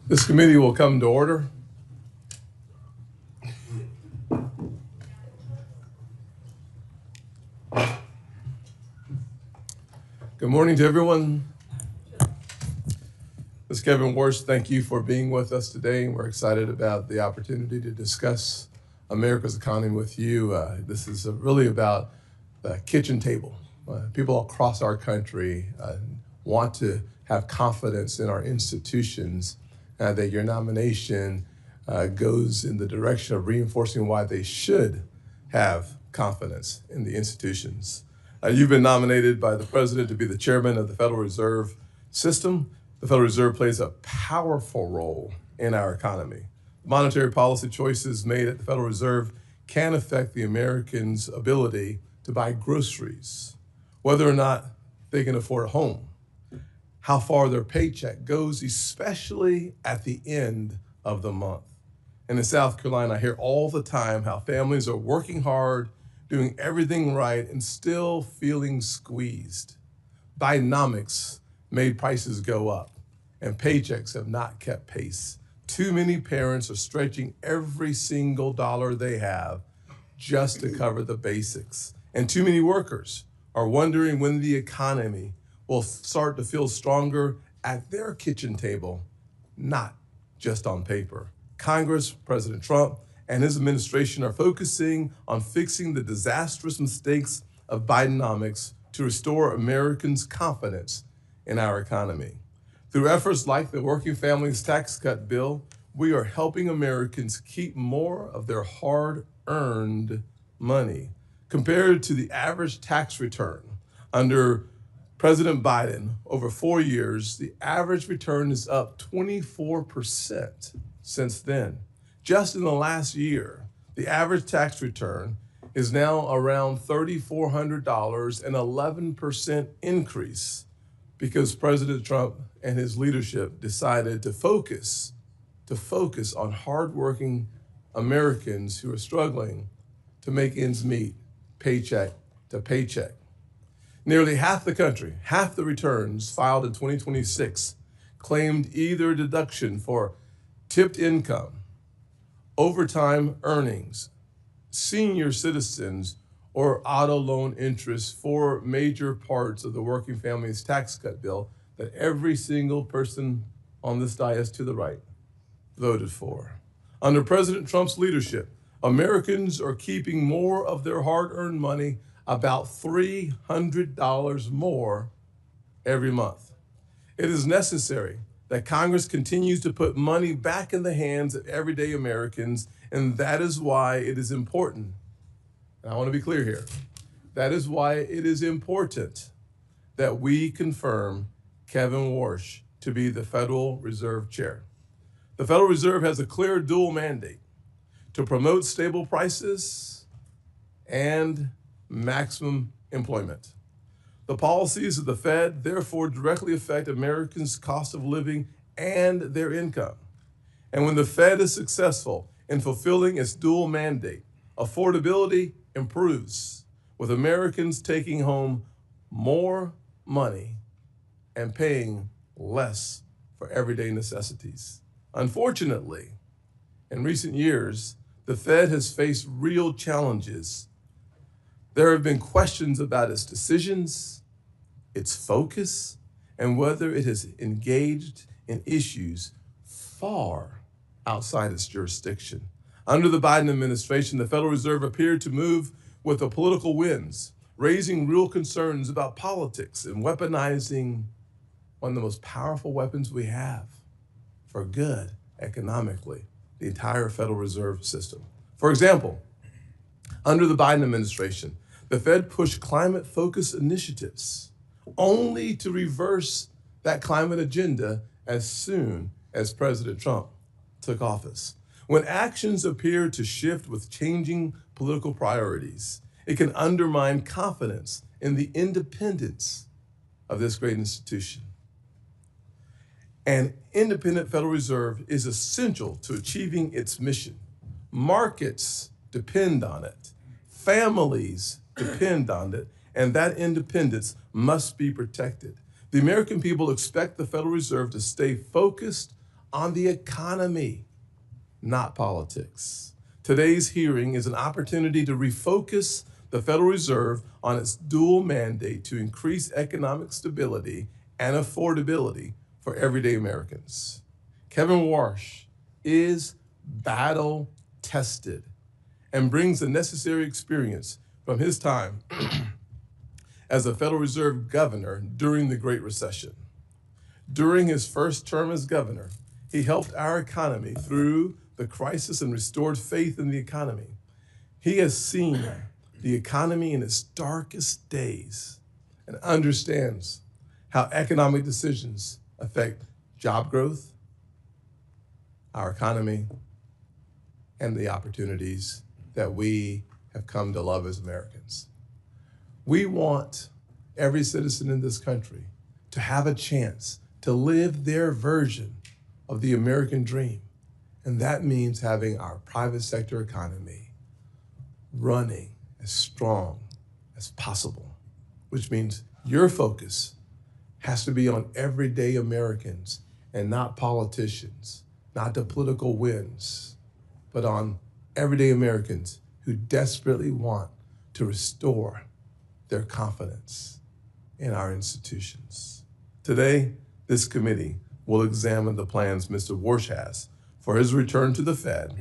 This committee will come to order. Good morning to everyone. This is Kevin Warsh. Thank you for being with us today. We're excited about the opportunity to discuss America's economy with you. This is really about the kitchen table. People across our country want to have confidence in our institutions, that your nomination goes in the direction of reinforcing why they should have confidence in the institutions. You've been nominated by the president to be the chairman of the Federal Reserve System. The Federal Reserve plays a powerful role in our economy. Monetary policy choices made at the Federal Reserve can affect the Americans' ability to buy groceries, whether or not they can afford a home, how far their paycheck goes, especially at the end of the month. And in South Carolina, I hear all the time how families are working hard, doing everything right, and still feeling squeezed. Bidenomics made prices go up, and paychecks have not kept pace. Too many parents are stretching every single dollar they have just to cover the basics. And too many workers are wondering when the economy will start to feel stronger at their kitchen table, not just on paper. Congress, President Trump, and his administration are focusing on fixing the disastrous mistakes of Bidenomics to restore Americans' confidence in our economy. Through efforts like the Working Families Tax Cut bill, we are helping Americans keep more of their hard-earned money. Compared to the average tax return under President Biden over 4 years, the average return is up 24% since then. Just in the last year, the average tax return is now around $3,400, an 11% increase because President Trump and his leadership decided to focus on hardworking Americans who are struggling to make ends meet, paycheck to paycheck. Nearly half the country, half the returns filed in 2026 claimed either deduction for tipped income, overtime earnings, senior citizens, or auto loan interest for major parts of the Working Families Tax Cut bill that every single person on this dais to the right voted for. Under President Trump's leadership, Americans are keeping more of their hard-earned money, about $300 more every month. It is necessary that Congress continues to put money back in the hands of everyday Americans, and that is why it is important, and I want to be clear here, that is why it is important that we confirm Kevin Warsh to be the Federal Reserve Chair. The Federal Reserve has a clear dual mandate to promote stable prices and maximum employment. The policies of the Fed therefore directly affect Americans' cost of living and their income. And when the Fed is successful in fulfilling its dual mandate, affordability improves, with Americans taking home more money and paying less for everyday necessities. Unfortunately, in recent years, the Fed has faced real challenges. There have been questions about its decisions, its focus, and whether it has engaged in issues far outside its jurisdiction. Under the Biden administration, the Federal Reserve appeared to move with the political winds, raising real concerns about politics and weaponizing one of the most powerful weapons we have for good economically, the entire Federal Reserve System. For example, under the Biden administration, the Fed pushed climate-focused initiatives only to reverse that climate agenda as soon as President Trump took office. When actions appear to shift with changing political priorities, it can undermine confidence in the independence of this great institution. An independent Federal Reserve is essential to achieving its mission. Markets depend on it. Families depend on it, and that independence must be protected. The American people expect the Federal Reserve to stay focused on the economy, not politics. Today's hearing is an opportunity to refocus the Federal Reserve on its dual mandate to increase economic stability and affordability for everyday Americans. Kevin Warsh is battle tested and brings the necessary experience from his time as a Federal Reserve governor during the Great Recession. During his first term as governor, he helped our economy through the crisis and restored faith in the economy. He has seen the economy in its darkest days and understands how economic decisions affect job growth, our economy, and the opportunities that we have come to love as Americans. We want every citizen in this country to have a chance to live their version of the American dream. And that means having our private sector economy running as strong as possible, which means your focus has to be on everyday Americans and not politicians, not the political wins, but on everyday Americans who desperately want to restore their confidence in our institutions. Today, this committee will examine the plans Mr. Warsh has for his return to the Fed,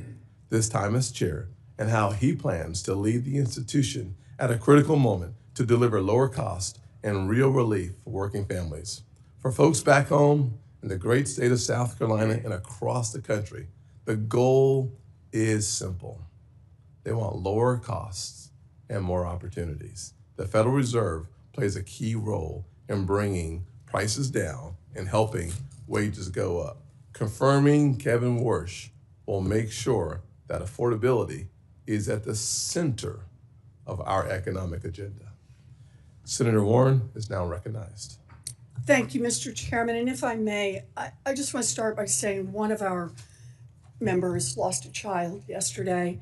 this time as chair, and how he plans to lead the institution at a critical moment to deliver lower cost and real relief for working families. For folks back home in the great state of South Carolina and across the country, the goal is simple. They want lower costs and more opportunities. The Federal Reserve plays a key role in bringing prices down and helping wages go up. Confirming Kevin Warsh will make sure that affordability is at the center of our economic agenda. Senator Warren is now recognized. Thank you, Mr. Chairman. And if I may, I just want to start by saying one of our members lost a child yesterday.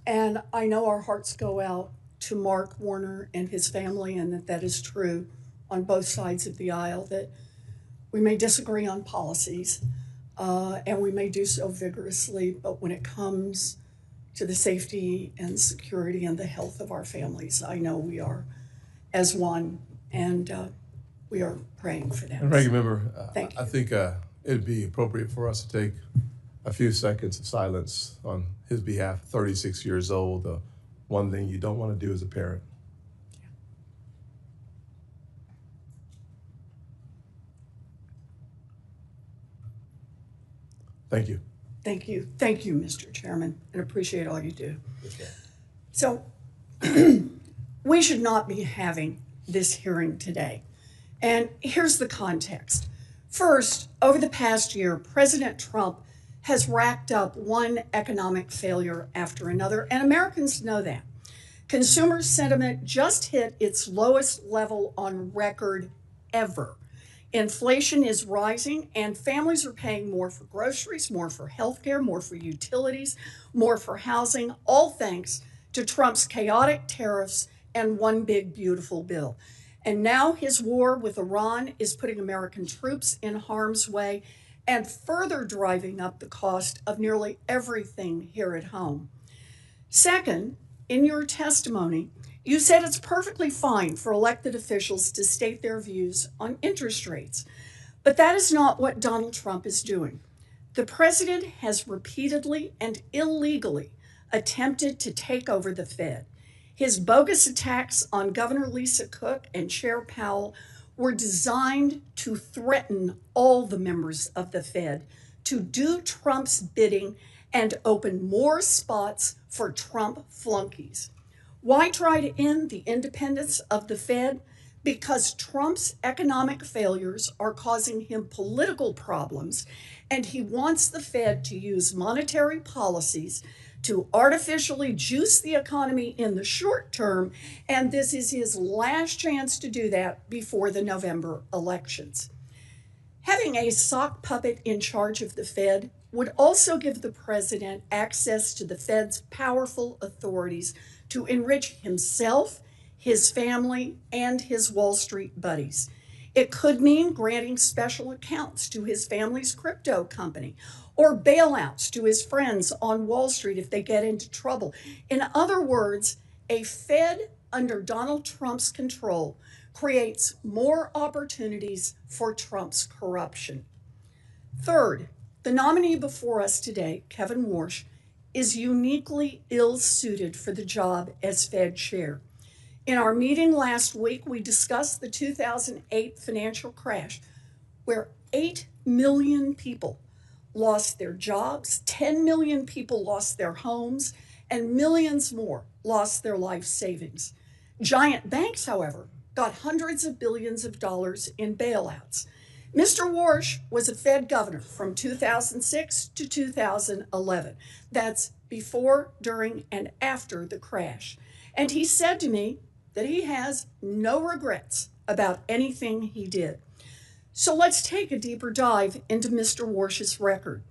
And I know our hearts go out to Mark Warner and his family, and that is true on both sides of the aisle, that we may disagree on policies, and we may do so vigorously, but when it comes to the safety and security and the health of our families, I know we are as one, and we are praying for them. And Ranking Member, Thank you. I think it'd be appropriate for us to take a few seconds of silence on his behalf. 36 years old, the one thing you don't want to do as a parent. Thank you. Thank you. Thank you, Mr. Chairman, and appreciate all you do. Okay. So we should not be having this hearing today. And here's the context. First, over the past year, President Trump has racked up one economic failure after another, and Americans know that. Consumer sentiment just hit its lowest level on record ever. Inflation is rising, and families are paying more for groceries, more for healthcare, more for utilities, more for housing, all thanks to Trump's chaotic tariffs and one big beautiful bill. And now his war with Iran is putting American troops in harm's way and further driving up the cost of nearly everything here at home. Second, in your testimony, you said it's perfectly fine for elected officials to state their views on interest rates, but that is not what Donald Trump is doing. The president has repeatedly and illegally attempted to take over the Fed. His bogus attacks on Governor Lisa Cook and Chair Powell were designed to threaten all the members of the Fed to do Trump's bidding and open more spots for Trump flunkies. Why try to end the independence of the Fed? Because Trump's economic failures are causing him political problems, and he wants the Fed to use monetary policies to artificially juice the economy in the short term, and this is his last chance to do that before the November elections. Having a sock puppet in charge of the Fed would also give the president access to the Fed's powerful authorities to enrich himself, his family, and his Wall Street buddies. It could mean granting special accounts to his family's crypto company or bailouts to his friends on Wall Street if they get into trouble. In other words, a Fed under Donald Trump's control creates more opportunities for Trump's corruption. Third, the nominee before us today, Kevin Warsh, is uniquely ill-suited for the job as Fed chair. In our meeting last week, we discussed the 2008 financial crash, where 8 million people lost their jobs, 10 million people lost their homes, and millions more lost their life savings. Giant banks, however, got hundreds of billions of dollars in bailouts. Mr. Warsh was a Fed governor from 2006 to 2011. That's before, during, and after the crash. And he said to me that he has no regrets about anything he did. So let's take a deeper dive into Mr. Warsh's record.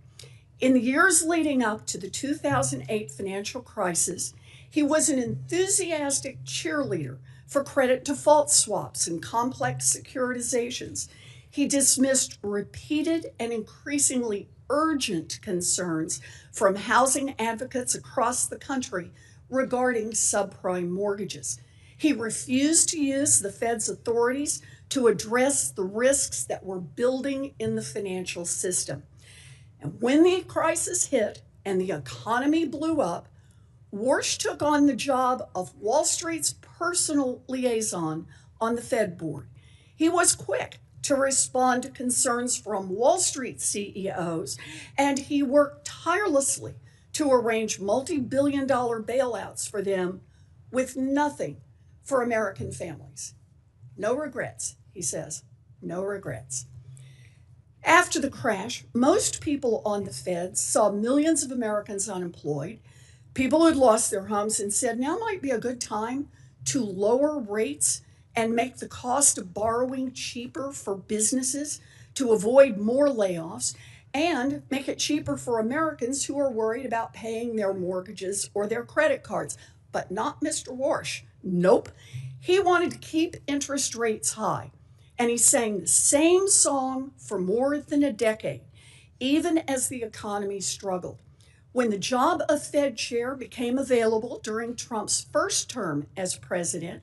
In the years leading up to the 2008 financial crisis, he was an enthusiastic cheerleader for credit default swaps and complex securitizations. He dismissed repeated and increasingly urgent concerns from housing advocates across the country regarding subprime mortgages. He refused to use the Fed's authorities to address the risks that were building in the financial system. And when the crisis hit and the economy blew up, Warsh took on the job of Wall Street's personal liaison on the Fed board. He was quick to respond to concerns from Wall Street CEOs, and he worked tirelessly to arrange multi-billion-dollar bailouts for them with nothing for American families. No regrets, he says, no regrets. After the crash, most people on the Fed saw millions of Americans unemployed, people who'd lost their homes, and said now might be a good time to lower rates and make the cost of borrowing cheaper for businesses to avoid more layoffs and make it cheaper for Americans who are worried about paying their mortgages or their credit cards. But not Mr. Warsh. Nope. He wanted to keep interest rates high. And he sang the same song for more than a decade, even as the economy struggled. When the job of Fed chair became available during Trump's first term as president,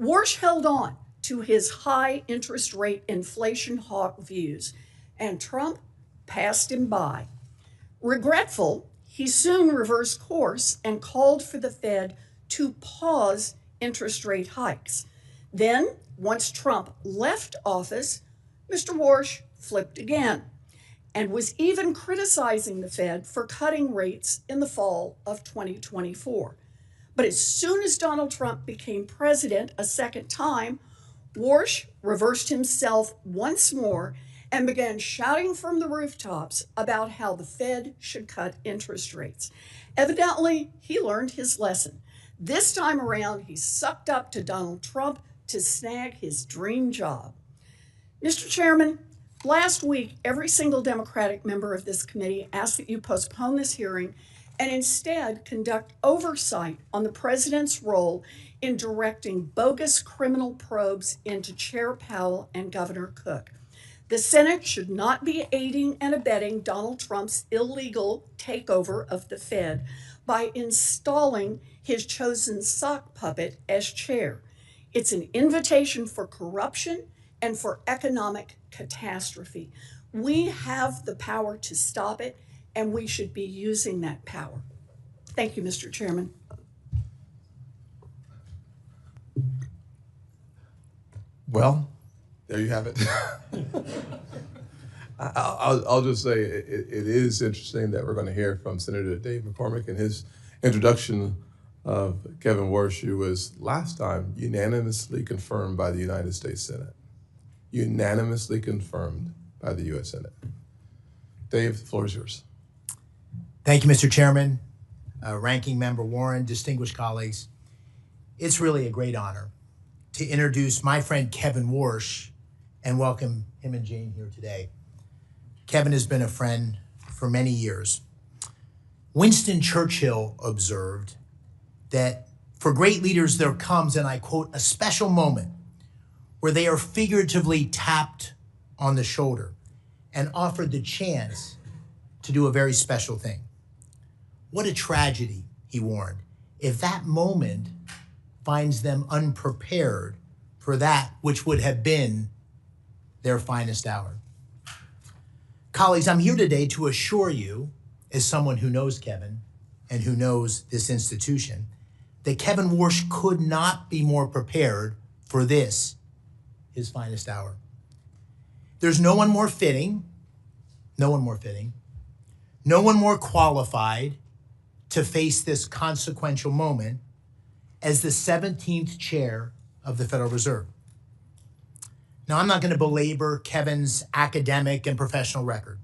Warsh held on to his high interest rate inflation hawk views, and Trump passed him by. Regretful, he soon reversed course and called for the Fed to pause interest rate hikes. Then, once Trump left office, Mr. Warsh flipped again and was even criticizing the Fed for cutting rates in the fall of 2024. But as soon as Donald Trump became president a second time, Warsh reversed himself once more and began shouting from the rooftops about how the Fed should cut interest rates. Evidently, he learned his lesson. This time around, he sucked up to Donald Trump to snag his dream job. Mr. Chairman, last week, every single Democratic member of this committee asked that you postpone this hearing and instead conduct oversight on the president's role in directing bogus criminal probes into Chair Powell and Governor Cook. The Senate should not be aiding and abetting Donald Trump's illegal takeover of the Fed by installing his chosen sock puppet as chair. It's an invitation for corruption and for economic catastrophe. We have the power to stop it, and we should be using that power. Thank you, Mr. Chairman. Well, there you have it. I'll just say it is interesting that we're going to hear from Senator Dave McCormick in his introduction of Kevin Warsh, who was last time unanimously confirmed by the United States Senate. Unanimously confirmed by the U.S. Senate. Dave, the floor is yours. Thank you, Mr. Chairman, Ranking Member Warren, distinguished colleagues. It's really a great honor to introduce my friend Kevin Warsh and welcome him and Jane here today. Kevin has been a friend for many years. Winston Churchill observed that for great leaders there comes, and I quote, a special moment where they are figuratively tapped on the shoulder and offered the chance to do a very special thing. What a tragedy, he warned, if that moment finds them unprepared for that which would have been their finest hour. Colleagues, I'm here today to assure you, as someone who knows Kevin and who knows this institution, that Kevin Warsh could not be more prepared for this, his finest hour. There's no one more fitting, no one more qualified to face this consequential moment as the 17th chair of the Federal Reserve. Now, I'm not going to belabor Kevin's academic and professional record.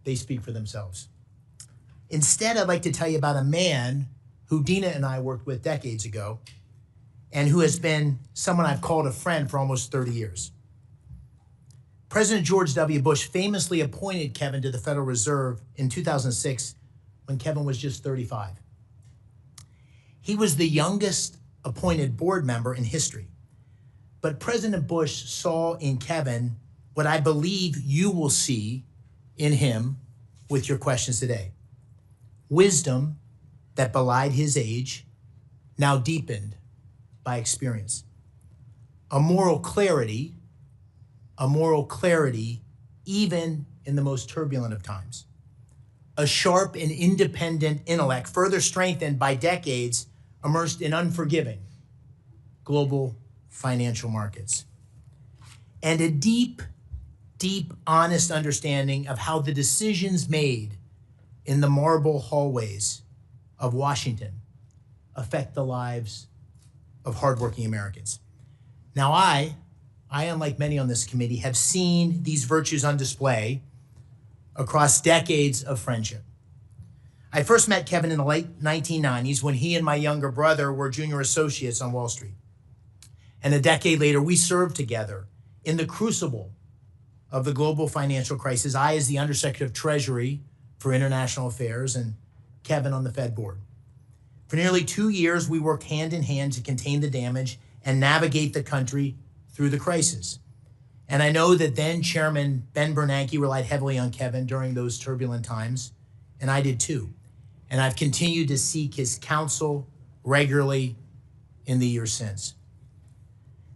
They speak for themselves. Instead, I'd like to tell you about a man who Dina and I worked with decades ago and who has been someone I've called a friend for almost 30 years. President George W. Bush famously appointed Kevin to the Federal Reserve in 2006 when Kevin was just 35. He was the youngest appointed board member in history. But President Bush saw in Kevin what I believe you will see in him with your questions today. Wisdom that belied his age, now deepened by experience. A moral clarity even in the most turbulent of times. A sharp and independent intellect, further strengthened by decades immersed in unforgiving global financial markets. And a deep, honest understanding of how the decisions made in the marble hallways of Washington affect the lives of hardworking Americans. Now, I, unlike many on this committee, have seen these virtues on display across decades of friendship. I first met Kevin in the late 1990s when he and my younger brother were junior associates on Wall Street. And a decade later, we served together in the crucible of the global financial crisis. I as the Undersecretary of Treasury for International Affairs and Kevin on the Fed board. For nearly 2 years, we worked hand in hand to contain the damage and navigate the country through the crisis. And I know that then Chairman Ben Bernanke relied heavily on Kevin during those turbulent times, and I did too. And I've continued to seek his counsel regularly in the years since.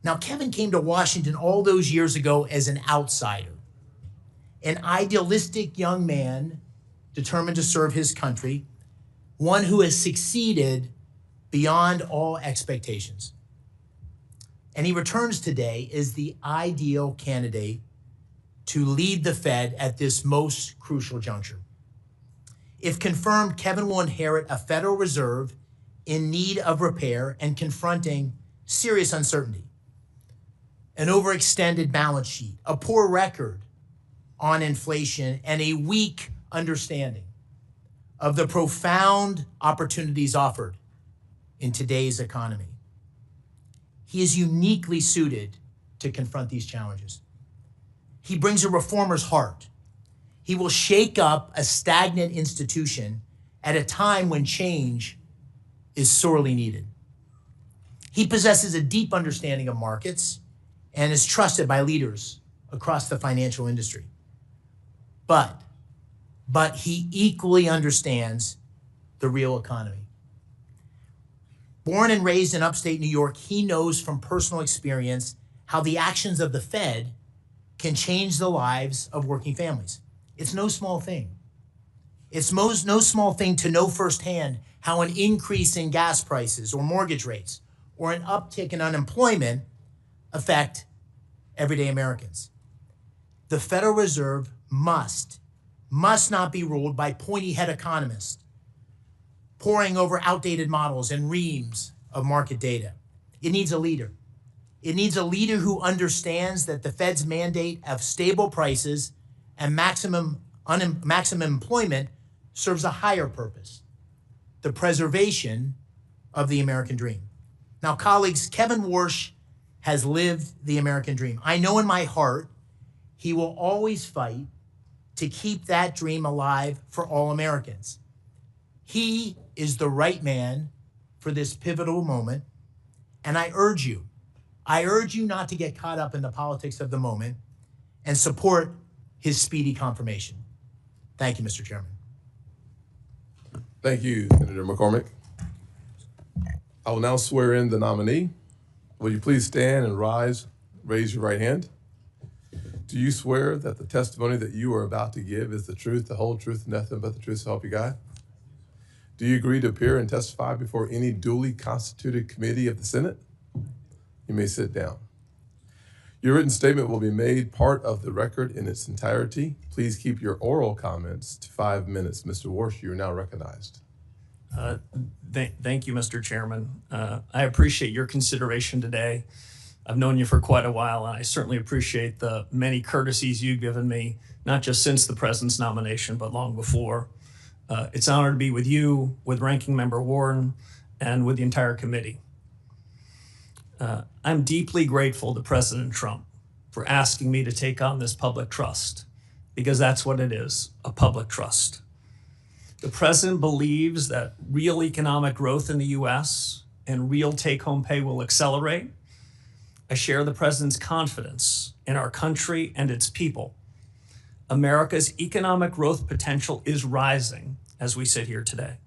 Now, Kevin came to Washington all those years ago as an outsider, an idealistic young man determined to serve his country, one who has succeeded beyond all expectations. And he returns today as the ideal candidate to lead the Fed at this most crucial juncture. If confirmed, Kevin will inherit a Federal Reserve in need of repair and confronting serious uncertainty. An overextended balance sheet, a poor record on inflation, and a weak understanding of the profound opportunities offered in today's economy. He is uniquely suited to confront these challenges. He brings a reformer's heart. He will shake up a stagnant institution at a time when change is sorely needed. He possesses a deep understanding of markets and is trusted by leaders across the financial industry. But he equally understands the real economy. Born and raised in upstate New York, he knows from personal experience how the actions of the Fed can change the lives of working families. It's no small thing. It's no small thing to know firsthand how an increase in gas prices or mortgage rates or an uptick in unemployment affect everyday Americans. The Federal Reserve must not be ruled by pointy-head economists poring over outdated models and reams of market data. It needs a leader. It needs a leader who understands that the Fed's mandate of stable prices and maximum employment serves a higher purpose, the preservation of the American dream. Now, colleagues, Kevin Warsh has lived the American dream. I know in my heart he will always fight to keep that dream alive for all Americans. He is the right man for this pivotal moment, and I urge you I urge you not to get caught up in the politics of the moment and support his speedy confirmation. Thank you, Mr. Chairman. Thank you, Senator McCormick. I will now swear in the nominee. Will you please stand and raise your right hand? Do you swear that the testimony that you are about to give is the truth, the whole truth, and nothing but the truth, so help you God? Do you agree to appear and testify before any duly constituted committee of the Senate? You may sit down. Your written statement will be made part of the record in its entirety. Please keep your oral comments to 5 minutes. Mr. Warsh, you are now recognized. Thank you, Mr. Chairman. I appreciate your consideration today. I've known you for quite a while, and I certainly appreciate the many courtesies you've given me, not just since the president's nomination, but long before. It's an honor to be with you, with Ranking Member Warren, and with the entire committee. I'm deeply grateful to President Trump for asking me to take on this public trust, because that's what it is, a public trust. The president believes that real economic growth in the U.S. and real take-home pay will accelerate. I share the president's confidence in our country and its people. America's economic growth potential is rising as we sit here today.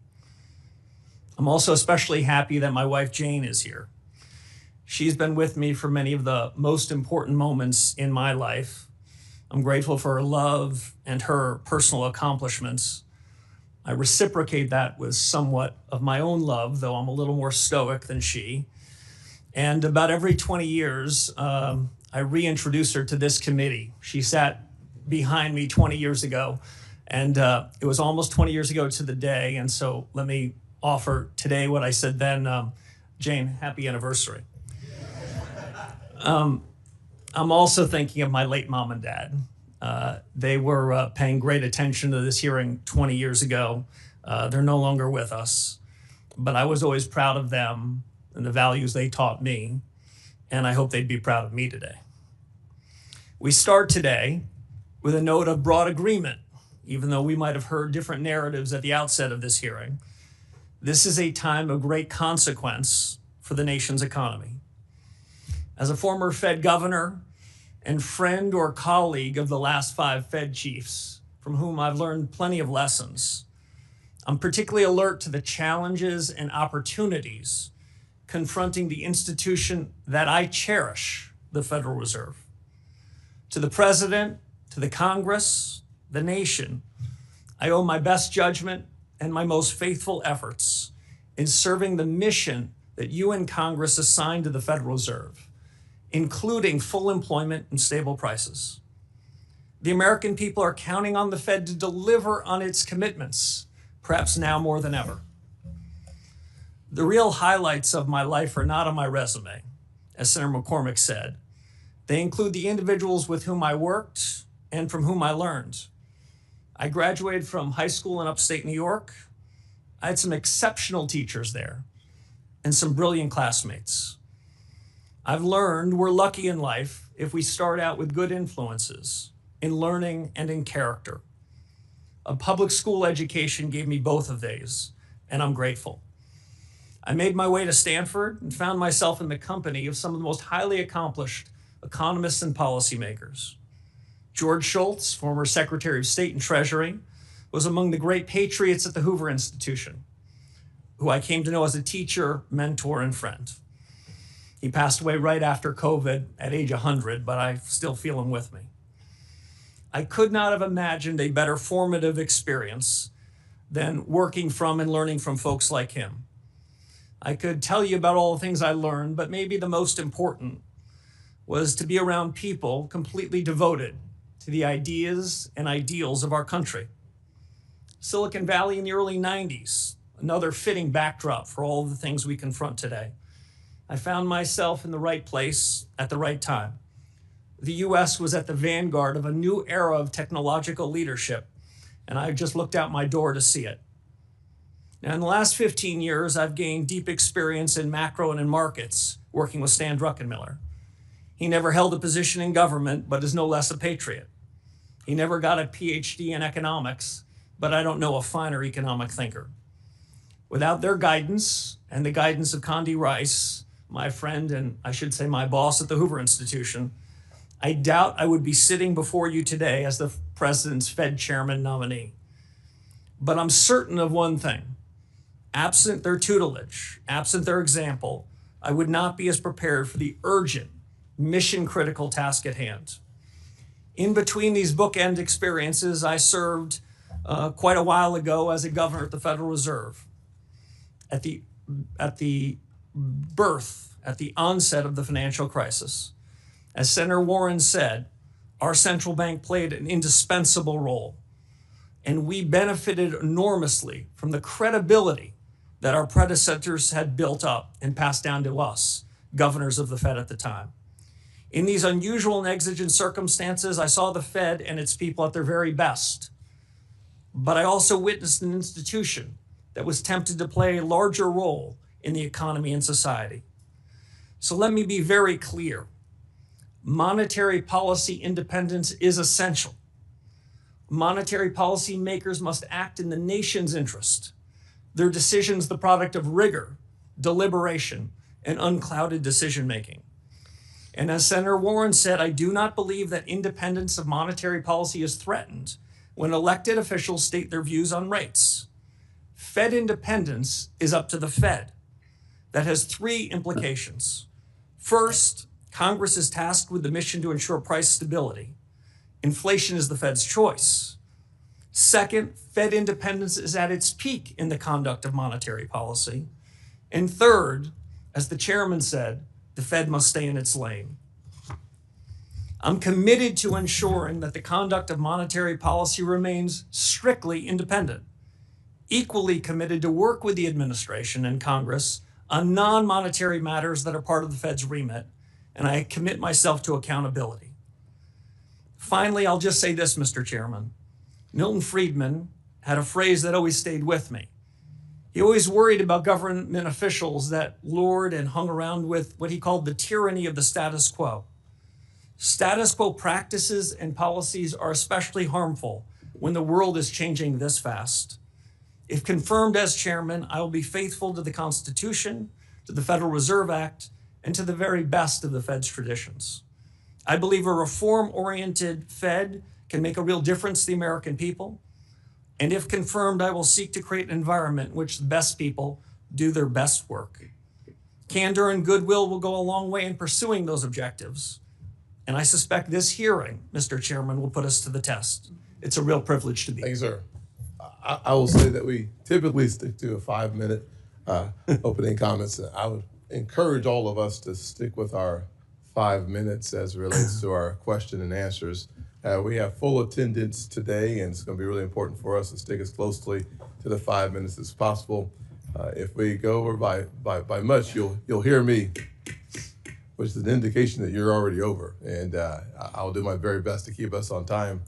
I'm also especially happy that my wife Jane is here. She's been with me for many of the most important moments in my life. I'm grateful for her love and her personal accomplishments. I reciprocate that with somewhat of my own love, though I'm a little more stoic than she. And about every 20 years, I reintroduce her to this committee. She sat behind me 20 years ago, and it was almost 20 years ago to the day. And so let me offer today what I said then. Jane, happy anniversary. I'm also thinking of my late mom and dad. They were paying great attention to this hearing 20 years ago. They're no longer with us, but I was always proud of them and the values they taught me, and I hope they'd be proud of me today. We start today with a note of broad agreement, even though we might have heard different narratives at the outset of this hearing. This is a time of great consequence for the nation's economy. As a former Fed governor and friend or colleague of the last 5 Fed chiefs, from whom I've learned plenty of lessons, I'm particularly alert to the challenges and opportunities confronting the institution that I cherish, the Federal Reserve. To the president, to the Congress, the nation, I owe my best judgment and my most faithful efforts in serving the mission that you and Congress assigned to the Federal Reserve, including full employment and stable prices. The American people are counting on the Fed to deliver on its commitments, perhaps now more than ever. The real highlights of my life are not on my resume, as Senator McCormick said. They include the individuals with whom I worked and from whom I learned. I graduated from high school in upstate New York. I had some exceptional teachers there and some brilliant classmates. I've learned we're lucky in life if we start out with good influences in learning and in character. A public school education gave me both of these, and I'm grateful. I made my way to Stanford and found myself in the company of some of the most highly accomplished economists and policymakers. George Shultz, former Secretary of State and Treasury, was among the great patriots at the Hoover Institution, who I came to know as a teacher, mentor, and friend. He passed away right after COVID at age 100, but I still feel him with me. I could not have imagined a better formative experience than working from and learning from folks like him. I could tell you about all the things I learned, but maybe the most important was to be around people completely devoted to the ideas and ideals of our country. Silicon Valley in the early 90s, another fitting backdrop for all of the things we confront today. I found myself in the right place at the right time. The US was at the vanguard of a new era of technological leadership, and I just looked out my door to see it. Now, in the last 15 years, I've gained deep experience in macro and in markets, working with Stan Druckenmiller. He never held a position in government, but is no less a patriot. He never got a PhD in economics, but I don't know a finer economic thinker. Without their guidance and the guidance of Condi Rice, my friend, and I should say my boss at the Hoover Institution, I doubt I would be sitting before you today as the president's Fed chairman nominee. But I'm certain of one thing. Absent their tutelage, absent their example, I would not be as prepared for the urgent, mission-critical task at hand. In between these bookend experiences, I served quite a while ago as a governor at the Federal Reserve. At the onset of the financial crisis, as Senator Warren said, our central bank played an indispensable role, and we benefited enormously from the credibility that our predecessors had built up and passed down to us, governors of the Fed at the time. In these unusual and exigent circumstances, I saw the Fed and its people at their very best. But I also witnessed an institution that was tempted to play a larger role in the economy and society. So let me be very clear. Monetary policy independence is essential. Monetary policy makers must act in the nation's interest. Their decisions the product of rigor, deliberation, and unclouded decision-making. And as Senator Warren said, I do not believe that independence of monetary policy is threatened when elected officials state their views on rates. Fed independence is up to the Fed. That has three implications. First, Congress is tasked with the mission to ensure price stability. Inflation is the Fed's choice. Second, Fed independence is at its peak in the conduct of monetary policy. And third, as the chairman said, the Fed must stay in its lane. I'm committed to ensuring that the conduct of monetary policy remains strictly independent, equally committed to work with the administration and Congress on non-monetary matters that are part of the Fed's remit, and I commit myself to accountability. Finally, I'll just say this, Mr. Chairman. Milton Friedman had a phrase that always stayed with me. He always worried about government officials that lured and hung around with what he called the tyranny of the status quo. Status quo practices and policies are especially harmful when the world is changing this fast. If confirmed as chairman, I will be faithful to the Constitution, to the Federal Reserve Act, and to the very best of the Fed's traditions. I believe a reform-oriented Fed can make a real difference to the American people. And if confirmed, I will seek to create an environment in which the best people do their best work. Candor and goodwill will go a long way in pursuing those objectives. And I suspect this hearing, Mr. Chairman, will put us to the test. It's a real privilege to be here. Thank you, sir. I will say that we typically stick to a 5-minute opening comments. I would encourage all of us to stick with our 5 minutes as it relates to our question and answers. We have full attendance today, and it's going to be really important for us to stick as closely to the 5 minutes as possible. If we go over by much, you'll hear me, which is an indication that you're already over, and I'll do my very best to keep us on time.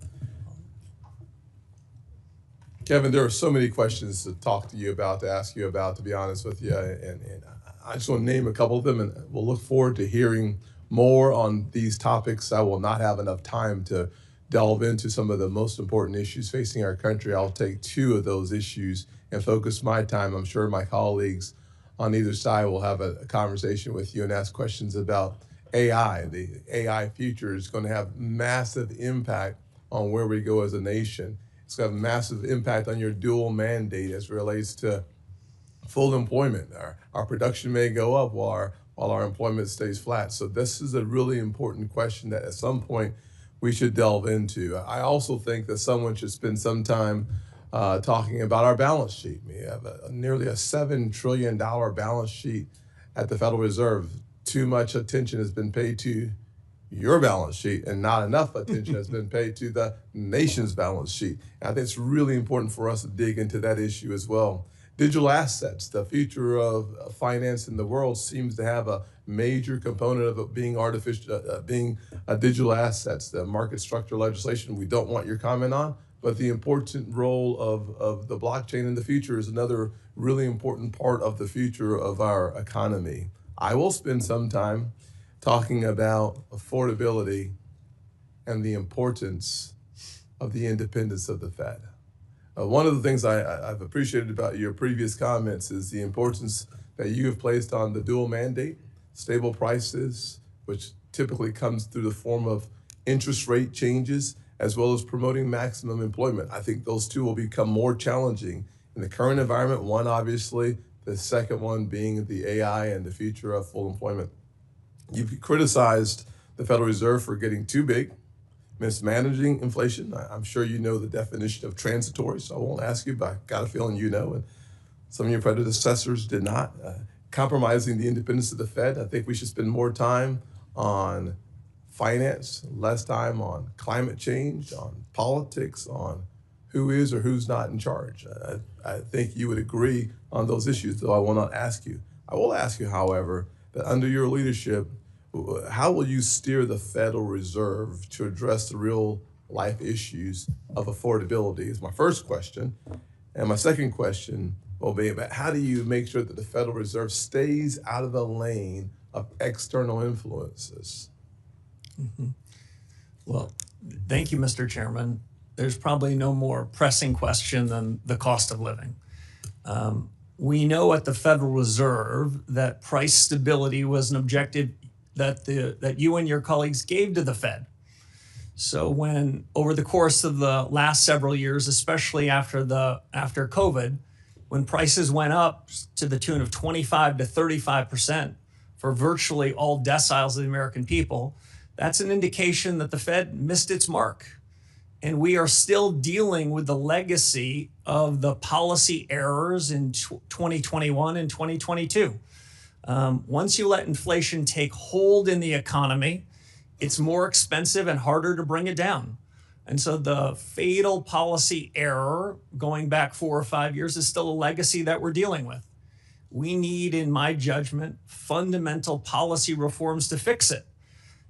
Kevin, there are so many questions to talk to you about, to ask you about, to be honest with you, and I just want to name a couple of them, and we'll look forward to hearing more on these topics. I will not have enough time to delve into some of the most important issues facing our country. I'll take two of those issues and focus my time. I'm sure my colleagues on either side will have a conversation with you and ask questions about AI. The AI future is going to have massive impact on where we go as a nation. It's got a massive impact on your dual mandate as it relates to full employment. Our production may go up while our employment stays flat. So this is a really important question that at some point we should delve into. I also think that someone should spend some time talking about our balance sheet. We have nearly a $7 trillion balance sheet at the Federal Reserve. Too much attention has been paid to your balance sheet, and not enough attention has been paid to the nation's balance sheet. And I think it's really important for us to dig into that issue as well. Digital assets, the future of finance in the world seems to have a major component of it being digital assets. The market structure legislation, we don't want your comment on, but the important role of the blockchain in the future is another really important part of the future of our economy. I will spend some time talking about affordability and the importance of the independence of the Fed. One of the things I've appreciated about your previous comments is the importance that you have placed on the dual mandate, stable prices, which typically comes through the form of interest rate changes, as well as promoting maximum employment. I think those two will become more challenging in the current environment. One, obviously, the second one being the AI and the future of full employment. You've criticized the Federal Reserve for getting too big, mismanaging inflation. I'm sure you know the definition of transitory, so I won't ask you, but I got a feeling you know, and some of your predecessors did not. Compromising the independence of the Fed. I think we should spend more time on finance, less time on climate change, on politics, on who is or who's not in charge. I think you would agree on those issues, though I will not ask you. I will ask you, however, that under your leadership, how will you steer the Federal Reserve to address the real life issues of affordability is my first question. And my second question will be about how do you make sure that the Federal Reserve stays out of the lane of external influences? Well, thank you, Mr. Chairman. There's probably no more pressing question than the cost of living. We know at the Federal Reserve that price stability was an objective that you and your colleagues gave to the Fed. So when over the course of the last several years, especially after COVID, when prices went up to the tune of 25 to 35% for virtually all deciles of the American people, that's an indication that the Fed missed its mark. And we are still dealing with the legacy of the policy errors in 2021 and 2022. Once you let inflation take hold in the economy, it's more expensive and harder to bring it down. And so the fatal policy error going back 4 or 5 years is still a legacy that we're dealing with. We need, in my judgment, fundamental policy reforms to fix it.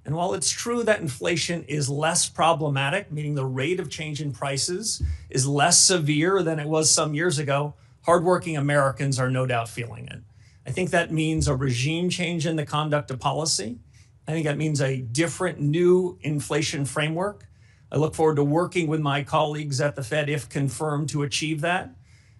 And while it's true that inflation is less problematic, meaning the rate of change in prices is less severe than it was some years ago, hardworking Americans are no doubt feeling it. I think that means a regime change in the conduct of policy. I think that means a different new inflation framework. I look forward to working with my colleagues at the Fed, if confirmed, to achieve that.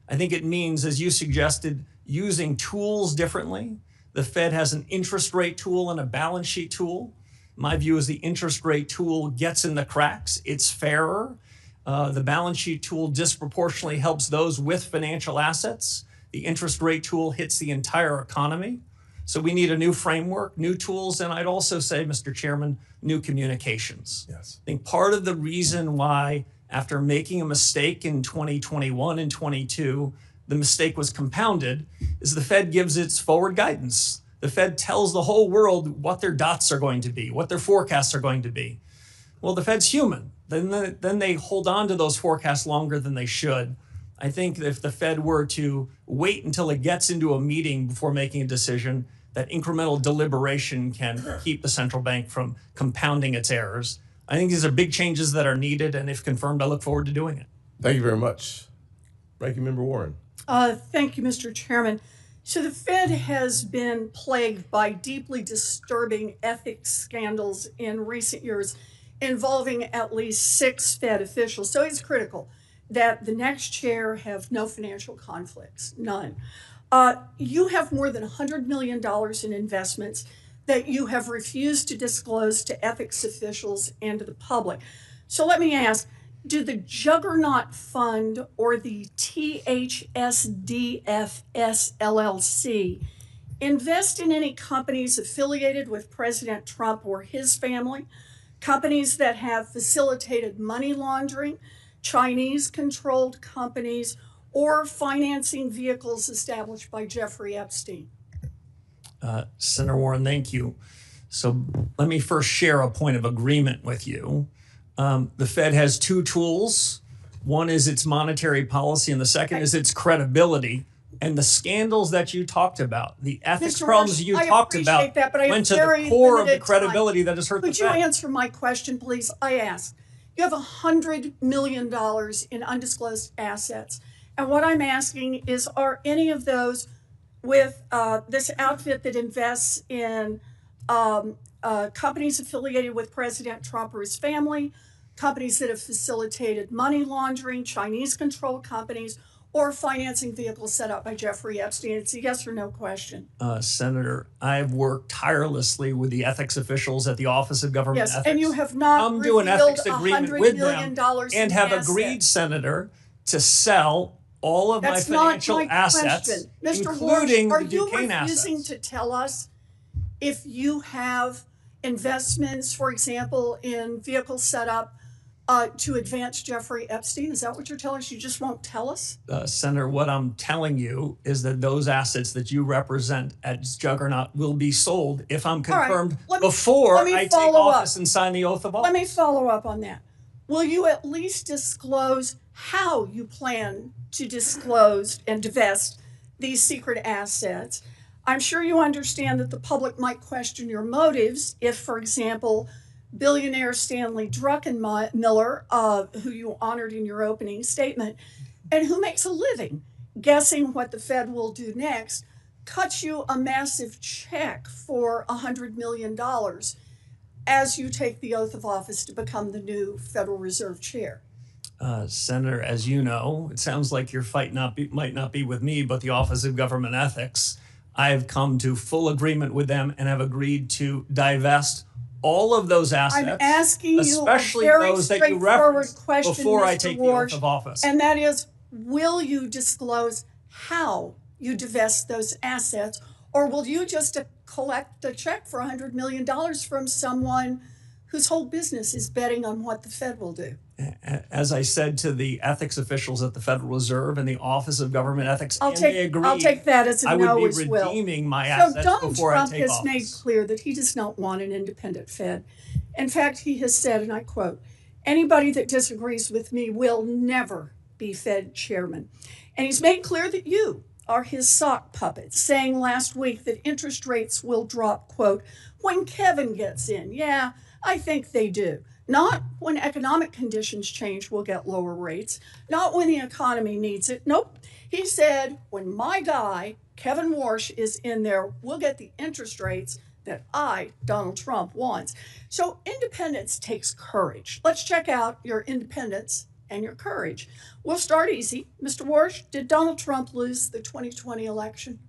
I think it means, as you suggested, using tools differently. The Fed has an interest rate tool and a balance sheet tool. My view is the interest rate tool gets in the cracks. It's fairer. The balance sheet tool disproportionately helps those with financial assets. The interest rate tool hits the entire economy. So we need a new framework, new tools, and I'd also say, Mr. Chairman, new communications. Yes. I think part of the reason why, after making a mistake in 2021 and 22, the mistake was compounded is the Fed gives its forward guidance. The Fed tells the whole world what their dots are going to be, what their forecasts are going to be. Well, the Fed's human. Then they hold on to those forecasts longer than they should. I think if the Fed were to wait until it gets into a meeting before making a decision, that incremental deliberation can keep the central bank from compounding its errors. I think these are big changes that are needed, and if confirmed, I look forward to doing it. Thank you very much. Ranking Member Warren. Thank you, Mr. Chairman. So the Fed has been plagued by deeply disturbing ethics scandals in recent years involving at least 6 Fed officials. So it's critical that the next chair have no financial conflicts, none. You have more than $100 million in investments that you have refused to disclose to ethics officials and to the public. So let me ask, do the Juggernaut Fund or the THSDFS LLC invest in any companies affiliated with President Trump or his family, companies that have facilitated money laundering, Chinese-controlled companies, or financing vehicles established by Jeffrey Epstein? Senator Warren, thank you. So let me first share a point of agreement with you. The Fed has 2 tools. One is its monetary policy, and the second is its credibility. And the scandals that you talked about, the ethics Mr. problems Warsh, you I talked appreciate about, that, but I have went to very the core of the limited credibility time. that has hurt the Could you Fed. answer my question, please? I asked. You have $100 million in undisclosed assets. And what I'm asking is, are any of those with this outfit that invests in companies affiliated with President Trump or his family, companies that have facilitated money laundering, Chinese-controlled companies, or financing vehicles set up by Jeffrey Epstein? It's a yes or no question. Senator, I've worked tirelessly with the ethics officials at the Office of Government Yes, Ethics. and you have not come to an revealed ethics agreement $100 with million them and have in agreed, assets. Senator, to sell all of That's my not financial my assets, question. Mr. including Warsh, are the you Duquesne refusing assets. to tell us if you have investments, for example, in vehicles set up to advance Jeffrey Epstein? Is that what you're telling us? You just won't tell us? Senator, what I'm telling you is that those assets that you represent at Juggernaut will be sold if I'm All right, confirmed let me before I take follow up. office and sign the oath of office. Let me follow up on that. Will you at least disclose how you plan to disclose and divest these secret assets? I'm sure you understand that the public might question your motives if, for example, billionaire Stanley Druckenmiller, who you honored in your opening statement, and who makes a living guessing what the Fed will do next, cuts you a massive check for $100 million as you take the oath of office to become the new Federal Reserve Chair. Senator, as you know, it sounds like your fight might not be with me, but the Office of Government Ethics. I've come to full agreement with them and have agreed to divest all of those assets. I'm asking especially you a very those that you straightforward referenced question, before Mr. I take Warsh, the oath of office. and that is, will you disclose how you divest those assets, or will you just collect a check for $100 million from someone whose whole business is betting on what the Fed will do? As I said to the ethics officials at the Federal Reserve and the Office of Government Ethics, I'll take that as a I no would as be well. redeeming my So assets Donald before Trump I take has office. made clear that he does not want an independent Fed. In fact, he has said, and I quote, "Anybody that disagrees with me will never be Fed chairman." And he's made clear that you are his sock puppet, saying last week that interest rates will drop, quote, "when Kevin gets in." Yeah, I think they do. Not when economic conditions change, we'll get lower rates. Not when the economy needs it. Nope. He said, when my guy, Kevin Warsh, is in there, we'll get the interest rates that I, Donald Trump, wants. So independence takes courage. Let's check out your independence and your courage. We'll start easy. Mr. Warsh, did Donald Trump lose the 2020 election?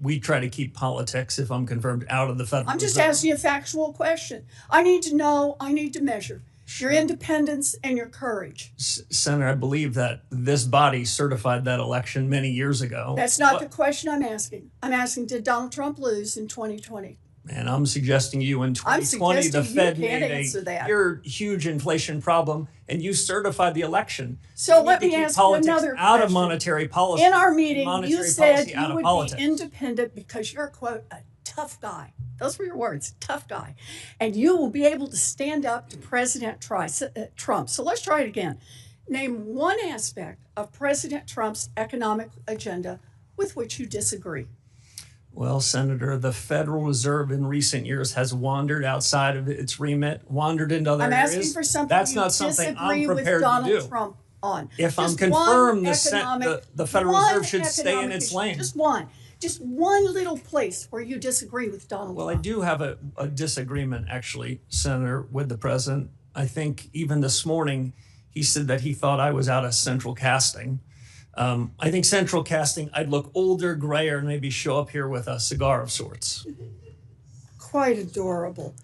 We try to keep politics, if I'm confirmed, out of the Federal I'm just Reserve. asking you a factual question. I need to know, I need to measure your independence and your courage. Senator, I believe that this body certified that election many years ago. That's not the question I'm asking. I'm asking, did Donald Trump lose in 2020? And I'm suggesting you in 2020, the suggesting Fed you can't made answer that. a huge inflation problem, and you certified the election. So We let need to me keep ask you politics another out of question. monetary policy. In our meeting, monetary you said policy out you of would politics. be independent because you're, quote, a tough guy. Those were your words, tough guy. And you will be able to stand up to President Trump. So let's try it again. Name one aspect of President Trump's economic agenda with which you disagree. Well, Senator, the Federal Reserve in recent years has wandered outside of its remit, wandered into other I'm areas. asking for something That's you not something disagree I'm with prepared Donald to do. Trump on. If I'm Just confirmed, one the Federal one Reserve should stay in economic its issue. lane. Just one little place where you disagree with Donald Well, I Trump. do have a disagreement, actually, Senator, with the president. I think even this morning, he said that he thought I was out of central casting. I think central casting, I'd look older, grayer, and maybe show up here with a cigar of sorts. Quite adorable.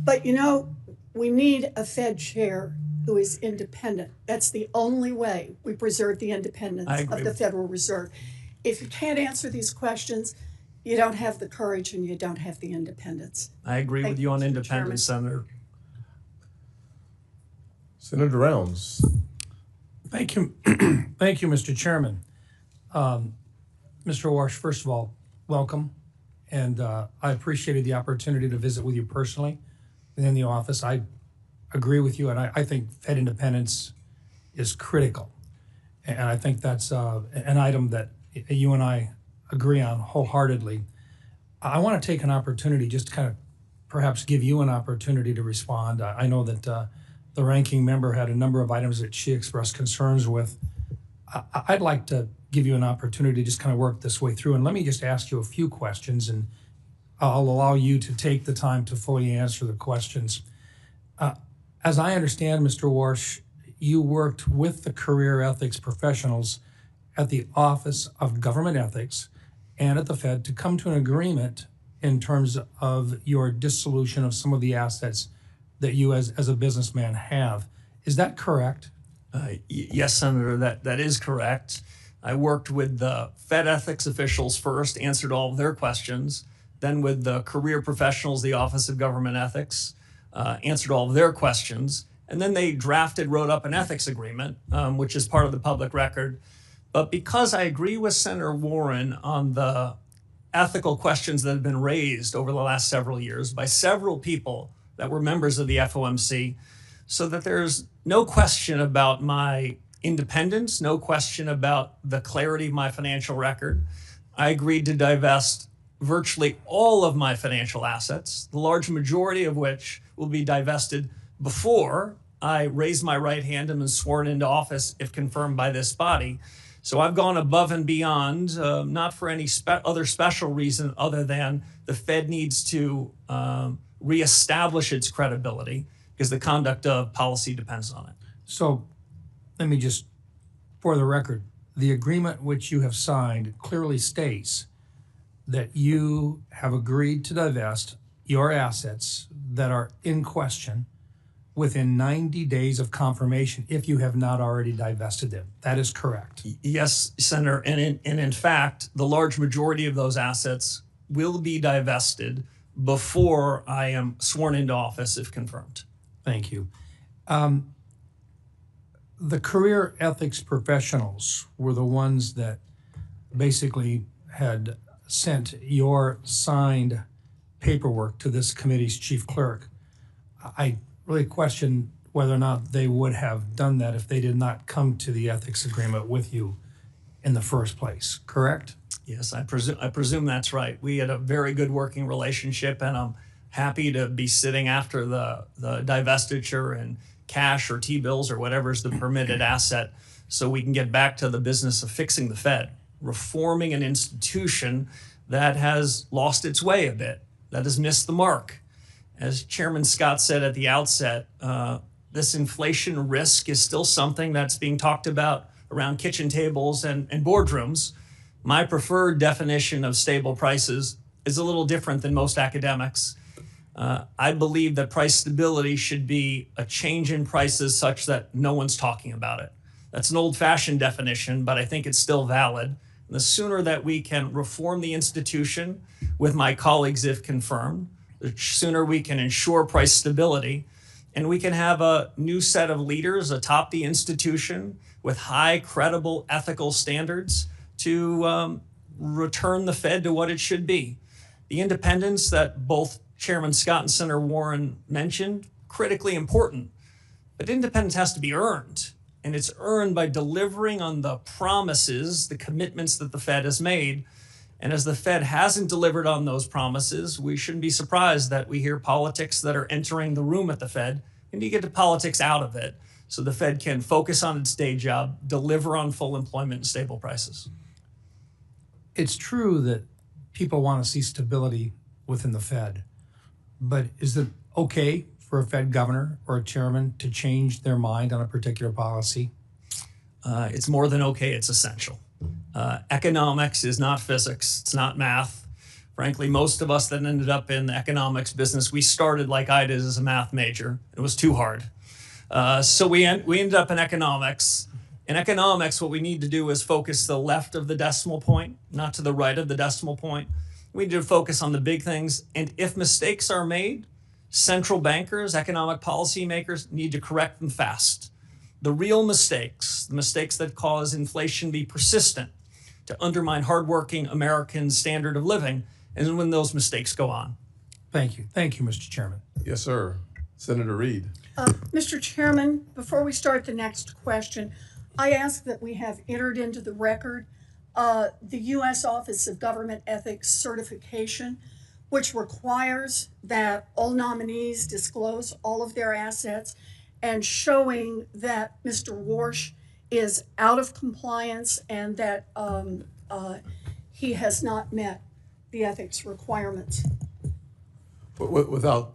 But you know, we need a Fed chair who is independent. That's the only way we preserve the independence I agree of the with Federal Reserve. If you can't answer these questions, you don't have the courage and you don't have the independence. I agree Thank with you on you, Mr. independence, Senator. Senator Rounds. Thank you. Thank you, Mr. Chairman. Mr. Warsh, first of all, welcome. And I appreciated the opportunity to visit with you personally within the office. I agree with you, and I think Fed independence is critical. And I think that's an item that you and I agree on wholeheartedly. I want to take an opportunity just to kind of perhaps give you an opportunity to respond. I know that the ranking member had a number of items that she expressed concerns with. I'd like to give you an opportunity to just kind of work this way through. And let me just ask you a few questions, and I'll allow you to take the time to fully answer the questions. As I understand, Mr. Warsh, you worked with the career ethics professionals at the Office of Government Ethics and at the Fed to come to an agreement in terms of your dissolution of some of the assets that you as a businessman have. Is that correct? Yes, Senator, that is correct. I worked with the Fed ethics officials first, answered all of their questions, then with the career professionals, the Office of Government Ethics, answered all of their questions, and then they wrote up an ethics agreement, which is part of the public record. But because I agree with Senator Warren on the ethical questions that have been raised over the last several years by several people that were members of the FOMC, so that there's no question about my independence, no question about the clarity of my financial record, I agreed to divest virtually all of my financial assets, the large majority of which will be divested before I raise my right hand and am sworn into office if confirmed by this body. So I've gone above and beyond, not for any other special reason other than the Fed needs to reestablish its credibility because the conduct of policy depends on it. So let me just, for the record, the agreement which you have signed clearly states that you have agreed to divest your assets that are in question within 90 days of confirmation if you have not already divested them. That is correct. Yes, Senator. And in fact, the large majority of those assets will be divested before I am sworn into office if confirmed. Thank you. The career ethics professionals were the ones that basically had sent your signed paperwork to this committee's chief clerk. I really question whether or not they would have done that if they did not come to the ethics agreement with you in the first place, correct? Yes, I presume that's right. We had a very good working relationship, and I'm happy to be sitting after the divestiture and cash or T-bills or whatever is the permitted asset so we can get back to the business of fixing the Fed, reforming an institution that has lost its way a bit, that has missed the mark. As Chairman Scott said at the outset, this inflation risk is still something that's being talked about around kitchen tables and boardrooms. My preferred definition of stable prices is a little different than most academics. I believe that price stability should be a change in prices such that no one's talking about it. That's an old-fashioned definition, but I think it's still valid. And the sooner that we can reform the institution with my colleagues, if confirmed, the sooner we can ensure price stability, and we can have a new set of leaders atop the institution with high, credible, ethical standards to return the Fed to what it should be. The independence that both Chairman Scott and Senator Warren mentioned, critically important, but independence has to be earned, and it's earned by delivering on the promises, the commitments that the Fed has made. And as the Fed hasn't delivered on those promises, we shouldn't be surprised that we hear politics that are entering the room at the Fed, and you get the politics out of it so the Fed can focus on its day job, deliver on full employment and stable prices. It's true that people want to see stability within the Fed, but is it okay for a Fed governor or a chairman to change their mind on a particular policy? It's more than okay, it's essential. Economics is not physics, it's not math. Frankly, most of us that ended up in the economics business, we started like I did as a math major. It was too hard. So we ended up in economics. In economics, what we need to do is focus to the left of the decimal point, not to the right of the decimal point. We need to focus on the big things. And if mistakes are made, central bankers, economic policymakers need to correct them fast. The real mistakes, the mistakes that cause inflation to be persistent, to undermine hardworking Americans' standard of living, and when those mistakes go on. Thank you. Thank you, Mr. Chairman. Yes, sir. Senator Reed. Mr. Chairman, before we start the next question, I ask that we have entered into the record the U.S. Office of Government Ethics certification, which requires that all nominees disclose all of their assets and showing that Mr. Warsh is out of compliance and that he has not met the ethics requirements. Without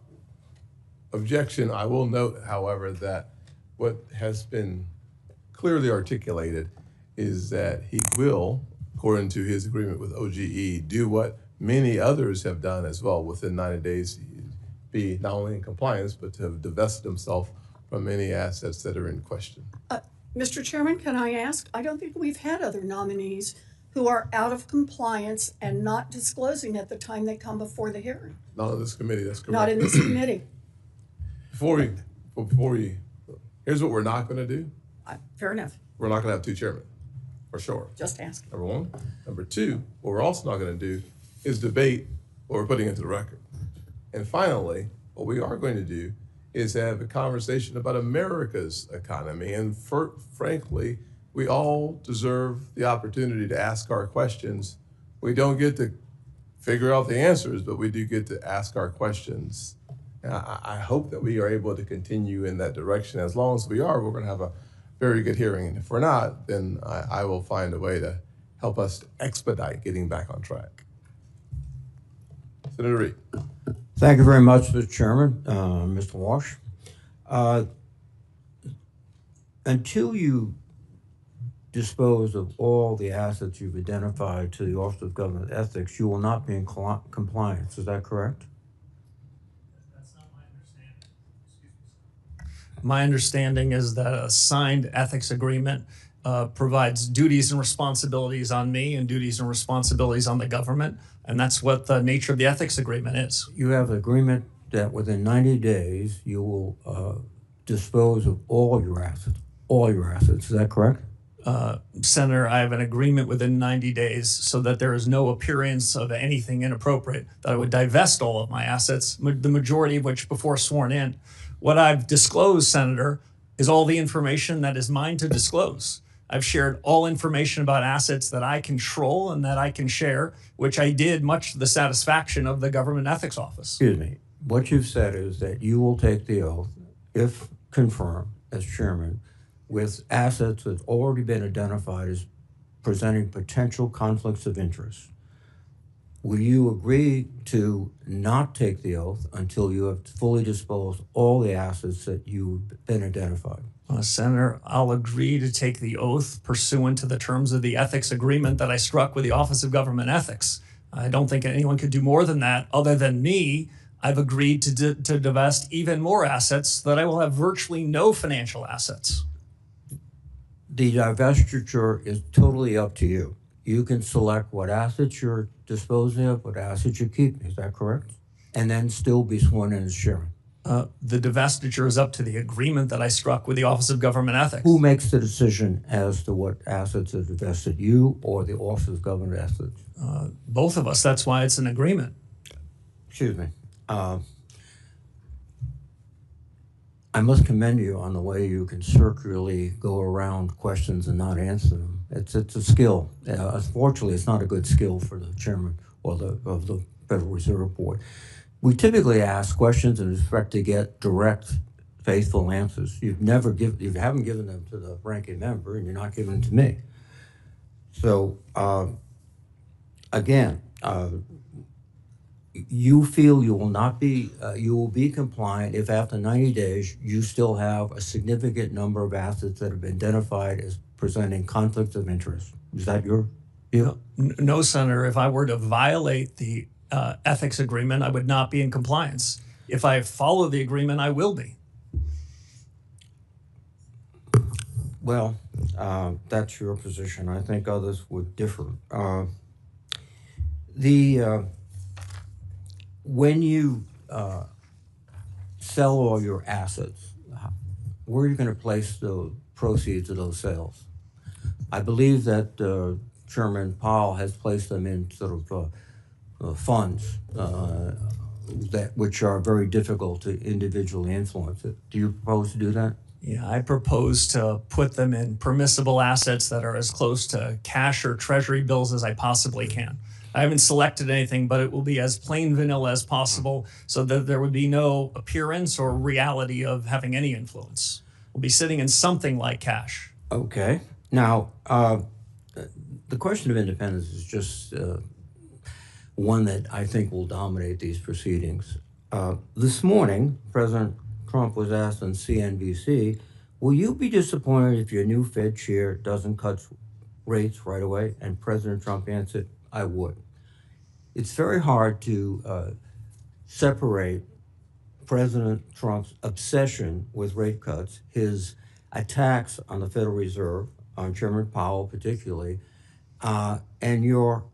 objection, I will note, however, that what has been clearly articulated is that he will, according to his agreement with OGE, do what many others have done as well within 90 days, be not only in compliance, but to have divested himself from any assets that are in question. Mr. Chairman, can I ask? I don't think we've had other nominees who are out of compliance and not disclosing at the time they come before the hearing. Not on this committee, that's correct. Not in this committee. Before we, here's what we're not gonna do. Fair enough. We're not gonna have two chairmen, for sure. Just ask. Number one. Number two, what we're also not going to do is debate what we're putting into the record. And finally, what we are going to do is have a conversation about America's economy. And frankly, we all deserve the opportunity to ask our questions. We don't get to figure out the answers, but we do get to ask our questions. And I hope that we are able to continue in that direction. As long as we are, we're going to have a very good hearing. And if we're not, then I will find a way to help us expedite getting back on track. Senator Reid. Thank you very much, Mr. Chairman, Mr. Warsh. Until you dispose of all the assets you've identified to the Office of Government Ethics, you will not be in compliance. Is that correct? That's not my understanding. Excuse me, sir. My understanding is that a signed ethics agreement provides duties and responsibilities on me and duties and responsibilities on the government. And that's what the nature of the ethics agreement is. You have an agreement that within 90 days, you will dispose of all your assets. All your assets, is that correct? Senator, I have an agreement within 90 days so that there is no appearance of anything inappropriate, that I would divest all of my assets, the majority of which before sworn in. What I've disclosed, Senator, is all the information that is mine to disclose. I've shared all information about assets that I control and that I can share, which I did much to the satisfaction of the Government Ethics Office. Excuse me. What you've said is that you will take the oath, if confirmed as chairman, with assets that have already been identified as presenting potential conflicts of interest. Will you agree to not take the oath until you have fully disposed all the assets that you've been identified? Senator, I'll agree to take the oath pursuant to the terms of the ethics agreement that I struck with the Office of Government Ethics. I don't think anyone could do more than that. Other than me, I've agreed to divest even more assets so that I will have virtually no financial assets. The divestiture is totally up to you. You can select what assets you're disposing of, what assets you keep. Is that correct? And then still be sworn in as chairman. The divestiture is up to the agreement that I struck with the Office of Government Ethics. Who makes the decision as to what assets are divested, you or the Office of Government Ethics? Both of us. That's why it's an agreement. Excuse me. I must commend you on the way you can circularly go around questions and not answer them. It's a skill. Unfortunately, it's not a good skill for the chairman or of the Federal Reserve Board. We typically ask questions and expect to get direct, faithful answers. You haven't given them to the ranking member, and you're not giving them to me. So again, you feel you will not be, you will be compliant if after 90 days you still have a significant number of assets that have been identified as presenting conflicts of interest. Is that your view? No, Senator. If I were to violate the ethics agreement, I would not be in compliance. If I follow the agreement, I will be. Well, that's your position. I think others would differ. When you sell all your assets, where are you going to place the proceeds of those sales? I believe that Chairman Powell has placed them in sort of funds which are very difficult to individually influence. Do you propose to do that? Yeah, I propose to put them in permissible assets that are as close to cash or treasury bills as I possibly can. I haven't selected anything, but it will be as plain vanilla as possible so that there would be no appearance or reality of having any influence. We'll be sitting in something like cash. Okay. Now, the question of independence is just one that I think will dominate these proceedings. This morning, President Trump was asked on CNBC Will you be disappointed if your new Fed chair doesn't cut rates right away? And President Trump answered, I would. It's very hard to separate President Trump's obsession with rate cuts, his attacks on the Federal Reserve, on Chairman Powell particularly, and your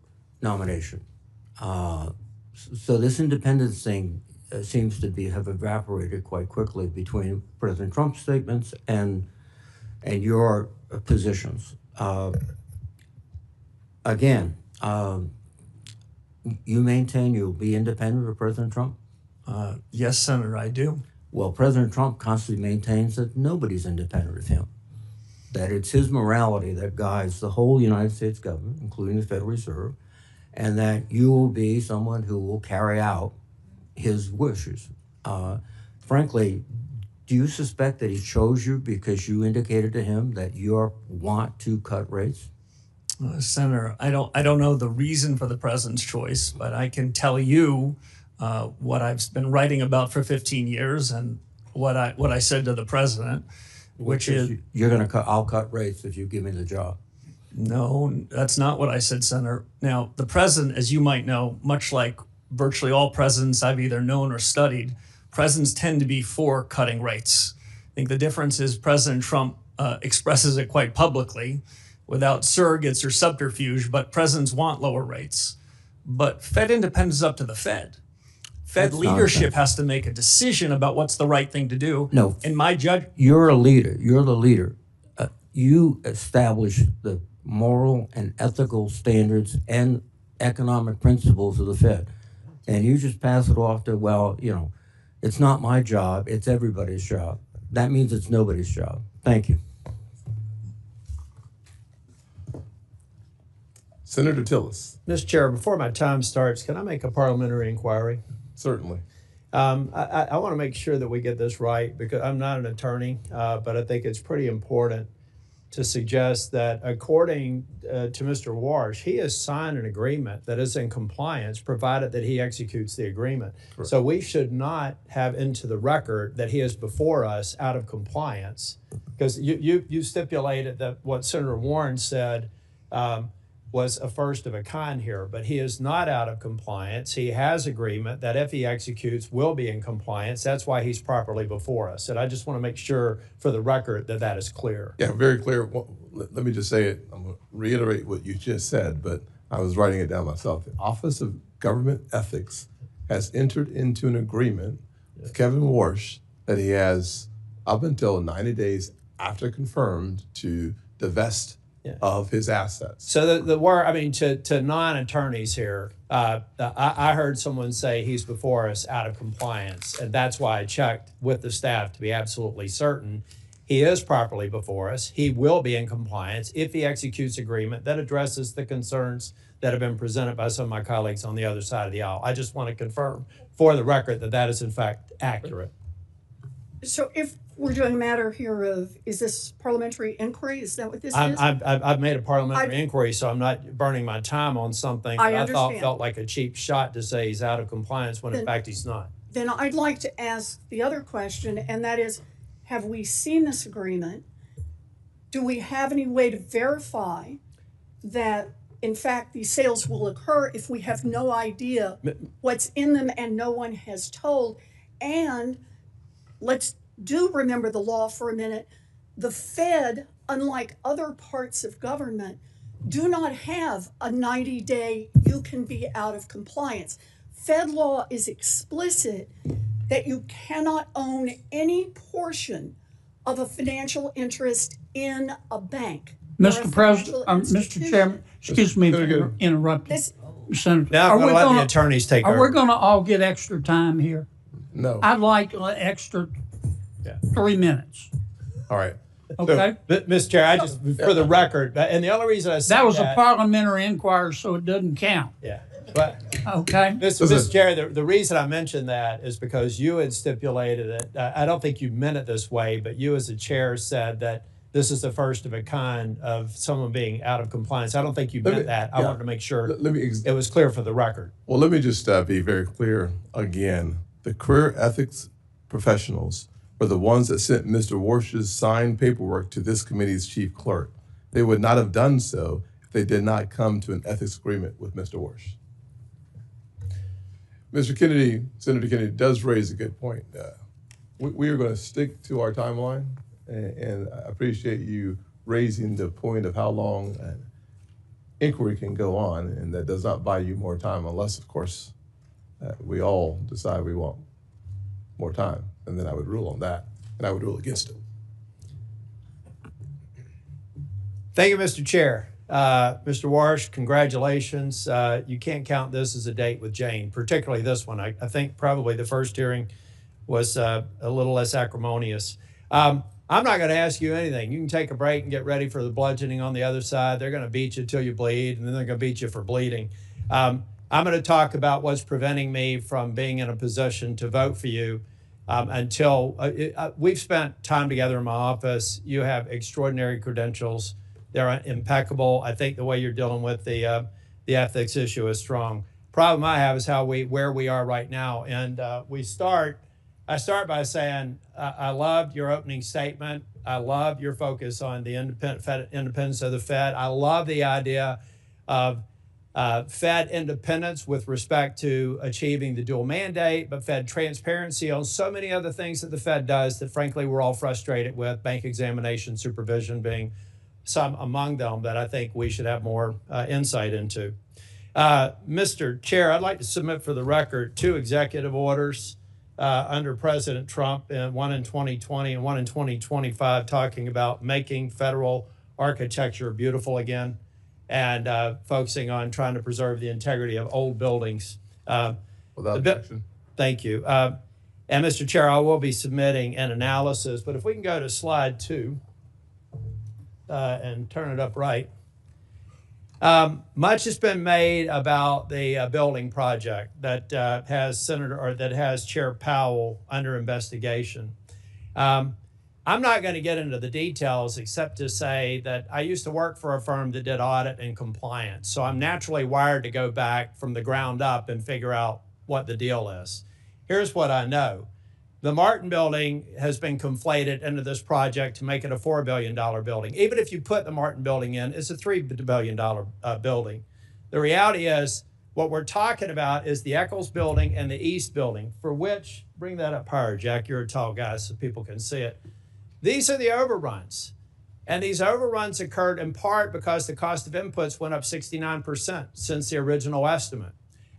nomination. So this independence thing seems to have evaporated quite quickly between President Trump's statements and your positions. Again, you maintain you'll be independent of President Trump? Yes, Senator, I do. Well, President Trump constantly maintains that nobody's independent of him, that it's his morality that guides the whole United States government, including the Federal Reserve, and that you will be someone who will carry out his wishes. Frankly, do you suspect that he chose you because you indicated to him that you want to cut rates? Senator, I don't know the reason for the president's choice, but I can tell you what I've been writing about for 15 years and what I said to the president, which is I'll cut rates if you give me the job. No, that's not what I said, Senator. Now, the president, as you might know, much like virtually all presidents I've either known or studied, presidents tend to be for cutting rates. I think the difference is President Trump expresses it quite publicly without surrogates or subterfuge, but presidents want lower rates. But Fed independence is up to the Fed. Fed That's leadership nonsense. has to make a decision about what's the right thing to do. No. In my judgment, You're a leader. You're the leader. You establish the moral and ethical standards and economic principles of the Fed. And you just pass it off to, well, it's not my job, it's everybody's job. That means it's nobody's job. Thank you. Senator Tillis, Mr. Chair, before my time starts, can I make a parliamentary inquiry? certainly. I want to make sure that we get this right because I'm not an attorney, but I think it's pretty important to suggest that according to Mr. Warsh, he has signed an agreement that is in compliance provided that he executes the agreement. Correct. So we should not have into the record that he is before us out of compliance because you stipulated that what Senator Warren said was a first of a kind here, but he is not out of compliance. He has agreement that if he executes, will be in compliance. That's why he's properly before us. And I just want to make sure for the record that that is clear. Yeah, very clear. Well, let me just say it. I'm going to reiterate what you just said, but I was writing it down myself. The Office of Government Ethics has entered into an agreement with Kevin Warsh that he has up until 90 days after confirmed to divest of his assets. So the word, I mean, to non-attorneys here, I heard someone say he's before us out of compliance, and that's why I checked with the staff to be absolutely certain. He is properly before us. He will be in compliance if he executes agreement that addresses the concerns that have been presented by some of my colleagues on the other side of the aisle. I just want to confirm for the record that that is in fact accurate. So if we're doing a matter here of, is this parliamentary inquiry? Is that what this is? I've made a parliamentary inquiry, so I'm not burning my time on something I that I thought understand. felt like a cheap shot to say he's out of compliance when in fact he's not. Then I'd like to ask the other question, and that is, have we seen this agreement? Do we have any way to verify that, in fact, these sales will occur if we have no idea what's in them and no one has told? And let's remember the law for a minute. The Fed, unlike other parts of government, do not have a 90-day you can be out of compliance. Fed law is explicit that you cannot own any portion of a financial interest in a bank. or a Mr. President, financial Mr. institution. Chairman, excuse me Very for good. interrupting. This- Senator, Now I'm going to let the attorneys take are we over. going to all get extra time here? No. I'd like extra 3 minutes, All right. okay? But, Mr. Chair, I just, for the record, and the only reason I said That was a parliamentary inquiry, so it doesn't count, Yeah, but okay? Mr. Chair, the reason I mentioned that is because you had stipulated it. I don't think you meant it this way, but you as a chair said that this is the first of a kind of someone being out of compliance. I don't think you meant that. I wanted to make sure Let me it was clear for the record. Well, let me just be very clear again. The career ethics professionals were the ones that sent Mr. Warsh's signed paperwork to this committee's chief clerk. They would not have done so if they did not come to an ethics agreement with Mr. Warsh. Mr. Kennedy, Senator Kennedy does raise a good point. We are going to stick to our timeline, and I appreciate you raising the point of how long an inquiry can go on, and that does not buy you more time unless, of course, we all decide we want more time, and then I would rule on that, and I would rule against it. Thank you, Mr. Chair. Mr. Warsh, congratulations. You can't count this as a date with Jane, particularly this one. I think probably the first hearing was a little less acrimonious. I'm not going to ask you anything. You can take a break and get ready for the bludgeoning on the other side. They're going to beat you till you bleed, and then they're going to beat you for bleeding. I'm going to talk about what's preventing me from being in a position to vote for you until we've spent time together in my office. You have extraordinary credentials. They're impeccable. I think the way you're dealing with the ethics issue is strong. Problem I have is where we are right now. And I start by saying I loved your opening statement. I love your focus on the independence of the Fed. I love the idea of Fed independence with respect to achieving the dual mandate, but Fed transparency on so many other things that the Fed does that, frankly, we're all frustrated with, bank examination, supervision being some among them that I think we should have more insight into. Mr. Chair, I'd like to submit for the record 2 executive orders under President Trump, one in 2020 and one in 2025, talking about making federal architecture beautiful again and focusing on trying to preserve the integrity of old buildings. Without objection. Thank you. And Mr. Chair, I will be submitting an analysis, but if we can go to slide 2 and turn it up right. Much has been made about the building project that has Chair Powell under investigation. I'm not going to get into the details except to say that I used to work for a firm that did audit and compliance. So I'm naturally wired to go back from the ground up and figure out what the deal is. Here's what I know. The Martin building has been conflated into this project to make it a $4 billion building. Even if you put the Martin building in, it's a $3 billion building. The reality is what we're talking about is the Eccles building and the East building, for which, bring that up higher, Jack, you're a tall guy so people can see it. These are the overruns. And these overruns occurred in part because the cost of inputs went up 69% since the original estimate.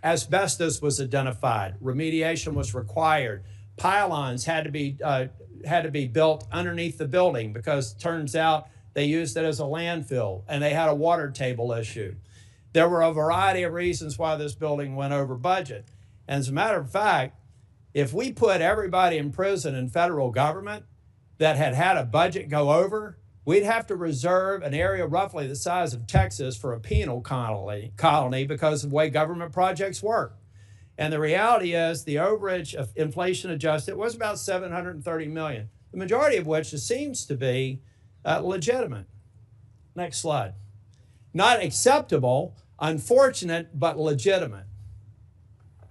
Asbestos was identified, remediation was required. Pylons had to be built underneath the building because it turns out they used it as a landfill and they had a water table issue. There were a variety of reasons why this building went over budget. And as a matter of fact, if we put everybody in prison in federal government that had a budget go over, we'd have to reserve an area roughly the size of Texas for a penal colony because of the way government projects work. And the reality is the overage of inflation adjusted was about $730 million, the majority of which seems to be legitimate. Next slide. Not acceptable, unfortunate, but legitimate.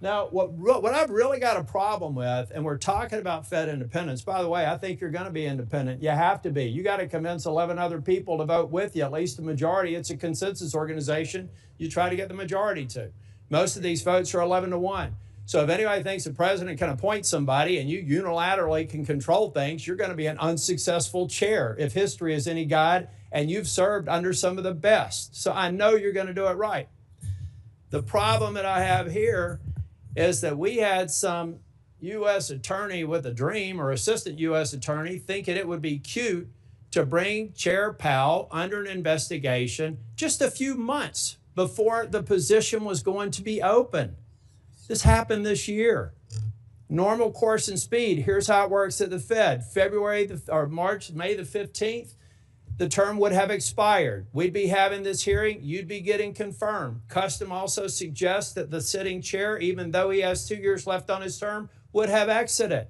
Now, what I've really got a problem with, and we're talking about Fed independence. By the way, I think you're going to be independent. You have to be. You got to convince 11 other people to vote with you, at least the majority. It's a consensus organization. You try to get the majority to. Most of these votes are 11-1. So if anybody thinks the president can appoint somebody and you unilaterally can control things, you're going to be an unsuccessful chair if history is any guide, and you've served under some of the best. So I know you're going to do it right. The problem that I have here is that we had some U.S. attorney with a dream or assistant U.S. attorney thinking it would be cute to bring Chair Powell under an investigation just a few months before the position was going to be open. This happened this year. Normal course and speed. Here's how it works at the Fed. May the 15th, the term would have expired. We'd be having this hearing. You'd be getting confirmed. Custom also suggests that the sitting chair, even though he has 2 years left on his term, would have exited.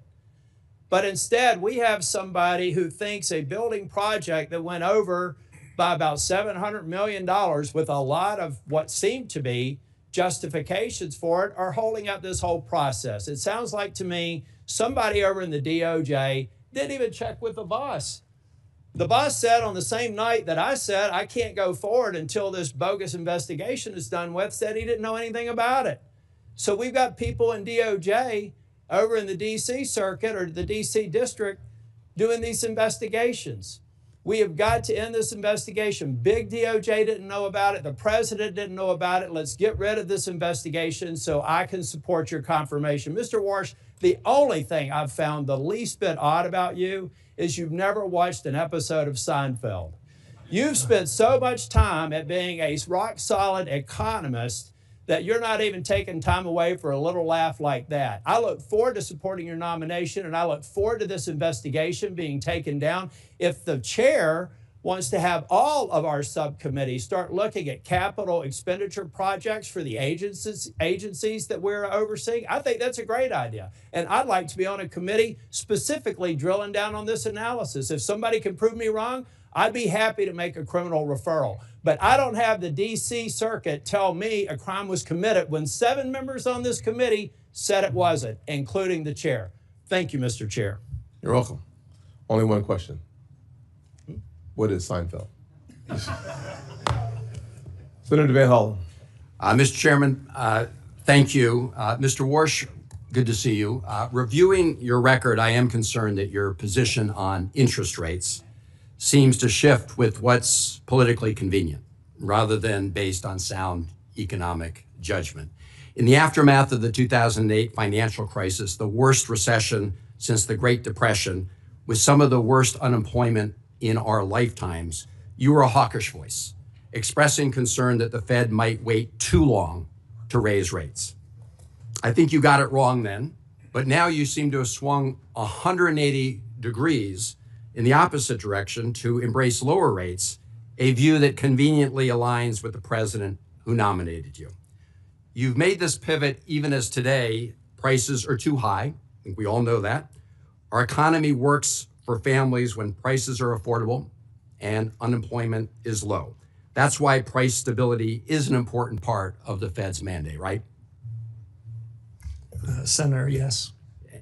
But instead, we have somebody who thinks a building project that went over by about $700 million with a lot of what seemed to be justifications for it are holding up this whole process. It sounds like to me somebody over in the DOJ didn't even check with the boss. The boss said on the same night that I said I can't go forward until this bogus investigation is done with, said he didn't know anything about it. So we've got people in DOJ over in the DC circuit or the DC district doing these investigations. We have got to end this investigation. Big DOJ didn't know about it. The president didn't know about it. Let's get rid of this investigation so I can support your confirmation. Mr. Warsh, the only thing I've found the least bit odd about you is you've never watched an episode of Seinfeld. You've spent so much time at being a rock-solid economist that you're not even taking time away for a little laugh like that. I look forward to supporting your nomination, and I look forward to this investigation being taken down. If the chair wants to have all of our subcommittees start looking at capital expenditure projects for the agencies that we're overseeing, I think that's a great idea. And I'd like to be on a committee specifically drilling down on this analysis. If somebody can prove me wrong, I'd be happy to make a criminal referral. But I don't have the DC circuit tell me a crime was committed when 7 members on this committee said it wasn't, including the chair. Thank you, Mr. Chair. You're welcome. Only one question. What is Seinfeld? Senator Van Hollen. Mr. Chairman, thank you. Mr. Warsh, good to see you. Reviewing your record, I am concerned that your position on interest rates seems to shift with what's politically convenient rather than based on sound economic judgment. In the aftermath of the 2008 financial crisis, the worst recession since the Great Depression, with some of the worst unemployment in our lifetimes, you were a hawkish voice, expressing concern that the Fed might wait too long to raise rates. I think you got it wrong then, but now you seem to have swung 180 degrees in the opposite direction to embrace lower rates, a view that conveniently aligns with the president who nominated you. You've made this pivot even as today prices are too high. I think we all know that. Our economy works for families when prices are affordable and unemployment is low. That's why price stability is an important part of the Fed's mandate, right? Senator, yes.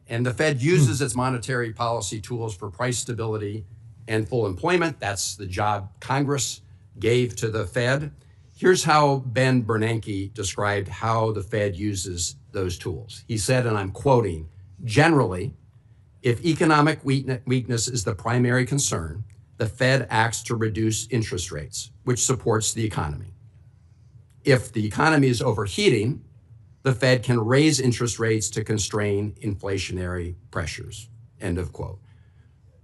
And the Fed uses its monetary policy tools for price stability and full employment. That's the job Congress gave to the Fed. Here's how Ben Bernanke described how the Fed uses those tools. He said, and I'm quoting, "Generally, if economic weakness is the primary concern, the Fed acts to reduce interest rates, which supports the economy. If the economy is overheating, the Fed can raise interest rates to constrain inflationary pressures," end of quote.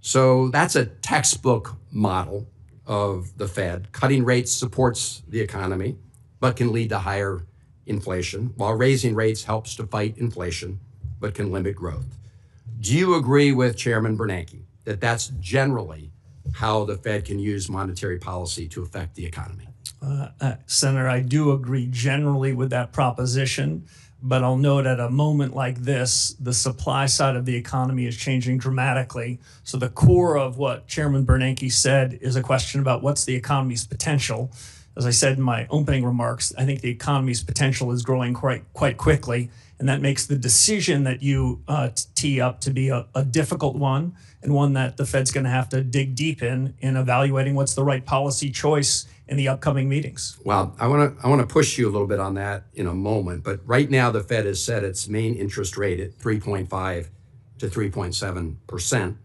So that's a textbook model of the Fed. Cutting rates supports the economy, but can lead to higher inflation, while raising rates helps to fight inflation, but can limit growth. Do you agree with Chairman Bernanke that that's generally how the Fed can use monetary policy to affect the economy? Senator, I do agree generally with that proposition, but I'll note at a moment like this, the supply side of the economy is changing dramatically. So the core of what Chairman Bernanke said is a question about what's the economy's potential. As I said in my opening remarks, I think the economy's potential is growing quite quickly, and that makes the decision that you tee up to be a difficult one, and one that the Fed's going to have to dig deep in evaluating what's the right policy choice in the upcoming meetings. Well, I want to push you a little bit on that in a moment, but right now the Fed has set its main interest rate at 3.5 to 3.7%.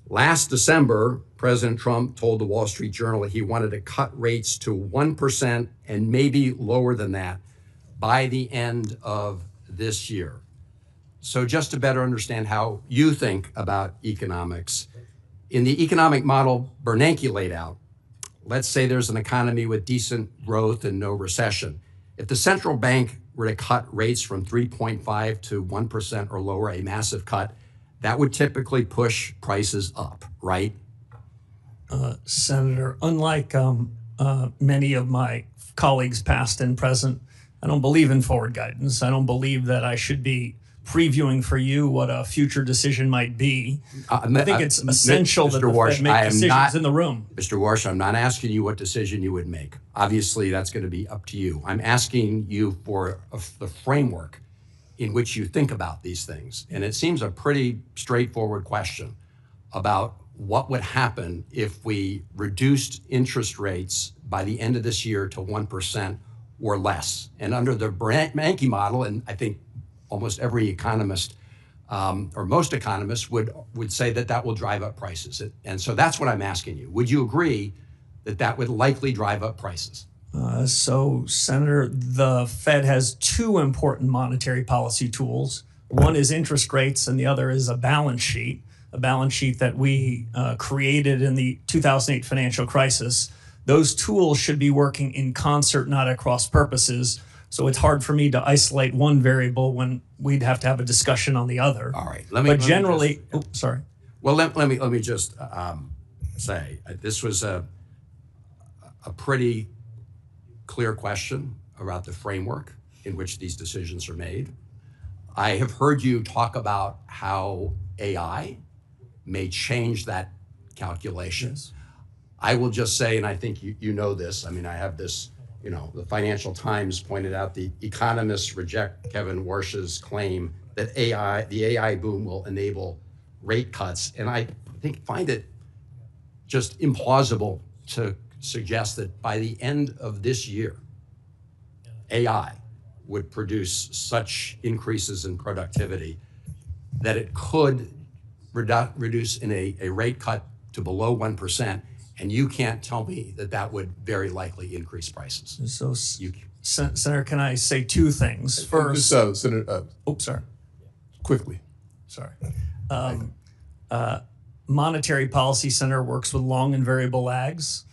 Last December, President Trump told the Wall Street Journal he wanted to cut rates to 1% and maybe lower than that by the end of this year. So just to better understand how you think about economics, in the economic model Bernanke laid out, let's say there's an economy with decent growth and no recession. If the central bank were to cut rates from 3.5 to 1% or lower, a massive cut, that would typically push prices up, right? Senator, unlike many of my colleagues, past and present, I don't believe in forward guidance. I don't believe that I should be previewing for you what a future decision might be. I think it's essential that the Fed make decisions in the room. Mr. Warsh, I'm not asking you what decision you would make. Obviously, that's going to be up to you. I'm asking you for the framework in which you think about these things. And it seems a pretty straightforward question. about what would happen if we reduced interest rates by the end of this year to 1% or less. And under the Bernanke model, and I think almost every economist or most economists would say that that will drive up prices. And so that's what I'm asking you. Would you agree that that would likely drive up prices? So, Senator, the Fed has two important monetary policy tools. One is interest rates, and the other is a balance sheet that we created in the 2008 financial crisis. Those tools should be working in concert, not at cross purposes. So it's hard for me to isolate one variable when we'd have to have a discussion on the other. All right. Sorry. Well, let me just say this was a pretty clear question about the framework in which these decisions are made. I have heard you talk about how AI may change that calculation. Yes. I will just say, and I think you know this, I mean, I have this, the Financial Times pointed out the economists reject Kevin Warsh's claim that the AI boom will enable rate cuts. And I find it just implausible to suggest that by the end of this year, AI would produce such increases in productivity that it could reduce in a rate cut to below 1%. And you can't tell me that that would very likely increase prices. So, Senator, can I say two things? First, Senator, sorry. quickly. Sorry. Monetary Policy Center works with long and variable lags.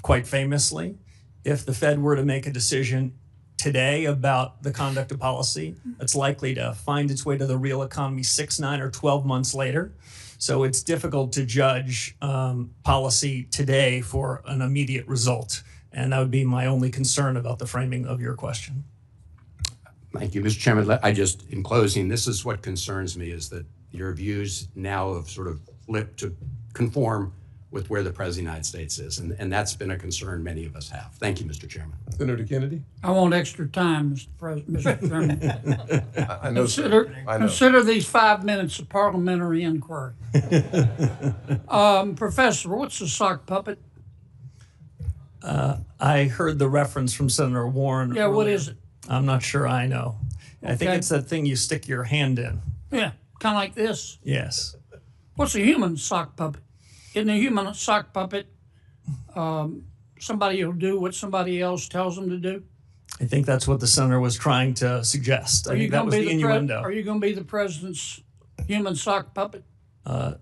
Quite famously, if the Fed were to make a decision today about the conduct of policy, it's likely to find its way to the real economy 6, 9, or 12 months later. So it's difficult to judge policy today for an immediate result. And that would be my only concern about the framing of your question. Thank you, Mr. Chairman. In closing, this is what concerns me, is that your views now have sort of flipped to conform with where the President of the United States is. And that's been a concern many of us have. Thank you, Mr. Chairman. Senator Kennedy? I want extra time, Mr. Chairman. I know, sir. I know. Consider these 5 minutes a parliamentary inquiry. Professor, what's a sock puppet? I heard the reference from Senator Warren. Yeah, what earlier. is it? I'm not sure I know. I think Okay. it's that thing you stick your hand in. Yeah, kind of like this. Yes. What's a human sock puppet? Isn't a human sock puppet somebody who'll do what somebody else tells them to do? I think that's what the senator was trying to suggest. I think that was the innuendo. Are you going to be the president's human sock puppet?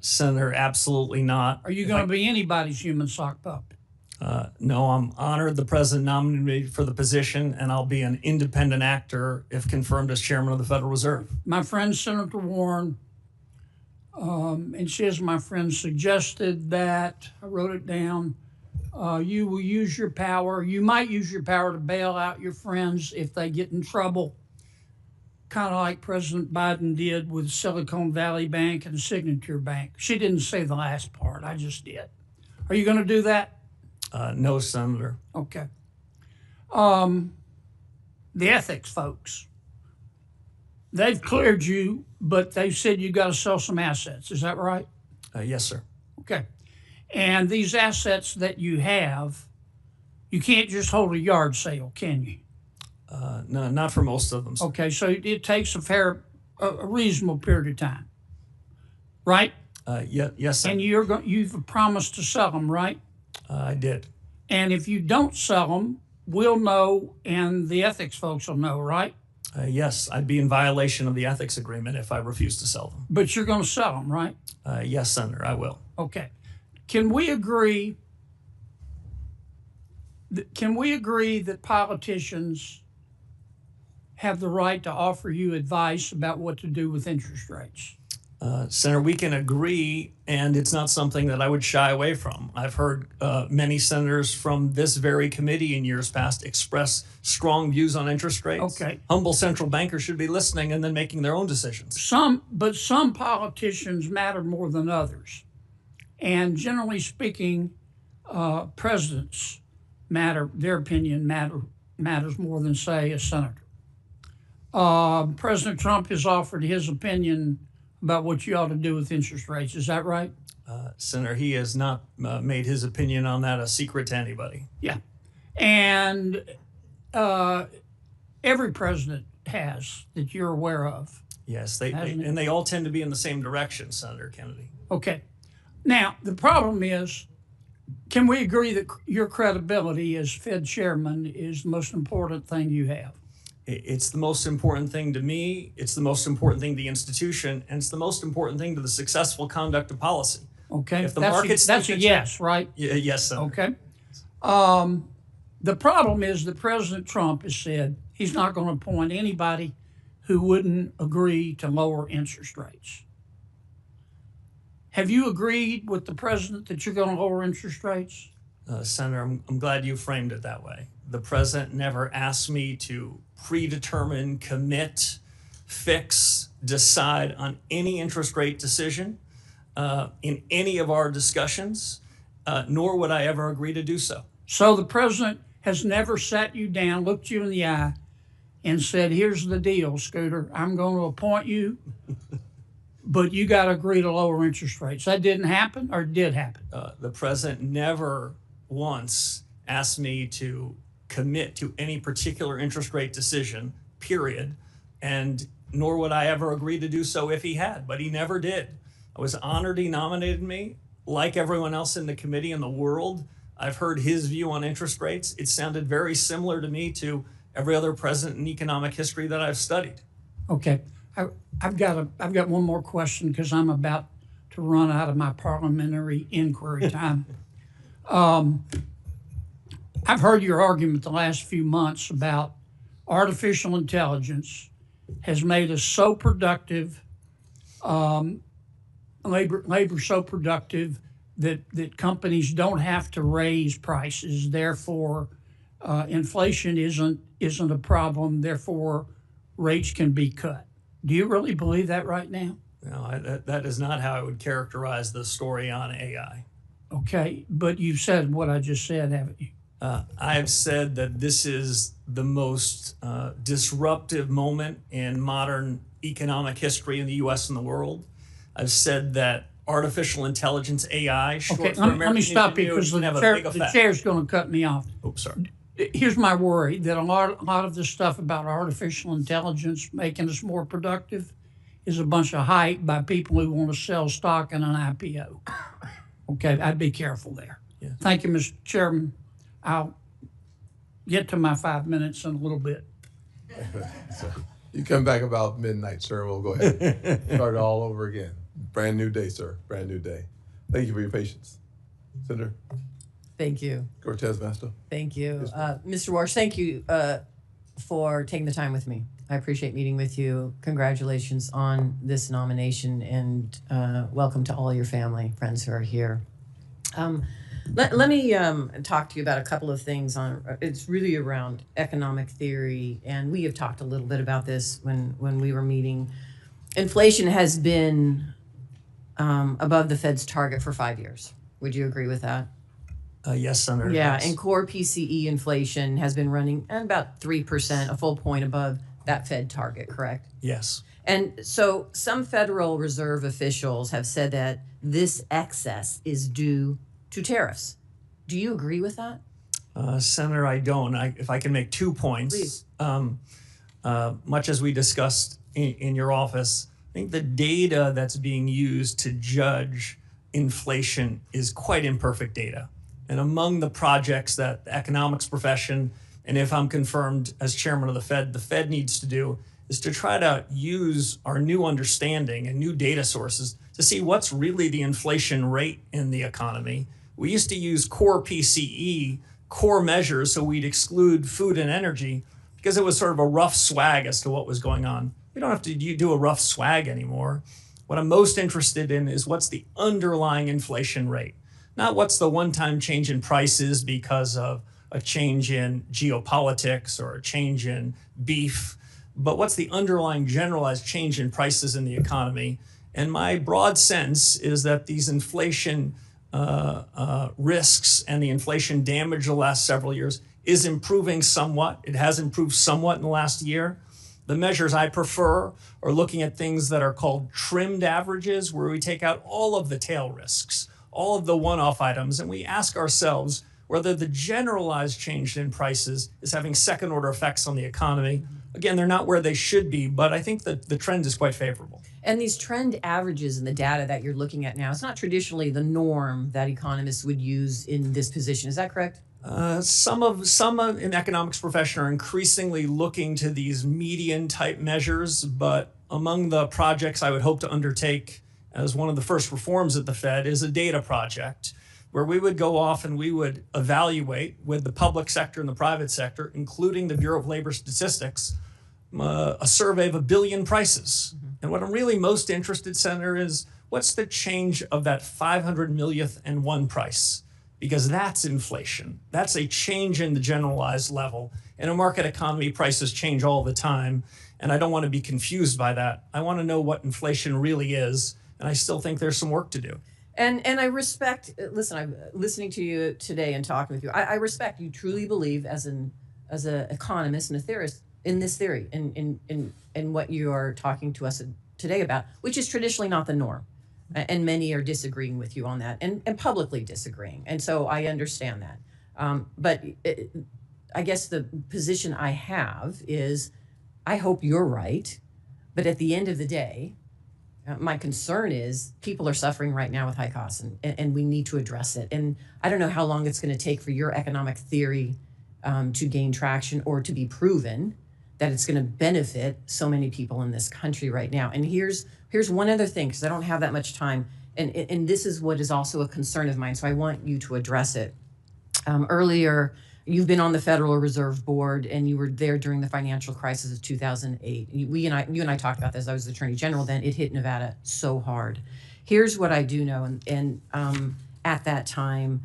Senator, absolutely not. Are you going to be anybody's human sock puppet? No, I'm honored the president nominated me for the position, and I'll be an independent actor if confirmed as chairman of the Federal Reserve. My friend Senator Warren, and she, as my friend, suggested that, I wrote it down, you will use your power, you might use your power to bail out your friends if they get in trouble, kind of like President Biden did with Silicon Valley Bank and Signature Bank. She didn't say the last part, I just did. Are you going to do that? No, Senator. Okay. The ethics folks, they've cleared you, but they said you got to sell some assets. Is that right? Yes, sir. Okay. And these assets that you have, you can't just hold a yard sale, can you? No, not for most of them. Sir. Okay, so it takes a reasonable period of time, right? Yes, sir. And you've promised to sell them, right? I did. And if you don't sell them, we'll know, and the ethics folks will know, right? Yes, I'd be in violation of the ethics agreement if I refused to sell them. But you're going to sell them, right? Yes, Senator, I will. Okay. Can we agree that politicians have the right to offer you advice about what to do with interest rates? Senator, we can agree, and it's not something that I would shy away from. I've heard many senators from this very committee in years past express strong views on interest rates. Okay. Humble central bankers should be listening and then making their own decisions. Some politicians matter more than others. And generally speaking, presidents matter, their opinion matters more than, say, a senator. President Trump has offered his opinion about what you ought to do with interest rates. Is that right? Senator, he has not made his opinion on that a secret to anybody. Yeah. And every president has that you're aware of. Yes, and they all tend to be in the same direction, Senator Kennedy. Okay. Now, the problem is, can we agree that your credibility as Fed chairman is the most important thing you have? It's the most important thing to me. It's the most important thing to the institution, and it's the most important thing to the successful conduct of policy. Okay. If the markets that's a yes, right? Yes, Senator. Okay. The problem is that President Trump has said he's not going to appoint anybody who wouldn't agree to lower interest rates. Have you agreed with the president that you're going to lower interest rates? Senator, I'm glad you framed it that way. The president never asked me to predetermine, commit, fix, decide on any interest rate decision in any of our discussions, nor would I ever agree to do so. So the president has never sat you down, looked you in the eye, and said, here's the deal, Scooter. I'm going to appoint you, but you got to agree to lower interest rates. That didn't happen, or it did happen? The president never once asked me to commit to any particular interest rate decision, period, and nor would I ever agree to do so if he had, but he never did. I was honored he nominated me. Like everyone else in the committee in the world, I've heard his view on interest rates. It sounded very similar to me to every other president in economic history that I've studied. Okay, I've got one more question because I'm about to run out of my parliamentary inquiry time. I've heard your argument the last few months about artificial intelligence has made us so productive, labor so productive that companies don't have to raise prices. Therefore, inflation isn't a problem. Therefore, rates can be cut. Do you really believe that right now? No, that is not how I would characterize the story on AI. Okay, but you've said what I just said, haven't you? I have said that this is the most disruptive moment in modern economic history in the U.S. and the world. I've said that artificial intelligence, AI, short okay, for let American me stop you ingenuity, because can have a big the effect. chair's going to cut me off. Oops, sorry. Here's my worry, that a lot of this stuff about artificial intelligence making us more productive is a bunch of hype by people who want to sell stock in an IPO. Okay, I'd be careful there. Yeah. Thank you, Mr. Chairman. I'll get to my 5 minutes in a little bit. So you come back about midnight, sir. We'll go ahead and start all over again. Brand new day, sir. Brand new day. Thank you for your patience. Senator Thank you. Cortez Masto. Thank you. Mr. Warsh, thank you for taking the time with me. I appreciate meeting with you. Congratulations on this nomination, and welcome to all your family, friends who are here. Let me talk to you about a couple of things. It's really around economic theory, and we have talked a little bit about this when we were meeting. Inflation has been above the Fed's target for 5 years. Would you agree with that? Yes, Senator. Yeah, yes. and core PCE inflation has been running at about 3%, a full point above that Fed target, correct? Yes. And so some Federal Reserve officials have said that this excess is due to tariffs. Do you agree with that? Senator, I don't. If I can make 2 points. Please. Much as we discussed in your office, I think the data that's being used to judge inflation is quite imperfect data. And among the projects that the economics profession, and if I'm confirmed as chairman of the Fed needs to do, is to try to use our new understanding and new data sources to see what's really the inflation rate in the economy. We used to use core PCE, core measures, so we'd exclude food and energy because it was sort of a rough swag as to what was going on. We don't have to do a rough swag anymore. What I'm most interested in is what's the underlying inflation rate, not what's the one-time change in prices because of a change in geopolitics or a change in beef, but what's the underlying generalized change in prices in the economy. And my broad sense is that these inflation risks and the inflation damage the last several years is improving somewhat. It has improved somewhat in the last year, The measures I prefer are looking at things that are called trimmed averages, where we take out all of the tail risks, all of the one-off items, and we ask ourselves whether the generalized change in prices is having second-order effects on the economy. Again, they're not where they should be, but I think that the trend is quite favorable. And these trend averages and the data that you're looking at now, it's not traditionally the norm that economists would use in this position. Is that correct? Some in economics profession are increasingly looking to these median type measures, but among the projects I would hope to undertake as one of the first reforms at the Fed is a data project where we would go off and we would evaluate with the public sector and the private sector, including the Bureau of Labor Statistics, a survey of 1 billion prices. And what I'm really most interested, Senator, is what's the change of that 500 millionth and one price? Because that's inflation. That's a change in the generalized level. In a market economy, prices change all the time, and I don't want to be confused by that. I want to know what inflation really is, and I still think there's some work to do. And I respect, listen, I'm listening to you today and talking with you. I respect you truly believe as an economist and a theorist in this theory, in what you are talking to us today about, which is traditionally not the norm. And many are disagreeing with you on that and publicly disagreeing. And so I understand that. But I guess the position I have is I hope you're right. But at the end of the day, my concern is people are suffering right now with high costs and we need to address it. And I don't know how long it's going to take for your economic theory to gain traction or to be proven that it's going to benefit so many people in this country right now. And here's one other thing, because I don't have that much time, and this is what is also a concern of mine, so I want you to address it. Earlier, you've been on the Federal Reserve Board, and you were there during the financial crisis of 2008. You and I talked about this. I was the Attorney General then. It hit Nevada so hard. Here's what I do know, and at that time,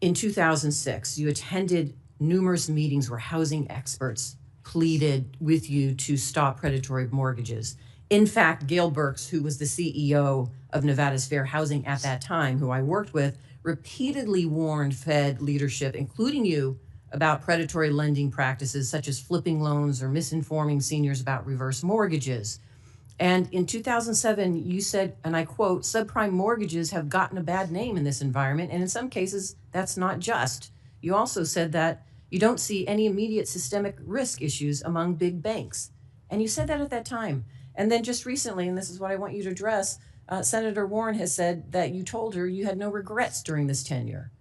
in 2006, you attended numerous meetings where housing experts pleaded with you to stop predatory mortgages. In fact, Gail Burks, who was the CEO of Nevada's Fair Housing at that time, who I worked with, repeatedly warned Fed leadership, including you, about predatory lending practices such as flipping loans or misinforming seniors about reverse mortgages. And in 2007, you said, and I quote, subprime mortgages have gotten a bad name in this environment, and in some cases, that's not just. You also said that you don't see any immediate systemic risk issues among big banks. And you said that at that time. And then just recently, and this is what I want you to address, Senator Warren has said that you told her you had no regrets during this tenure.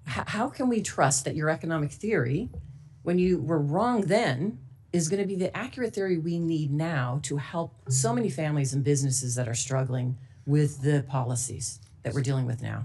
How can we trust that your economic theory, when you were wrong then, is going to be the accurate theory we need now to help so many families and businesses that are struggling with the policies that we're dealing with now?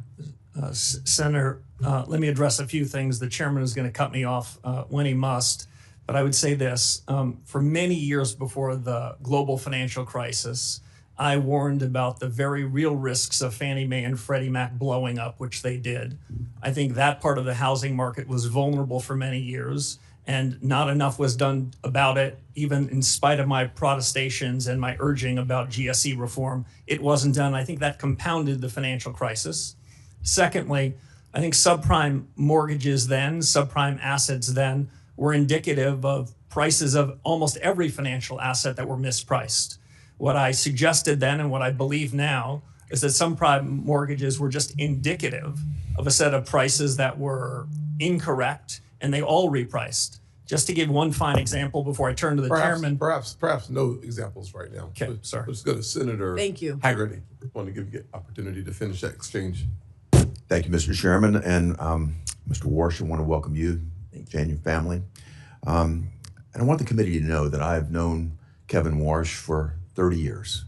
Senator, let me address a few things. The chairman is going to cut me off when he must, but I would say this. For many years before the global financial crisis, I warned about the very real risks of Fannie Mae and Freddie Mac blowing up, which they did. I think that part of the housing market was vulnerable for many years, and not enough was done about it, even in spite of my protestations and my urging about GSE reform. It wasn't done. I think that compounded the financial crisis. Secondly, I think subprime mortgages then, subprime assets then, were indicative of prices of almost every financial asset that were mispriced. What I suggested then and what I believe now is that subprime mortgages were just indicative of a set of prices that were incorrect, and they all repriced. Just to give one fine example before I turn to the chairman. Perhaps no examples right now. Okay, sorry. Let's go to Senator Thank you. Haggerty. I want to give you an opportunity to finish that exchange. Thank you, Mr. Chairman. And Mr. Warsh, I want to welcome you and your family. And I want the committee to know that I've known Kevin Warsh for 30 years.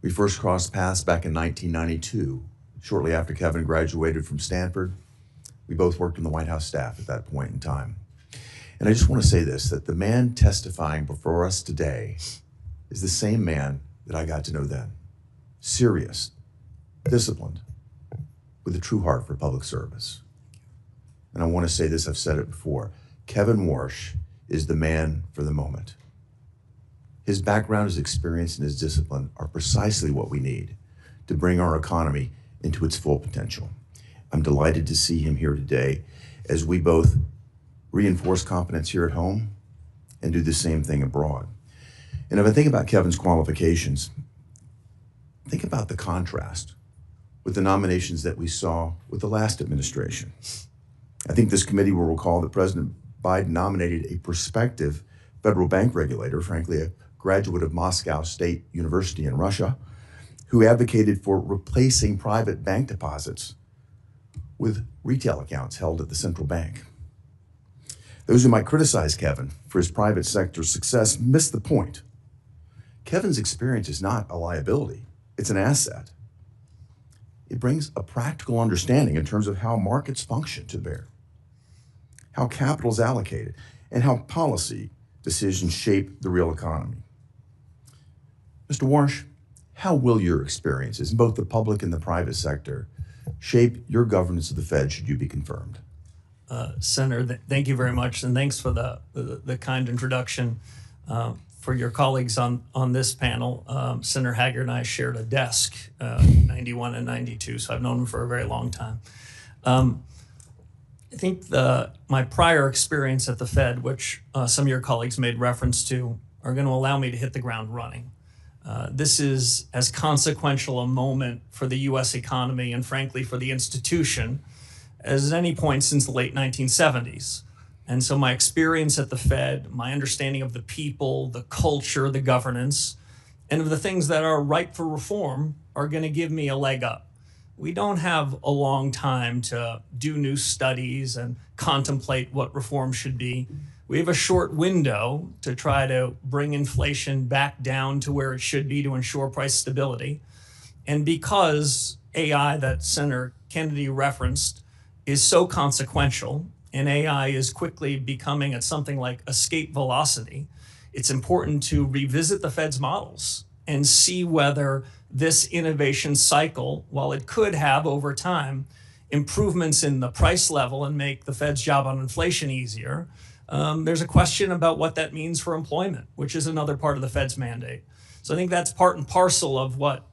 We first crossed paths back in 1992, shortly after Kevin graduated from Stanford. We both worked on the White House staff at that point in time. And I just want to say this, that the man testifying before us today is the same man that I got to know then. Serious, disciplined, with a true heart for public service. And I want to say this, I've said it before, Kevin Warsh is the man for the moment. His background, his experience, and his discipline are precisely what we need to bring our economy into its full potential. I'm delighted to see him here today as we both reinforce confidence here at home and do the same thing abroad. And if I think about Kevin's qualifications, think about the contrast with the nominations that we saw with the last administration. I think this committee will recall that President Biden nominated a prospective federal bank regulator, frankly, a graduate of Moscow State University in Russia, who advocated for replacing private bank deposits with retail accounts held at the central bank. Those who might criticize Kevin for his private sector success miss the point. Kevin's experience is not a liability, it's an asset. It brings a practical understanding in terms of how markets function to bear, how capital is allocated, and how policy decisions shape the real economy. Mr. Warsh, how will your experiences in both the public and the private sector shape your governance of the Fed should you be confirmed? Senator, thank you very much, and thanks for the kind introduction. For your colleagues on this panel, Senator Haggard and I shared a desk in 91 and 92, so I've known him for a very long time. I think my prior experience at the Fed, which some of your colleagues made reference to, are going to allow me to hit the ground running. This is as consequential a moment for the U.S. economy and frankly for the institution as at any point since the late 1970s. And so my experience at the Fed, my understanding of the people, the culture, the governance, and of the things that are ripe for reform are going to give me a leg up. We don't have a long time to do new studies and contemplate what reform should be. We have a short window to try to bring inflation back down to where it should be to ensure price stability. And because AI that Senator Kennedy referenced is so consequential, and AI is quickly becoming at something like escape velocity, it's important to revisit the Fed's models and see whether this innovation cycle, while it could have over time improvements in the price level and make the Fed's job on inflation easier, there's a question about what that means for employment, which is another part of the Fed's mandate. So I think that's part and parcel of what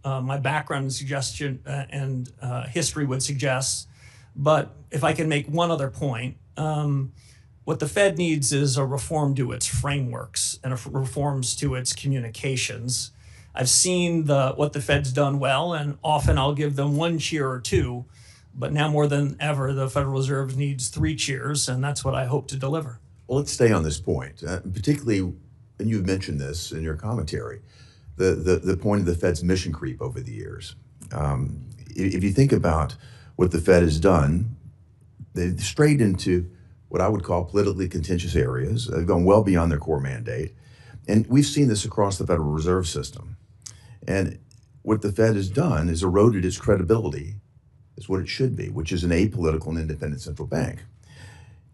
my background and suggestion and history would suggest. But if I can make one other point, what the Fed needs is a reform to its frameworks and reforms to its communications. I've seen what the Fed's done well, and often I'll give them one cheer or two, but now more than ever, the Federal Reserve needs 3 cheers, and that's what I hope to deliver. Well, let's stay on this point, particularly, and you've mentioned this in your commentary, the point of the Fed's mission creep over the years. If you think about what the Fed has done, they've strayed into what I would call politically contentious areas. They've gone well beyond their core mandate. And we've seen this across the Federal Reserve System. And what the Fed has done is eroded its credibility as what it should be, which is an apolitical and independent central bank.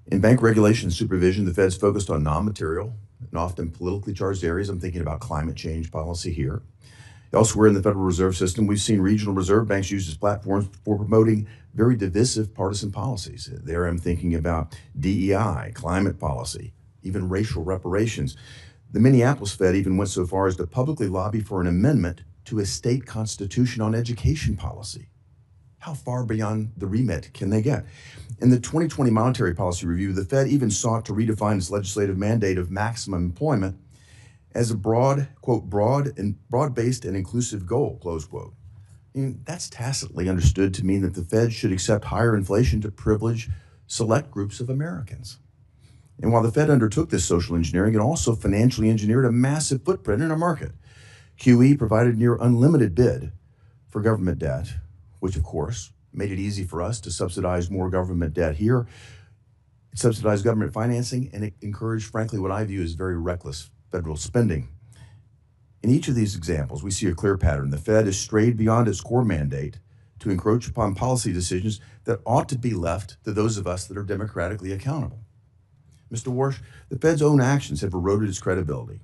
In bank regulation and supervision, the Fed's focused on non-material and often politically charged areas. I'm thinking about climate change policy here. Elsewhere in the Federal Reserve System, we've seen regional reserve banks used as platforms for promoting very divisive partisan policies. There I'm thinking about DEI, climate policy, even racial reparations. The Minneapolis Fed even went so far as to publicly lobby for an amendment to a state constitution on education policy. How far beyond the remit can they get? In the 2020 Monetary Policy Review, the Fed even sought to redefine its legislative mandate of maximum employment as a broad, quote, broad-based and inclusive goal, close quote. That's tacitly understood to mean that the Fed should accept higher inflation to privilege select groups of Americans. And while the Fed undertook this social engineering, it also financially engineered a massive footprint in our market. QE provided near unlimited bid for government debt, which of course made it easy for us to subsidize more government debt here. It subsidized government financing, and it encouraged, frankly, what I view as very reckless federal spending. In each of these examples, we see a clear pattern. The Fed has strayed beyond its core mandate to encroach upon policy decisions that ought to be left to those of us that are democratically accountable. Mr. Warsh, the Fed's own actions have eroded its credibility.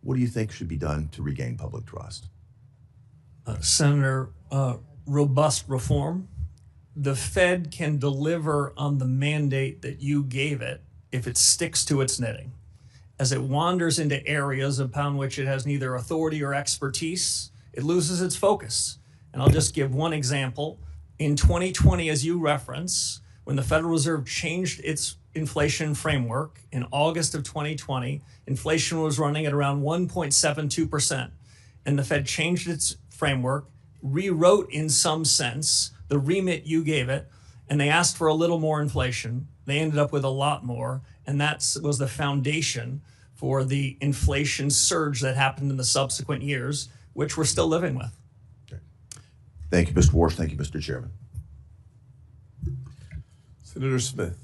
What do you think should be done to regain public trust? Senator, robust reform. The Fed can deliver on the mandate that you gave it if it sticks to its knitting. As it wanders into areas upon which it has neither authority or expertise, it loses its focus. And I'll just give one example. In 2020, as you reference, when the Federal Reserve changed its inflation framework in August of 2020, inflation was running at around 1.72%. And the Fed changed its framework, rewrote in some sense the remit you gave it, and they asked for a little more inflation. They ended up with a lot more, and that was the foundation for the inflation surge that happened in the subsequent years, which we're still living with. Okay. Thank you, Mr. Warsh. Thank you, Mr. Chairman. Senator Smith.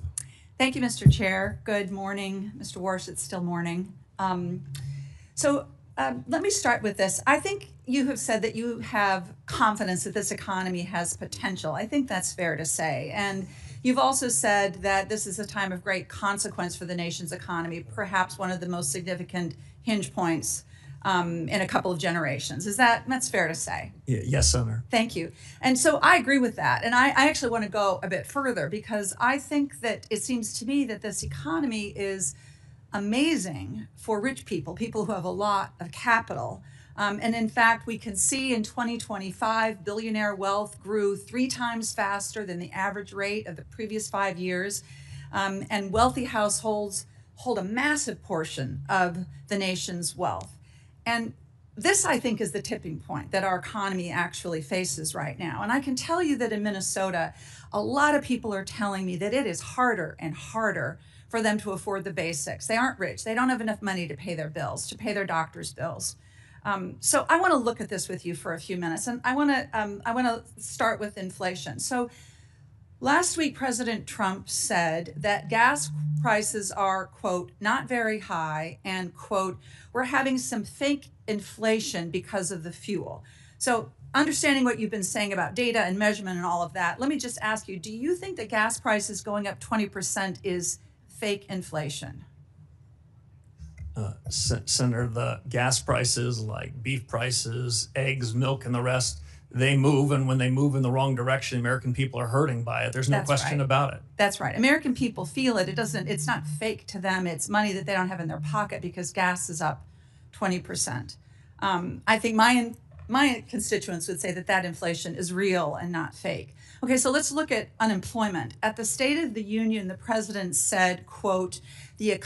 Thank you, Mr. Chair. Good morning, Mr. Warsh. It's still morning. Let me start with this. I think you have said that you have confidence that this economy has potential. I think that's fair to say. And you've also said that this is a time of great consequence for the nation's economy, perhaps one of the most significant hinge points in a couple of generations. That's fair to say? Yes, Senator. Thank you. And so I agree with that. And I actually want to go a bit further because I think that it seems to me that this economy is amazing for rich people, people who have a lot of capital. And in fact, we can see in 2025, billionaire wealth grew 3 times faster than the average rate of the previous 5 years. And wealthy households hold a massive portion of the nation's wealth. And this, I think, is the tipping point that our economy actually faces right now. And I can tell you that in Minnesota, a lot of people are telling me that it is harder and harder for them to afford the basics. They aren't rich. They don't have enough money to pay their bills, to pay their doctor's bills. So I want to look at this with you for a few minutes, and I want to start with inflation. So last week, President Trump said that gas prices are, quote, not very high, and, quote, we're having some fake inflation because of the fuel. So understanding what you've been saying about data and measurement and all of that, let me just ask you, do you think that gas prices going up 20% is fake inflation? Senator, the gas prices like beef prices, eggs, milk, and the rest, they move. And when they move in the wrong direction, American people are hurting by it. There's no question about it. That's right. American people feel it. It's not fake to them. It's money that they don't have in their pocket because gas is up 20%. I think my constituents would say that inflation is real and not fake. Okay, so let's look at unemployment. At the State of the Union, the president said, quote, the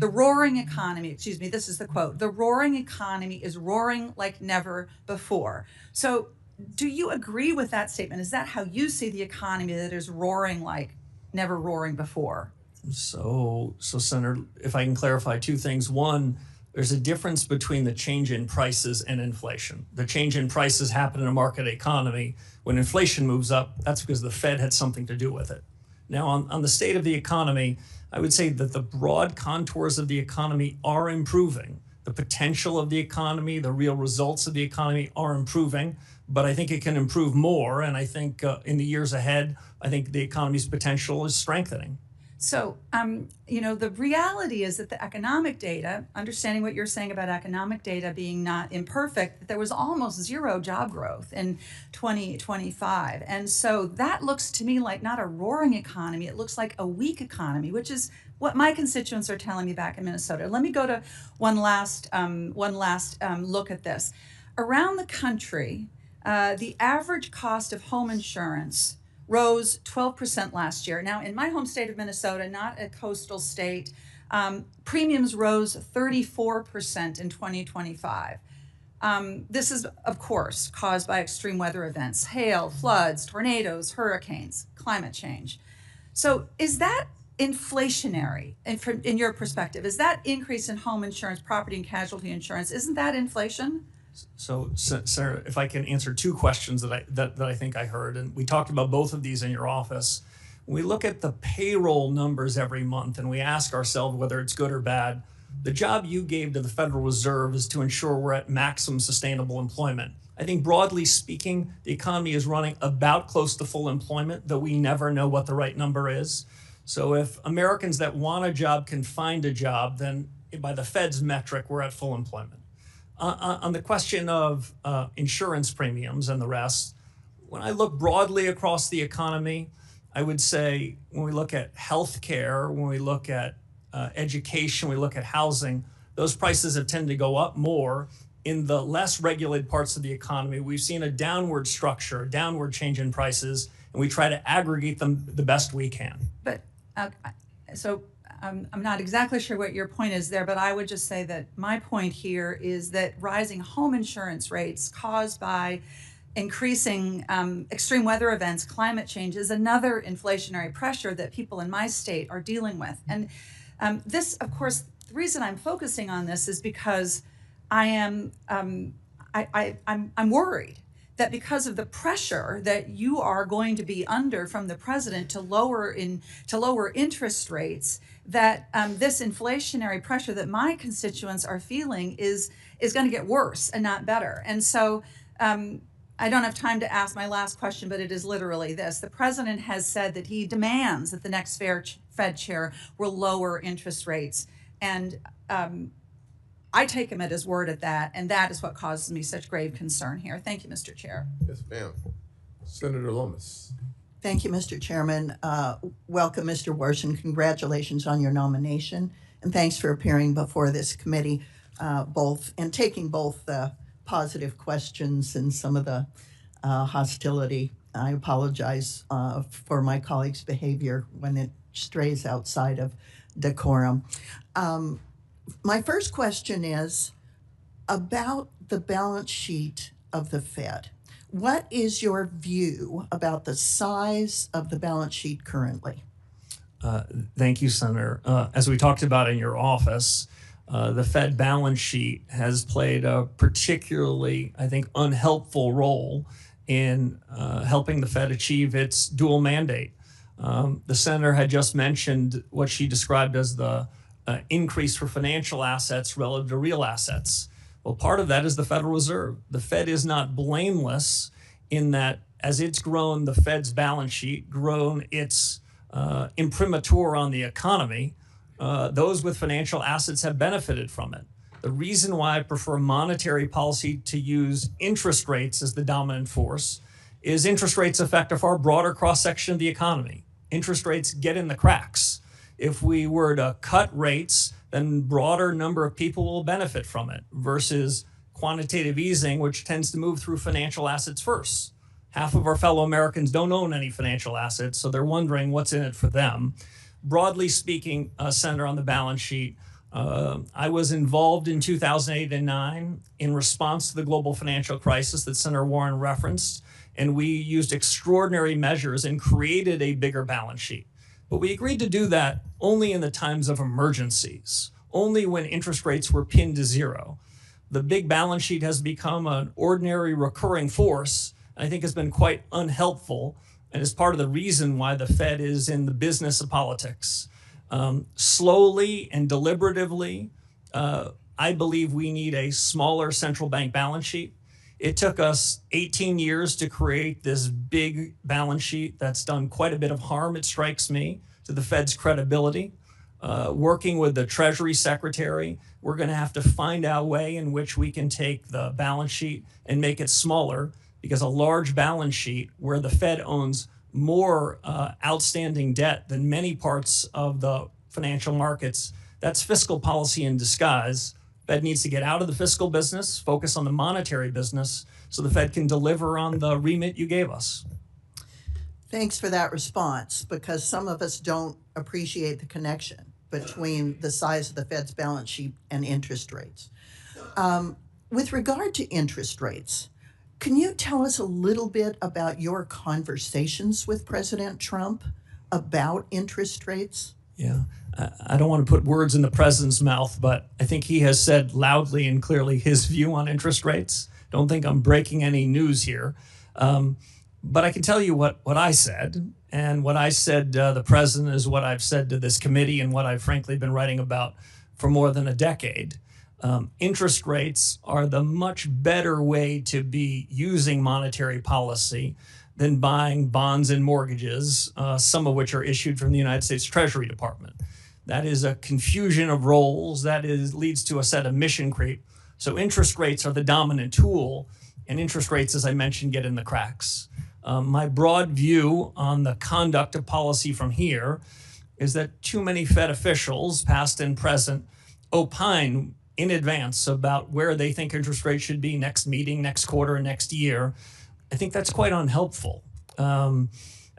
roaring economy, this is the quote, the roaring economy is roaring like never before. So do you agree with that statement? Is that how you see the economy, that is roaring like never roaring before? So Senator, if I can clarify 2 things. One, there's a difference between the change in prices and inflation. The change in prices happen in a market economy. When inflation moves up, that's because the Fed had something to do with it. Now, on the state of the economy, I would say that the broad contours of the economy are improving. The potential of the economy, the real results of the economy are improving, but I think it can improve more. And I think in the years ahead, I think the economy's potential is strengthening. So, the reality is that the economic data, understanding what you're saying about economic data being not imperfect, that there was almost 0 job growth in 2025. And so that looks to me like not a roaring economy. It looks like a weak economy, which is what my constituents are telling me back in Minnesota. Let me go to one last look at this. Around the country, the average cost of home insurance rose 12% last year. Now, in my home state of Minnesota, not a coastal state, premiums rose 34% in 2025. This is, of course, caused by extreme weather events, hail, floods, tornadoes, hurricanes, climate change. So is that inflationary in your perspective? Is that increase in home insurance, property and casualty insurance, isn't that inflation? So, Senator, if I can answer 2 questions that I think I heard, and we talked about both of these in your office. When we look at the payroll numbers every month and we ask ourselves whether it's good or bad, the job you gave to the Federal Reserve is to ensure we're at maximum sustainable employment. I think broadly speaking, the economy is running about close to full employment, though we never know what the right number is. So if Americans that want a job can find a job, then by the Fed's metric, we're at full employment. On the question of insurance premiums and the rest, when I look broadly across the economy, I would say when we look at healthcare, when we look at education, we look at housing, those prices have tended to go up more. In the less regulated parts of the economy, we've seen a downward structure, a downward change in prices. and we try to aggregate them the best we can. But so I'm not exactly sure what your point is there, but I would just say that my point here is that rising home insurance rates caused by increasing extreme weather events, climate change, is another inflationary pressure that people in my state are dealing with. And this, of course, the reason I'm focusing on this is because I'm worried that because of the pressure that you are going to be under from the president to lower interest rates, that this inflationary pressure that my constituents are feeling is going to get worse and not better. And so I don't have time to ask my last question, but it is literally this. The president has said that he demands that the next Fed chair will lower interest rates. And I take him at his word at that, and that is what causes me such grave concern here. Thank you, Mr. Chair. Yes, ma'am. Senator Lomas. Thank you, Mr. Chairman. Welcome, Mr. Warsh, and congratulations on your nomination. And thanks for appearing before this committee, and taking both the positive questions and some of the hostility. I apologize for my colleagues' behavior when it strays outside of decorum. My first question is about the balance sheet of the Fed. What is your view about the size of the balance sheet currently? Thank you, Senator. As we talked about in your office, the Fed balance sheet has played a particularly, I think, unhelpful role in helping the Fed achieve its dual mandate. The senator had just mentioned what she described as the increase for financial assets relative to real assets. Well, part of that is the Federal Reserve. The Fed is not blameless in that as it's grown the Fed's balance sheet, grown its imprimatur on the economy, those with financial assets have benefited from it. The reason why I prefer monetary policy to use interest rates as the dominant force is interest rates affect a far broader cross-section of the economy. Interest rates get in the cracks. If we were to cut rates, then broader number of people will benefit from it versus quantitative easing, which tends to move through financial assets first. Half of our fellow Americans don't own any financial assets, so they're wondering what's in it for them. Broadly speaking, Senator, on the balance sheet, I was involved in 2008 and 2009 in response to the global financial crisis that Senator Warren referenced, and we used extraordinary measures and created a bigger balance sheet. But we agreed to do that only in the times of emergencies, only when interest rates were pinned to zero. The big balance sheet has become an ordinary recurring force, and I think has been quite unhelpful, and is part of the reason why the Fed is in the business of politics. Slowly and deliberatively, I believe we need a smaller central bank balance sheet. It took us 18 years to create this big balance sheet that's done quite a bit of harm, it strikes me, to the Fed's credibility. Working with the Treasury Secretary, we're going to have to find a way in which we can take the balance sheet and make it smaller, because a large balance sheet where the Fed owns more outstanding debt than many parts of the financial markets, that's fiscal policy in disguise. Fed needs to get out of the fiscal business, focus on the monetary business, so the Fed can deliver on the remit you gave us. Thanks for that response, because some of us don't appreciate the connection between the size of the Fed's balance sheet and interest rates. With regard to interest rates, can you tell us a little bit about your conversations with President Trump about interest rates? Yeah, I don't want to put words in the president's mouth, but I think he has said loudly and clearly his view on interest rates. Don't think I'm breaking any news here. But I can tell you what I said, and what I said to the president is what I've said to this committee and what I've frankly been writing about for more than a decade. Interest rates are the much better way to be using monetary policy than buying bonds and mortgages, some of which are issued from the United States Treasury Department. That is a confusion of roles. That leads to a set of mission creep. So interest rates are the dominant tool, and interest rates, as I mentioned, get in the cracks. My broad view on the conduct of policy from here is that too many Fed officials, past and present, opine in advance about where they think interest rates should be next meeting, next quarter, and next year. I think that's quite unhelpful.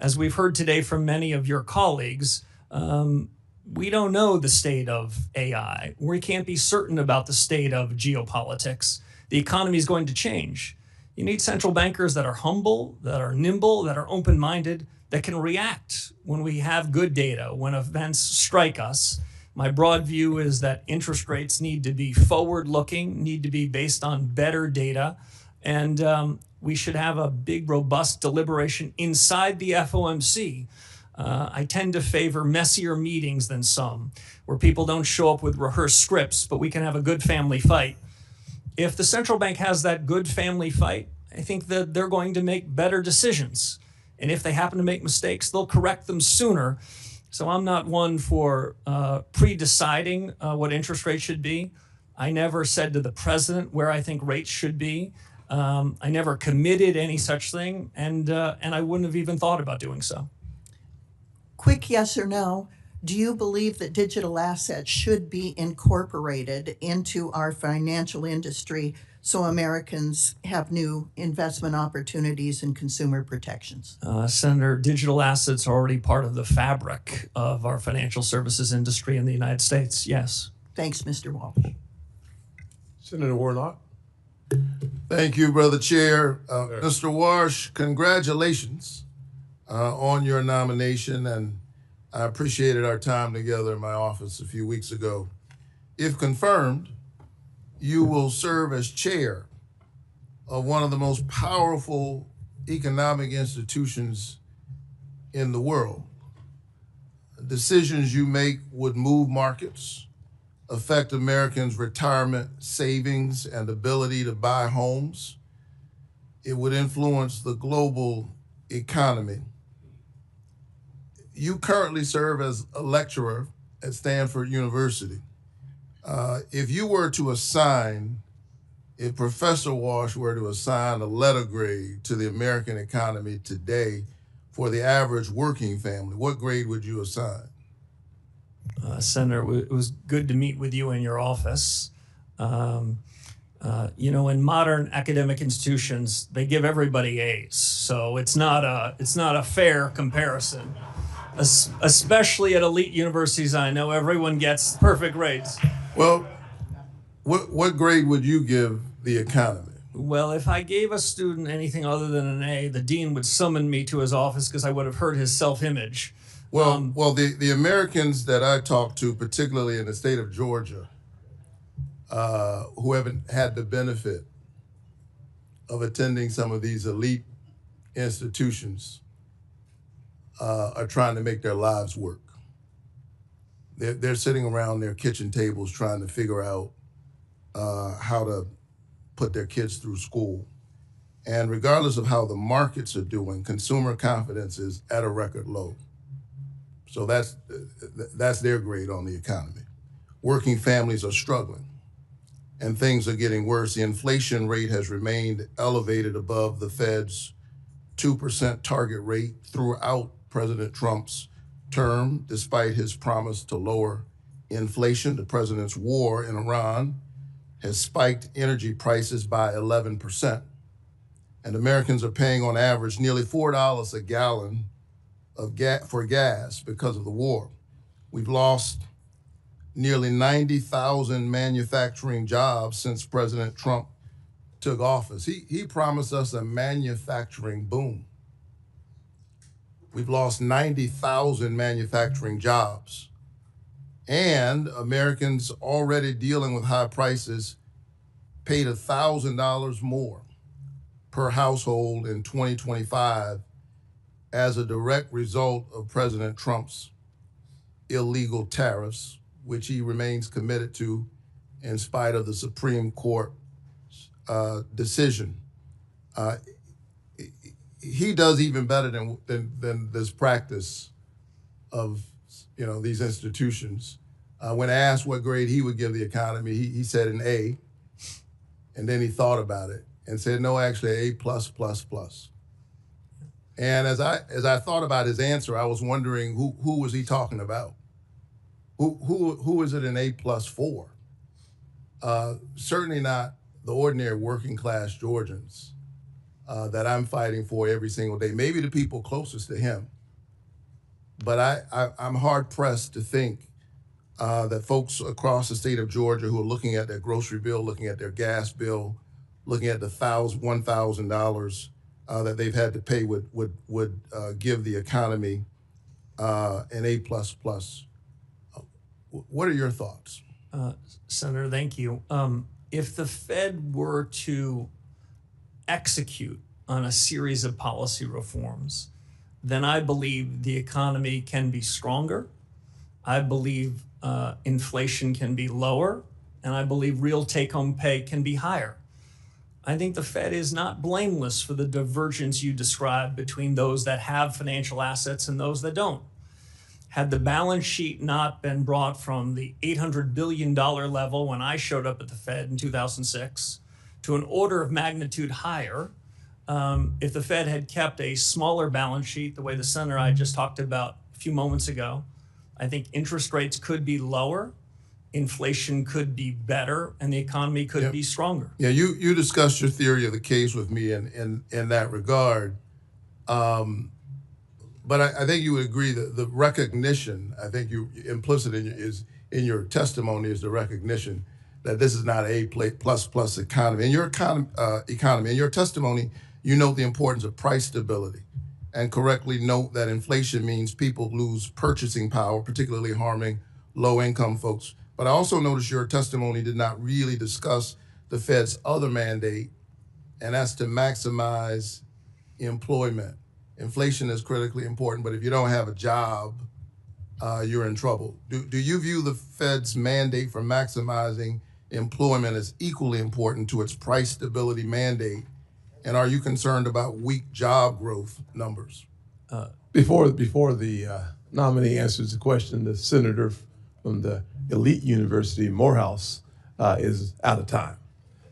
As we've heard today from many of your colleagues, we don't know the state of AI. We can't be certain about the state of geopolitics. The economy is going to change. You need central bankers that are humble, that are nimble, that are open-minded, that can react when we have good data, when events strike us. My broad view is that interest rates need to be forward-looking, need to be based on better data, and we should have a big, robust deliberation inside the FOMC. I tend to favor messier meetings than some, where people don't show up with rehearsed scripts, but we can have a good family fight. If the central bank has that good family fight, I think that they're going to make better decisions. And if they happen to make mistakes, they'll correct them sooner. So I'm not one for pre-deciding what interest rates should be. I never said to the president where I think rates should be. I never committed any such thing, and I wouldn't have even thought about doing so. Quick yes or no. Do you believe that digital assets should be incorporated into our financial industry so Americans have new investment opportunities and consumer protections? Senator, digital assets are already part of the fabric of our financial services industry in the United States, yes. Thanks, Mr. Walsh. Senator Warnock. Thank you, Brother Chair. Mr. Warsh, congratulations on your nomination, and I appreciated our time together in my office a few weeks ago. If confirmed, you will serve as chair of one of the most powerful economic institutions in the world. Decisions you make would move markets, affect Americans' retirement savings and ability to buy homes. It would influence the global economy. You currently serve as a lecturer at Stanford University. If Professor Warsh were to assign a letter grade to the American economy today for the average working family, what grade would you assign? Senator, it was good to meet with you in your office. In modern academic institutions, they give everybody A's, so it's not a fair comparison. Especially at elite universities, I know everyone gets perfect grades. Well, what grade would you give the economy? Well, if I gave a student anything other than an A, the dean would summon me to his office because I would have hurt his self-image. Well, the Americans that I talk to, particularly in the state of Georgia, who haven't had the benefit of attending some of these elite institutions, are trying to make their lives work. They're sitting around their kitchen tables trying to figure out how to put their kids through school. And regardless of how the markets are doing, consumer confidence is at a record low. So that's their grade on the economy. Working families are struggling, and things are getting worse. The inflation rate has remained elevated above the Fed's 2% target rate throughout President Trump's term, despite his promise to lower inflation. The president's war in Iran has spiked energy prices by 11%. And Americans are paying on average nearly $4 a gallon for gas because of the war. We've lost nearly 90,000 manufacturing jobs since President Trump took office. He promised us a manufacturing boom. We've lost 90,000 manufacturing jobs. And Americans already dealing with high prices paid $1,000 more per household in 2025 as a direct result of President Trump's illegal tariffs, which he remains committed to in spite of the Supreme Court decision. He does even better than this practice of these institutions. When asked what grade he would give the economy, he said an A, and then he thought about it and said, no, actually A+++. And as I thought about his answer, I was wondering who was he talking about? Who is it an A+ for? Certainly not the ordinary working class Georgians that I'm fighting for every single day. Maybe the people closest to him. But I'm hard pressed to think that folks across the state of Georgia who are looking at their grocery bill, looking at their gas bill, looking at the $1,000 that they've had to pay would give the economy an A++. What are your thoughts? Senator, thank you. If the Fed were to execute on a series of policy reforms, then I believe the economy can be stronger. I believe inflation can be lower, and I believe real take-home pay can be higher. I think the Fed is not blameless for the divergence you described between those that have financial assets and those that don't. Had the balance sheet not been brought from the $800 billion level when I showed up at the Fed in 2006 to an order of magnitude higher, if the Fed had kept a smaller balance sheet, the way the senator I just talked about a few moments ago, I think interest rates could be lower, inflation could be better, and the economy could be stronger. Yeah, you discussed your theory of the case with me in that regard. But I think you would agree that the recognition, I think you implicit in your testimony is the recognition that this is not a A++ economy. In your economy, in your testimony, you note the importance of price stability and correctly note that inflation means people lose purchasing power, particularly harming low-income folks. But I also noticed your testimony did not really discuss the Fed's other mandate, and that's to maximize employment. Inflation is critically important, but if you don't have a job, you're in trouble. Do you view the Fed's mandate for maximizing employment as equally important to its price stability mandate? And are you concerned about weak job growth numbers? Before the nominee answers the question, the senator from the elite university, Morehouse, is out of time.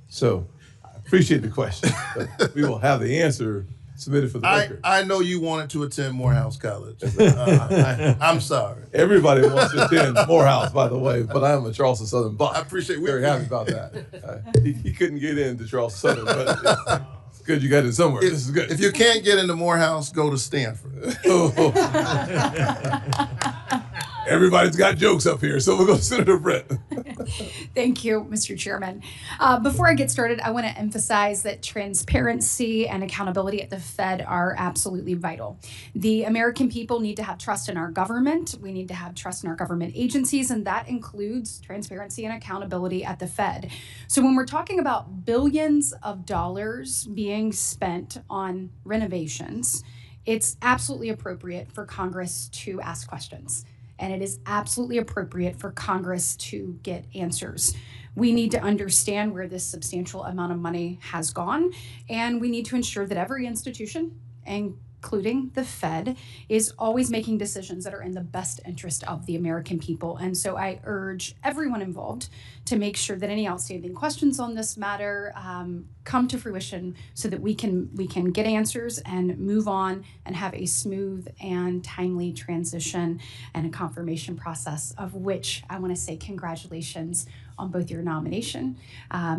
So I appreciate the question, but we will have the answer submitted for the record. I know you wanted to attend Morehouse College. I'm sorry. Everybody wants to attend Morehouse, by the way, but I am a Charleston Southern buck. I appreciate it. Very happy about that. He couldn't get into Charleston Southern, but it's good you got in somewhere. This is good. If you can't get into Morehouse, go to Stanford. Everybody's got jokes up here, so we'll go to Senator Brett. Thank you, Mr. Chairman. Before I get started, I want to emphasize that transparency and accountability at the Fed are absolutely vital. The American people need to have trust in our government. We need to have trust in our government agencies, and that includes transparency and accountability at the Fed. So when we're talking about billions of dollars being spent on renovations, it's absolutely appropriate for Congress to ask questions. And it is absolutely appropriate for Congress to get answers. We need to understand where this substantial amount of money has gone, and we need to ensure that every institution, including the Fed, is always making decisions that are in the best interest of the American people. And so I urge everyone involved to make sure that any outstanding questions on this matter come to fruition so that we can get answers and move on and have a smooth and timely transition and a confirmation process, of which I want to say congratulations on both your nomination,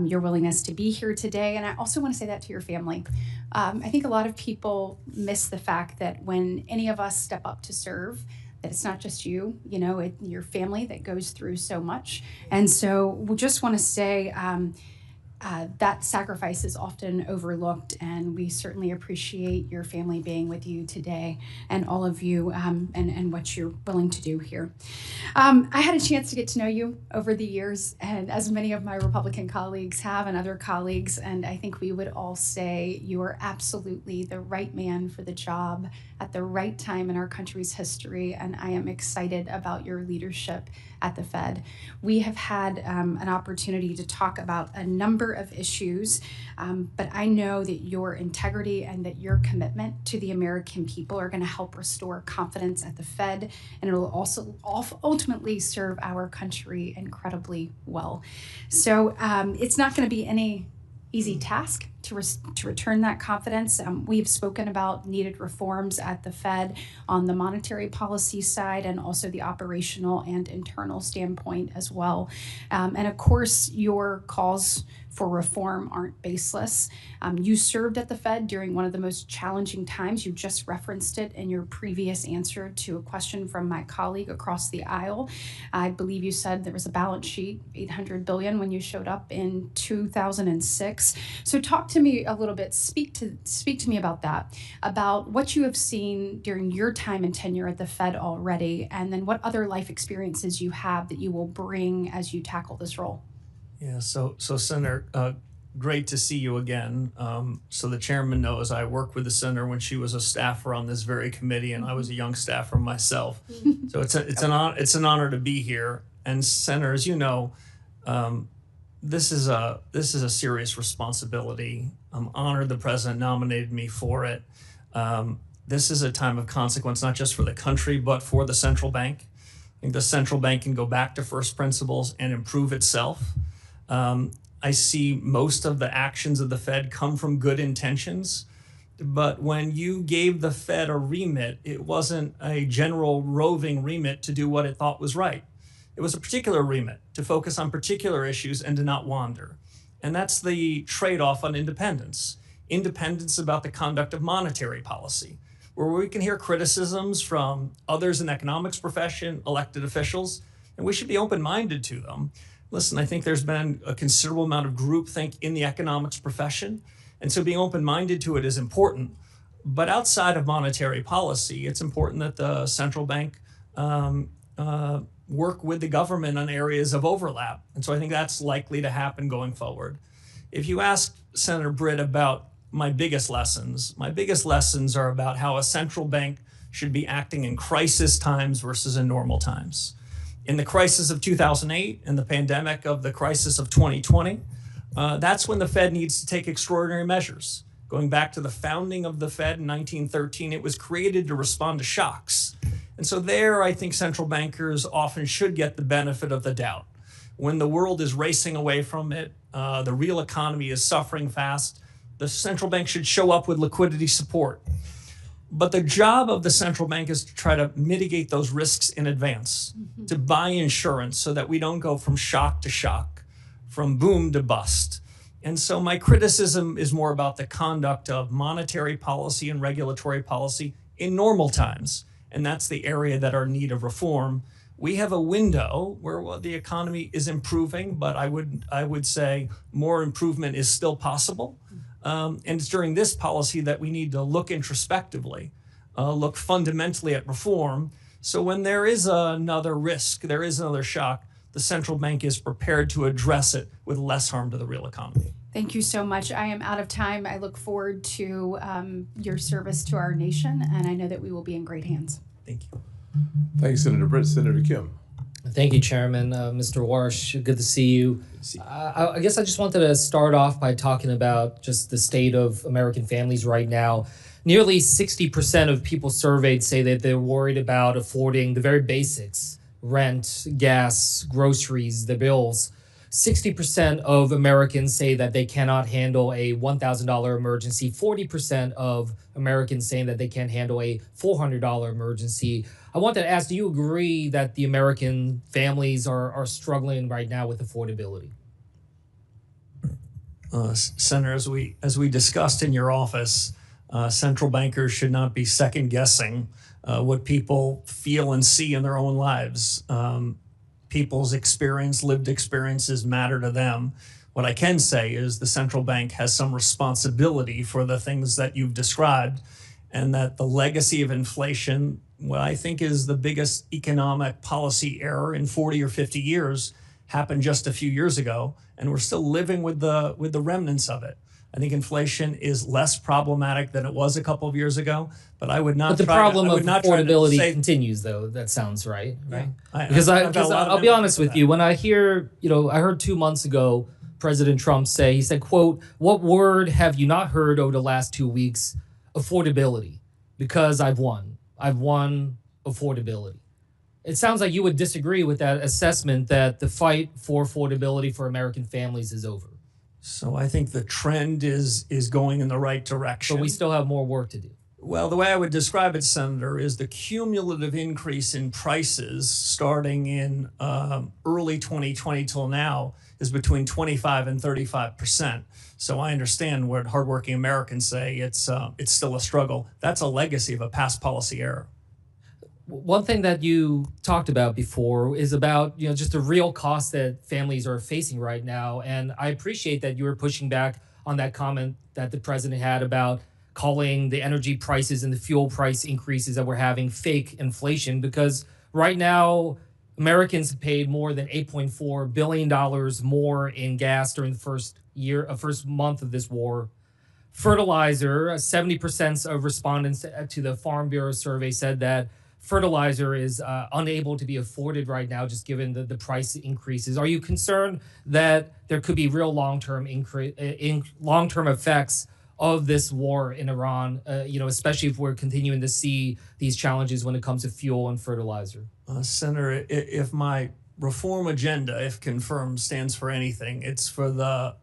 your willingness to be here today, and I also want to say that to your family. I think a lot of people miss the fact that when any of us step up to serve, that it's not just you, your family that goes through so much. And so we just want to say that sacrifice is often overlooked, and we certainly appreciate your family being with you today and all of you and what you're willing to do here. I had a chance to get to know you over the years, and as many of my Republican colleagues have and other colleagues, and I think we would all say you are absolutely the right man for the job at the right time in our country's history, and I am excited about your leadership at the Fed. We have had an opportunity to talk about a number of issues, but I know that your integrity and that your commitment to the American people are going to help restore confidence at the Fed, and it will also ultimately serve our country incredibly well. So it's not going to be any easy task to return that confidence. We've spoken about needed reforms at the Fed on the monetary policy side and also the operational and internal standpoint as well. And of course, your calls for reform aren't baseless. You served at the Fed during one of the most challenging times. You just referenced it in your previous answer to a question from my colleague across the aisle. I believe you said there was a balance sheet, $800 billion, when you showed up in 2006. So talk to me a little bit, speak to me about that, about what you have seen during your time and tenure at the Fed already, and then what other life experiences you have that you will bring as you tackle this role. Yeah, so Senator, great to see you again. So the chairman knows I worked with the senator when she was a staffer on this very committee, and I was a young staffer myself. So it's an honor to be here. And Senator, as you know, this is a serious responsibility. I'm honored the president nominated me for it. This is a time of consequence, not just for the country, but for the central bank. I think the central bank can go back to first principles and improve itself. I see most of the actions of the Fed come from good intentions, but when you gave the Fed a remit, it wasn't a general roving remit to do what it thought was right. It was a particular remit to focus on particular issues and to not wander. And that's the trade-off on independence. Independence about the conduct of monetary policy, where we can hear criticisms from others in the economics profession, elected officials, and we should be open-minded to them. Listen, I think there's been a considerable amount of groupthink in the economics profession, and so being open-minded to it is important. But outside of monetary policy, it's important that the central bank work with the government on areas of overlap. And so I think that's likely to happen going forward. If you ask Senator Britt about my biggest lessons are about how a central bank should be acting in crisis times versus in normal times. In the crisis of 2008 and the pandemic of the crisis of 2020, that's when the Fed needs to take extraordinary measures. Going back to the founding of the Fed in 1913, it was created to respond to shocks. And so there, I think central bankers often should get the benefit of the doubt. When the world is racing away from it, the real economy is suffering fast, the central bank should show up with liquidity support. But the job of the central bank is to try to mitigate those risks in advance, to buy insurance so that we don't go from shock to shock, from boom to bust. And so my criticism is more about the conduct of monetary policy and regulatory policy in normal times. And that's the area that are in need of reform. We have a window where the economy is improving, but I would say more improvement is still possible. And it's during this policy that we need to look introspectively, look fundamentally at reform. So when there is another risk, there is another shock, the central bank is prepared to address it with less harm to the real economy. Thank you so much. I am out of time. I look forward to your service to our nation, and I know that we will be in great hands. Thank you. Thanks, Senator Britt. Senator Kim. Thank you, Chairman. Mr. Warsh, good to see you. I guess I just wanted to start off by talking about just the state of American families right now. Nearly 60% of people surveyed say that they're worried about affording the very basics, rent, gas, groceries, the bills. 60% of Americans say that they cannot handle a $1,000 emergency. 40% of Americans saying that they can't handle a $400 emergency. I wanted to ask, do you agree that the American families are struggling right now with affordability? Senator, as we discussed in your office, central bankers should not be second guessing what people feel and see in their own lives. People's lived experiences matter to them. What I can say is the central bank has some responsibility for the things that you've described, and that the legacy of inflation, what I think is the biggest economic policy error in 40 or 50 years, happened just a few years ago, and we're still living with the remnants of it. I think inflation is less problematic than it was a couple of years ago, but I would not. But the problem of affordability continues, though. That sounds right, right? Yeah. Because I'll be honest with you. When I hear, I heard 2 months ago President Trump say, he said, "quote What word have you not heard over the last 2 weeks? Affordability, because I've won. I've won affordability." It sounds like you would disagree with that assessment that the fight for affordability for American families is over. So I think the trend is going in the right direction. But we still have more work to do. Well, the way I would describe it, Senator, is the cumulative increase in prices starting in early 2020 till now is between 25 and 35%. So I understand what hardworking Americans say. It's still a struggle. That's a legacy of a past policy error. One thing that you talked about before is about, just the real cost that families are facing right now. And I appreciate that you were pushing back on that comment that the president had about calling the energy prices and the fuel price increases that we're having fake inflation, because right now Americans paid more than $8.4 billion more in gas during the first month of this war. Fertilizer, 70% of respondents to the Farm Bureau survey said that fertilizer is unable to be afforded right now, just given the price increases. Are you concerned that there could be real long-term effects of this war in Iran, especially if we're continuing to see these challenges when it comes to fuel and fertilizer? Senator, if my reform agenda, if confirmed, stands for anything, it's for the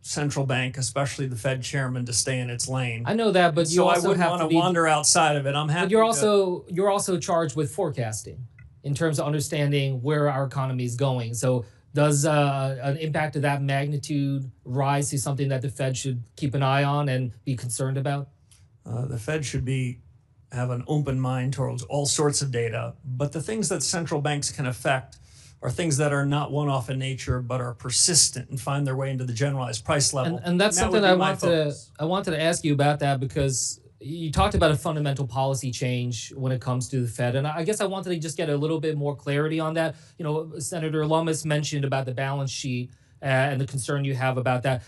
central bank, especially the Fed chairman, to stay in its lane. I know that, but you also I wouldn't have want to to wander outside of it. I'm happy. But you're also charged with forecasting in terms of understanding where our economy is going. So does an impact of that magnitude rise to something that the Fed should keep an eye on and be concerned about? The Fed should have an open mind towards all sorts of data, but the things that central banks can affect are things that are not one-off in nature, but are persistent and find their way into the generalized price level. And that's that something would be my focus. I wanted to ask you about that, because you talked about a fundamental policy change when it comes to the Fed. And I guess I wanted to just get a little bit more clarity on that. Senator Lummis mentioned about the balance sheet and the concern you have about that.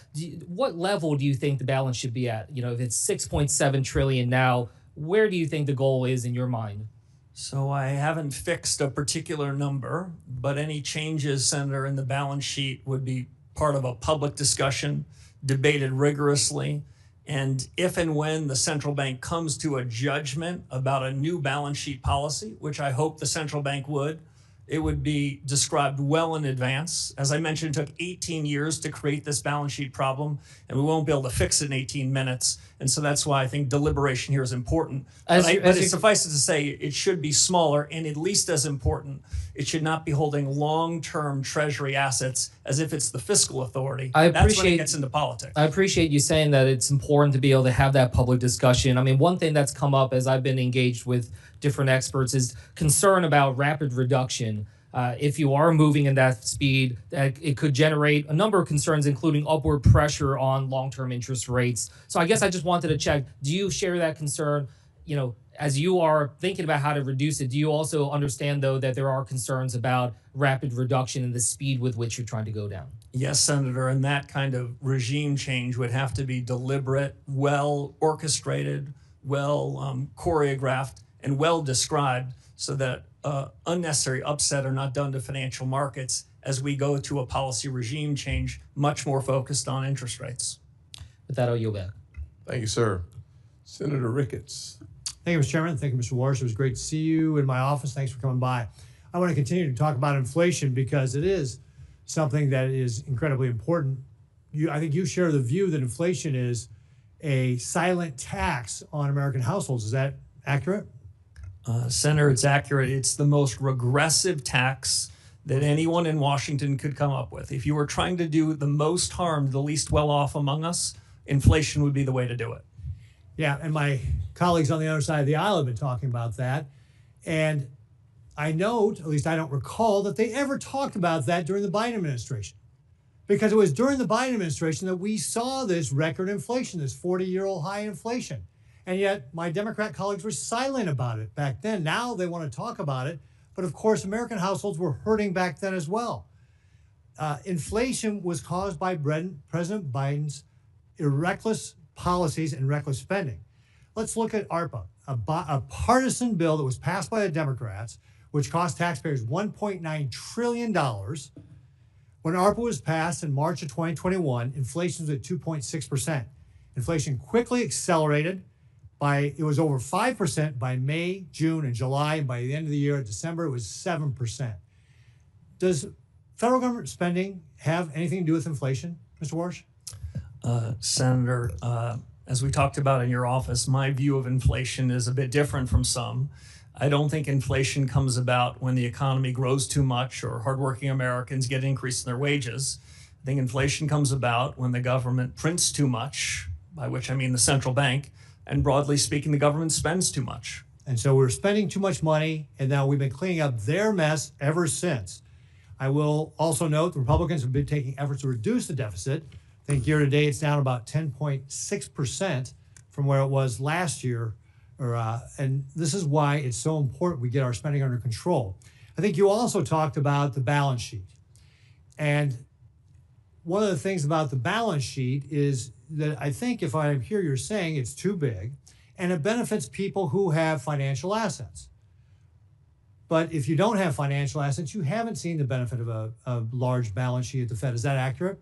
What level do you think the balance should be at? If it's 6.7 trillion now, where do you think the goal is in your mind? So I haven't fixed a particular number, but any changes, Senator, in the balance sheet would be part of a public discussion, debated rigorously. And if and when the central bank comes to a judgment about a new balance sheet policy, which I hope the central bank would, it would be described well in advance. As I mentioned, it took 18 years to create this balance sheet problem, and we won't be able to fix it in 18 minutes. And so that's why I think deliberation here is important. But it suffices to say it should be smaller, and at least as important, it should not be holding long-term treasury assets as if it's the fiscal authority. That's when it gets into politics. I appreciate you saying that it's important to be able to have that public discussion. I mean, one thing that's come up as I've been engaged with different experts is concern about rapid reduction. If you are moving in that speed, it could generate a number of concerns, including upward pressure on long-term interest rates. So I guess I just wanted to check, do you share that concern? As you are thinking about how to reduce it, do you also understand, though, that there are concerns about rapid reduction in the speed with which you're trying to go down? Yes, Senator, and that kind of regime change would have to be deliberate, well orchestrated, well choreographed, and well described, so that unnecessary upset are not done to financial markets as we go to a policy regime change much more focused on interest rates. With that, I'll yield back. Thank you, sir. Senator Ricketts. Thank you, Mr. Chairman. Thank you, Mr. Warsh. It was great to see you in my office. Thanks for coming by. I want to continue to talk about inflation because it is something that is incredibly important. I think you share the view that inflation is a silent tax on American households. Is that accurate? Senator, it's accurate. It's the most regressive tax that anyone in Washington could come up with. If you were trying to do the most harm to the least well-off among us, inflation would be the way to do it. Yeah, and my colleagues on the other side of the aisle have been talking about that. And I note, at least I don't recall, that they ever talked about that during the Biden administration. Because it was during the Biden administration that we saw this record inflation, this 40-year-old high inflation. And yet my Democrat colleagues were silent about it back then. Now they want to talk about it. But of course, American households were hurting back then as well. Inflation was caused by President Biden's reckless policies and reckless spending. Let's look at ARPA, a partisan bill that was passed by the Democrats, which cost taxpayers $1.9 trillion. When ARPA was passed in March of 2021, inflation was at 2.6%. Inflation quickly accelerated. It was over 5% by May, June, and July, and by the end of the year, December, it was 7%. Does federal government spending have anything to do with inflation, Mr. Warsh? Senator, as we talked about in your office, my view of inflation is a bit different from some. I don't think inflation comes about when the economy grows too much or hardworking Americans get an increase in their wages. I think inflation comes about when the government prints too much, by which I mean the central bank, and broadly speaking, the government spends too much. And so we're spending too much money, and now we've been cleaning up their mess ever since. I will also note the Republicans have been taking efforts to reduce the deficit. I think year to date it's down about 10.6% from where it was last year. And this is why it's so important we get our spending under control. I think you also talked about the balance sheet. And one of the things about the balance sheet is that I think if I hear you're saying it's too big, and it benefits people who have financial assets. But if you don't have financial assets, you haven't seen the benefit of a large balance sheet at the Fed. Is that accurate?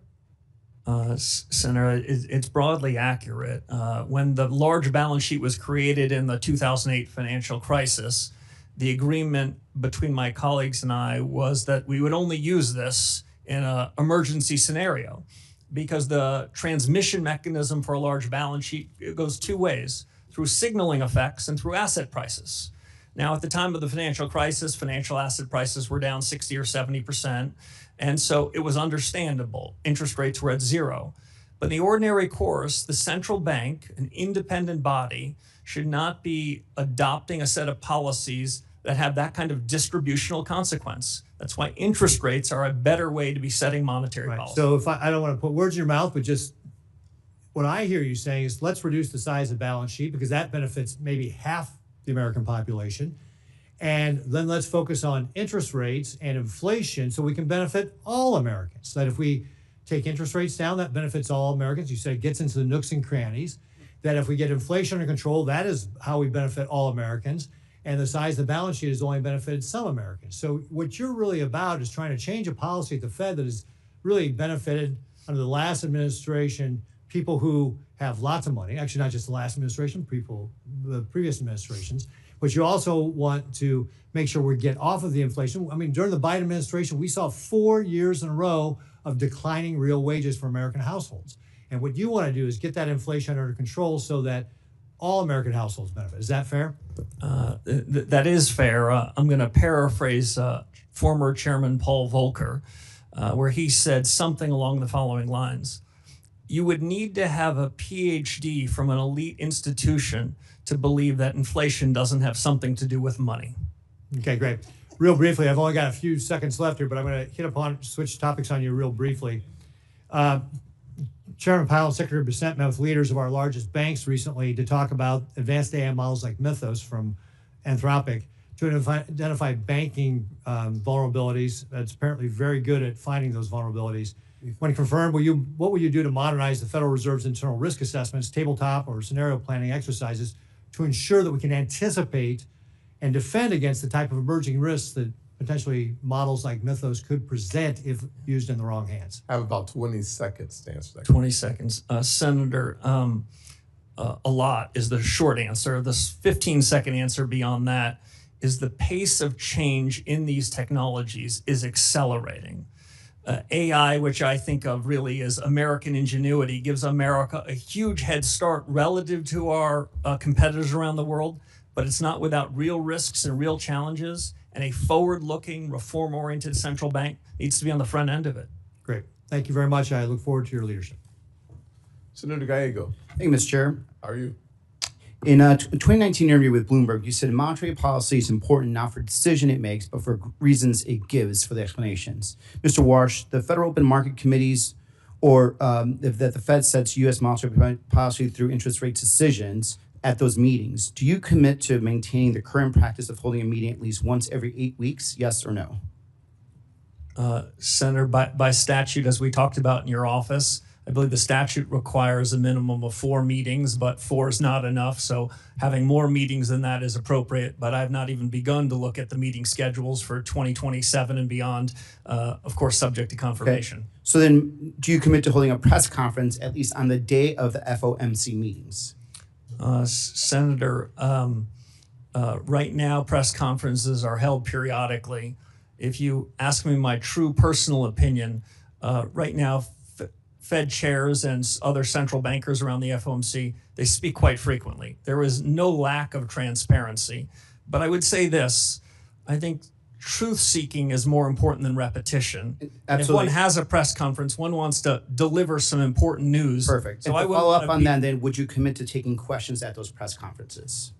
Senator, it's broadly accurate. When the large balance sheet was created in the 2008 financial crisis, the agreement between my colleagues and I was that we would only use this in an emergency scenario, because the transmission mechanism for a large balance sheet, it goes two ways, through signaling effects and through asset prices. Now, at the time of the financial crisis, financial asset prices were down 60 or 70%. And so it was understandable. Interest rates were at zero. But in the ordinary course, the central bank, an independent body, should not be adopting a set of policies that have that kind of distributional consequence. That's why interest rates are a better way to be setting monetary policy. So if I don't want to put words in your mouth, but just what I hear you saying is let's reduce the size of the balance sheet, because that benefits maybe half the American population. And then let's focus on interest rates and inflation so we can benefit all Americans. So that if we take interest rates down, that benefits all Americans. You said it gets into the nooks and crannies. That if we get inflation under control, that is how we benefit all Americans. And the size of the balance sheet has only benefited some Americans. So what you're really about is trying to change a policy at the Fed that has really benefited under the last administration people who have lots of money, actually not just the last administration, the previous administrations, but you also want to make sure we get off of the inflation. I mean, during the Biden administration, we saw 4 years in a row of declining real wages for American households. And what you want to do is get that inflation under control so that all American households benefit. Is that fair? That is fair. I'm going to paraphrase former Chairman Paul Volcker, where he said something along the following lines. You would need to have a PhD from an elite institution to believe that inflation doesn't have something to do with money. Okay, great. Real briefly, I've only got a few seconds left here, but I'm going to switch topics on you real briefly. Chairman Powell and Secretary Bissett met with leaders of our largest banks recently to talk about advanced AI models like Mythos from Anthropic to identify banking vulnerabilities. That's apparently very good at finding those vulnerabilities. When confirmed, what will you do to modernize the Federal Reserve's internal risk assessments, tabletop or scenario planning exercises to ensure that we can anticipate and defend against the type of emerging risks that potentially models like Mythos could present if used in the wrong hands? I have about 20 seconds to answer that. 20 seconds. Senator, a lot is the short answer. This 15-second answer beyond that is the pace of change in these technologies is accelerating. AI, which I think of really as American ingenuity, gives America a huge head start relative to our competitors around the world, but it's not without real risks and real challenges, and a forward-looking, reform-oriented central bank needs to be on the front end of it. Great. Thank you very much. I look forward to your leadership. Senator Gallego. Thank you, Mr. Chair. How are you? In a 2019 interview with Bloomberg, you said monetary policy is important not for the decision it makes, but for reasons it gives for the explanations. Mr. Warsh, the Federal Open Market Committees, or that the Fed sets U.S. monetary policy through interest rate decisions at those meetings, do you commit to maintaining the current practice of holding a meeting at least once every 8 weeks, yes or no? Senator, by statute, as we talked about in your office, I believe the statute requires a minimum of 4 meetings, but 4 is not enough. So having more meetings than that is appropriate. But I've not even begun to look at the meeting schedules for 2027 and beyond, of course, subject to confirmation. Okay. So then do you commit to holding a press conference at least on the day of the FOMC meetings? Senator, right now, press conferences are held periodically. If you ask me my true personal opinion, right now, Fed chairs and other central bankers around the FOMC, they speak quite frequently. There is no lack of transparency. But I would say this, I think truth seeking is more important than repetition. Absolutely. If one has a press conference, one wants to deliver some important news. Perfect. So And I to would follow up wanna on be- that, then would you commit to taking questions at those press conferences?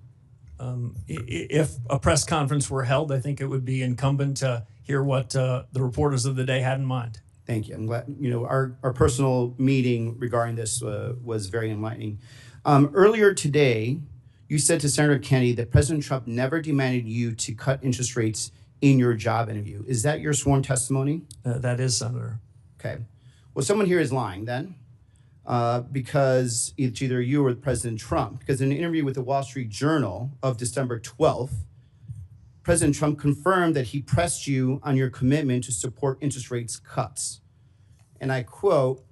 If a press conference were held, I think it would be incumbent to hear what the reporters of the day had in mind. Thank you. I'm glad, our personal meeting regarding this was very enlightening. Earlier today, you said to Senator Kennedy that President Trump never demanded you to cut interest rates in your job interview. Is that your sworn testimony? That is, Senator. Okay. Well, someone here is lying then, because it's either you or President Trump. Because in an interview with the Wall Street Journal of December 12th, President Trump confirmed that he pressed you on your commitment to support interest rates cuts. And I quote,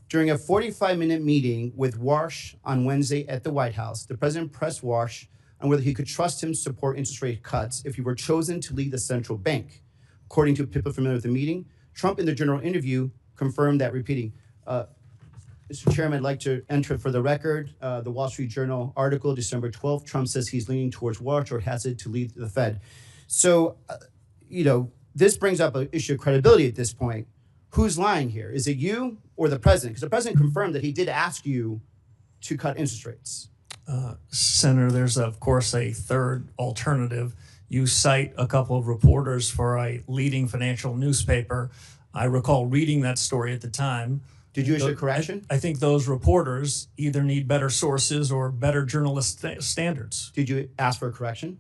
during a 45-minute meeting with Warsh on Wednesday at the White House, the president pressed Warsh on whether he could trust him to support interest rate cuts if he were chosen to lead the central bank. According to people familiar with the meeting, Trump in the general interview confirmed that, repeating, Mr. Chairman, I'd like to enter for the record the Wall Street Journal article, December 12th. Trump says he's leaning towards Warsh or has it to lead the Fed. So, this brings up an issue of credibility at this point. Who's lying here? Is it you or the president? Because the president confirmed that he did ask you to cut interest rates. Senator, there's of course a third alternative. You cite a couple of reporters for a leading financial newspaper. I recall reading that story at the time. Did you issue a correction? I think those reporters either need better sources or better journalist standards. Did you ask for a correction?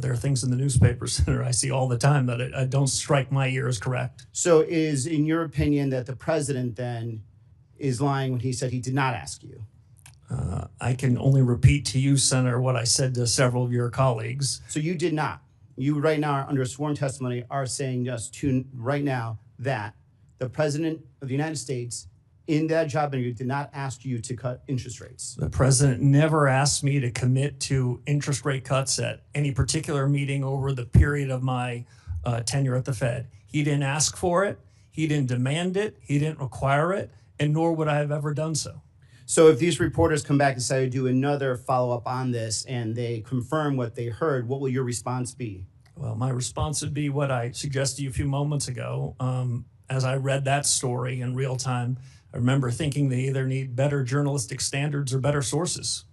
There are things in the newspaper, Senator, I see all the time that don't strike my ear as correct. So is, in your opinion, that the president then is lying when he said he did not ask you? I can only repeat to you, Senator, what I said to several of your colleagues. So you did not. You right now, under sworn testimony, are saying just to right now that the president of the United States in that job interview did not ask you to cut interest rates. The president never asked me to commit to interest rate cuts at any particular meeting over the period of my tenure at the Fed. He didn't ask for it. He didn't demand it. He didn't require it. And nor would I have ever done so. So if these reporters come back and say do another follow-up on this and they confirm what they heard, what will your response be? Well, my response would be what I suggested to you a few moments ago. As I read that story in real time, I remember thinking they either need better journalistic standards or better sources.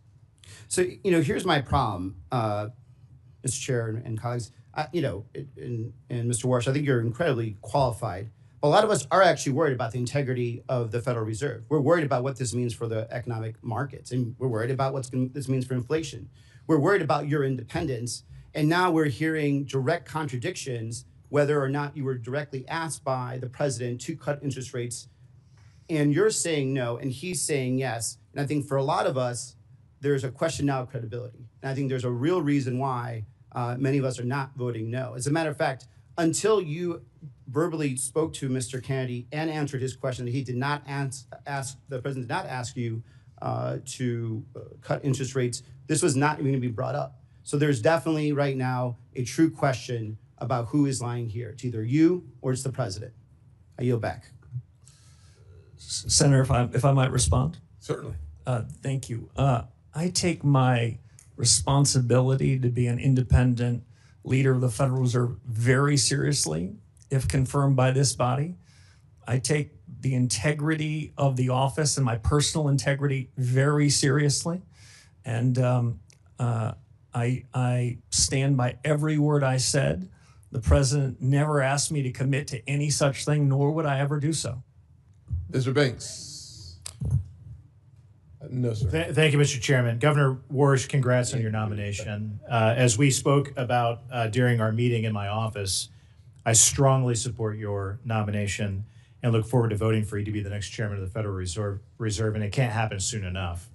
So, here's my problem, Mr. Chair and colleagues. And Mr. Warsh, I think you're incredibly qualified. A lot of us are actually worried about the integrity of the Federal Reserve. We're worried about what this means for the economic markets, and we're worried about what this means for inflation. We're worried about your independence, and now we're hearing direct contradictions whether or not you were directly asked by the president to cut interest rates, and you're saying no, and he's saying yes. And I think for a lot of us, there's a question now of credibility. And I think there's a real reason why many of us are not voting no. As a matter of fact, until you verbally spoke to Mr. Kennedy and answered his question, he did not the president did not ask you to cut interest rates, this was not even going to be brought up. So there's definitely right now a true question about who is lying here. It's either you or it's the president. I yield back. Senator, if I might respond? Certainly. Thank you. I take my responsibility to be an independent leader of the Federal Reserve very seriously, if confirmed by this body. I take the integrity of the office and my personal integrity very seriously. And I stand by every word I said. The president never asked me to commit to any such thing, nor would I ever do so. Mr. Banks. No, sir. Thank you, Mr. Chairman. Governor Warsh, congrats on your nomination. As we spoke about during our meeting in my office, I strongly support your nomination and look forward to voting for you to be the next chairman of the Federal Reserve, and it can't happen soon enough.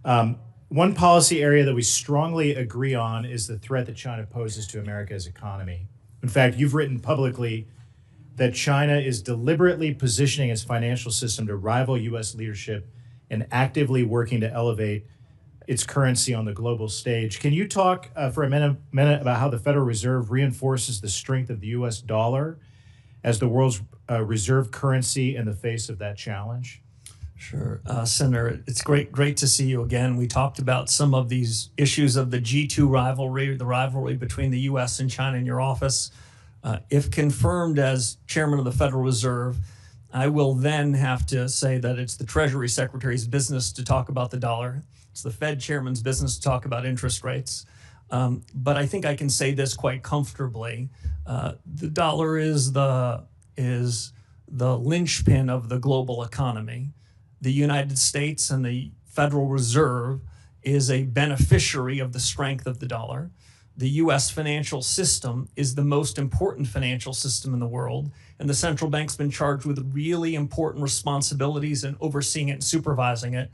One policy area that we strongly agree on is the threat that China poses to America's economy. In fact, you've written publicly that China is deliberately positioning its financial system to rival U.S. leadership and actively working to elevate its currency on the global stage. Can you talk for a minute about how the Federal Reserve reinforces the strength of the U.S. dollar as the world's reserve currency in the face of that challenge? Sure. Senator, it's great to see you again. We talked about some of these issues of the G2 rivalry, the rivalry between the U.S. and China in your office. If confirmed as chairman of the Federal Reserve, I will then have to say that it's the Treasury Secretary's business to talk about the dollar. It's the Fed chairman's business to talk about interest rates. But I think I can say this quite comfortably. The dollar is the linchpin of the global economy. The United States and the Federal Reserve is a beneficiary of the strength of the dollar. The U.S. financial system is the most important financial system in the world, and the central bank's been charged with really important responsibilities in overseeing it and supervising it.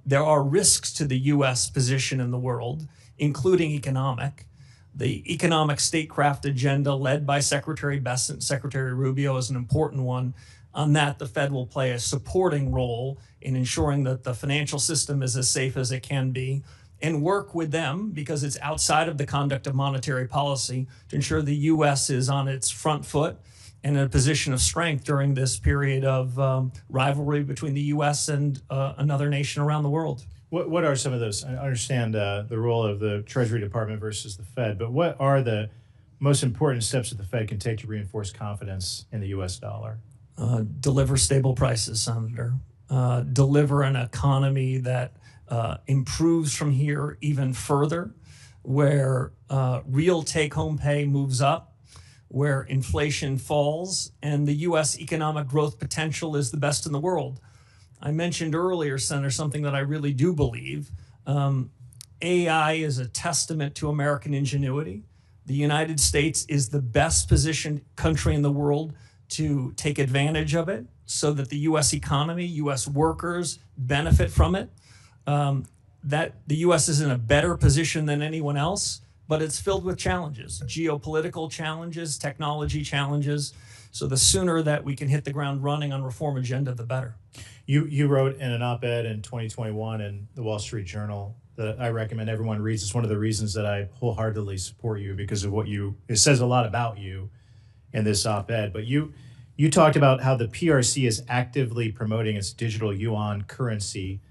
There are risks to the U.S. position in the world, including economic. The economic statecraft agenda led by Secretary Bessent and Secretary Rubio is an important one. On that, the Fed will play a supporting role in ensuring that the financial system is as safe as it can be, and work with them, because it's outside of the conduct of monetary policy, to ensure the U.S. is on its front foot and in a position of strength during this period of rivalry between the U.S. and another nation around the world. What are some of those? I understand the role of the Treasury Department versus the Fed, but what are the most important steps that the Fed can take to reinforce confidence in the U.S. dollar? Deliver stable prices, Senator. Deliver an economy that improves from here even further, where real take-home pay moves up, where inflation falls, and the U.S. economic growth potential is the best in the world. I mentioned earlier, Senator, something that I really do believe. AI is a testament to American ingenuity. The United States is the best positioned country in the world to take advantage of it so that the U.S. economy, U.S. workers benefit from it. That the U.S. is in a better position than anyone else, but it's filled with challenges, geopolitical challenges, technology challenges. So the sooner that we can hit the ground running on reform agenda, the better. You wrote in an op-ed in 2021 in the Wall Street Journal that I recommend everyone reads. It's one of the reasons that I wholeheartedly support you, because of it says a lot about you in this op-ed. But you talked about how the PRC is actively promoting its digital yuan currency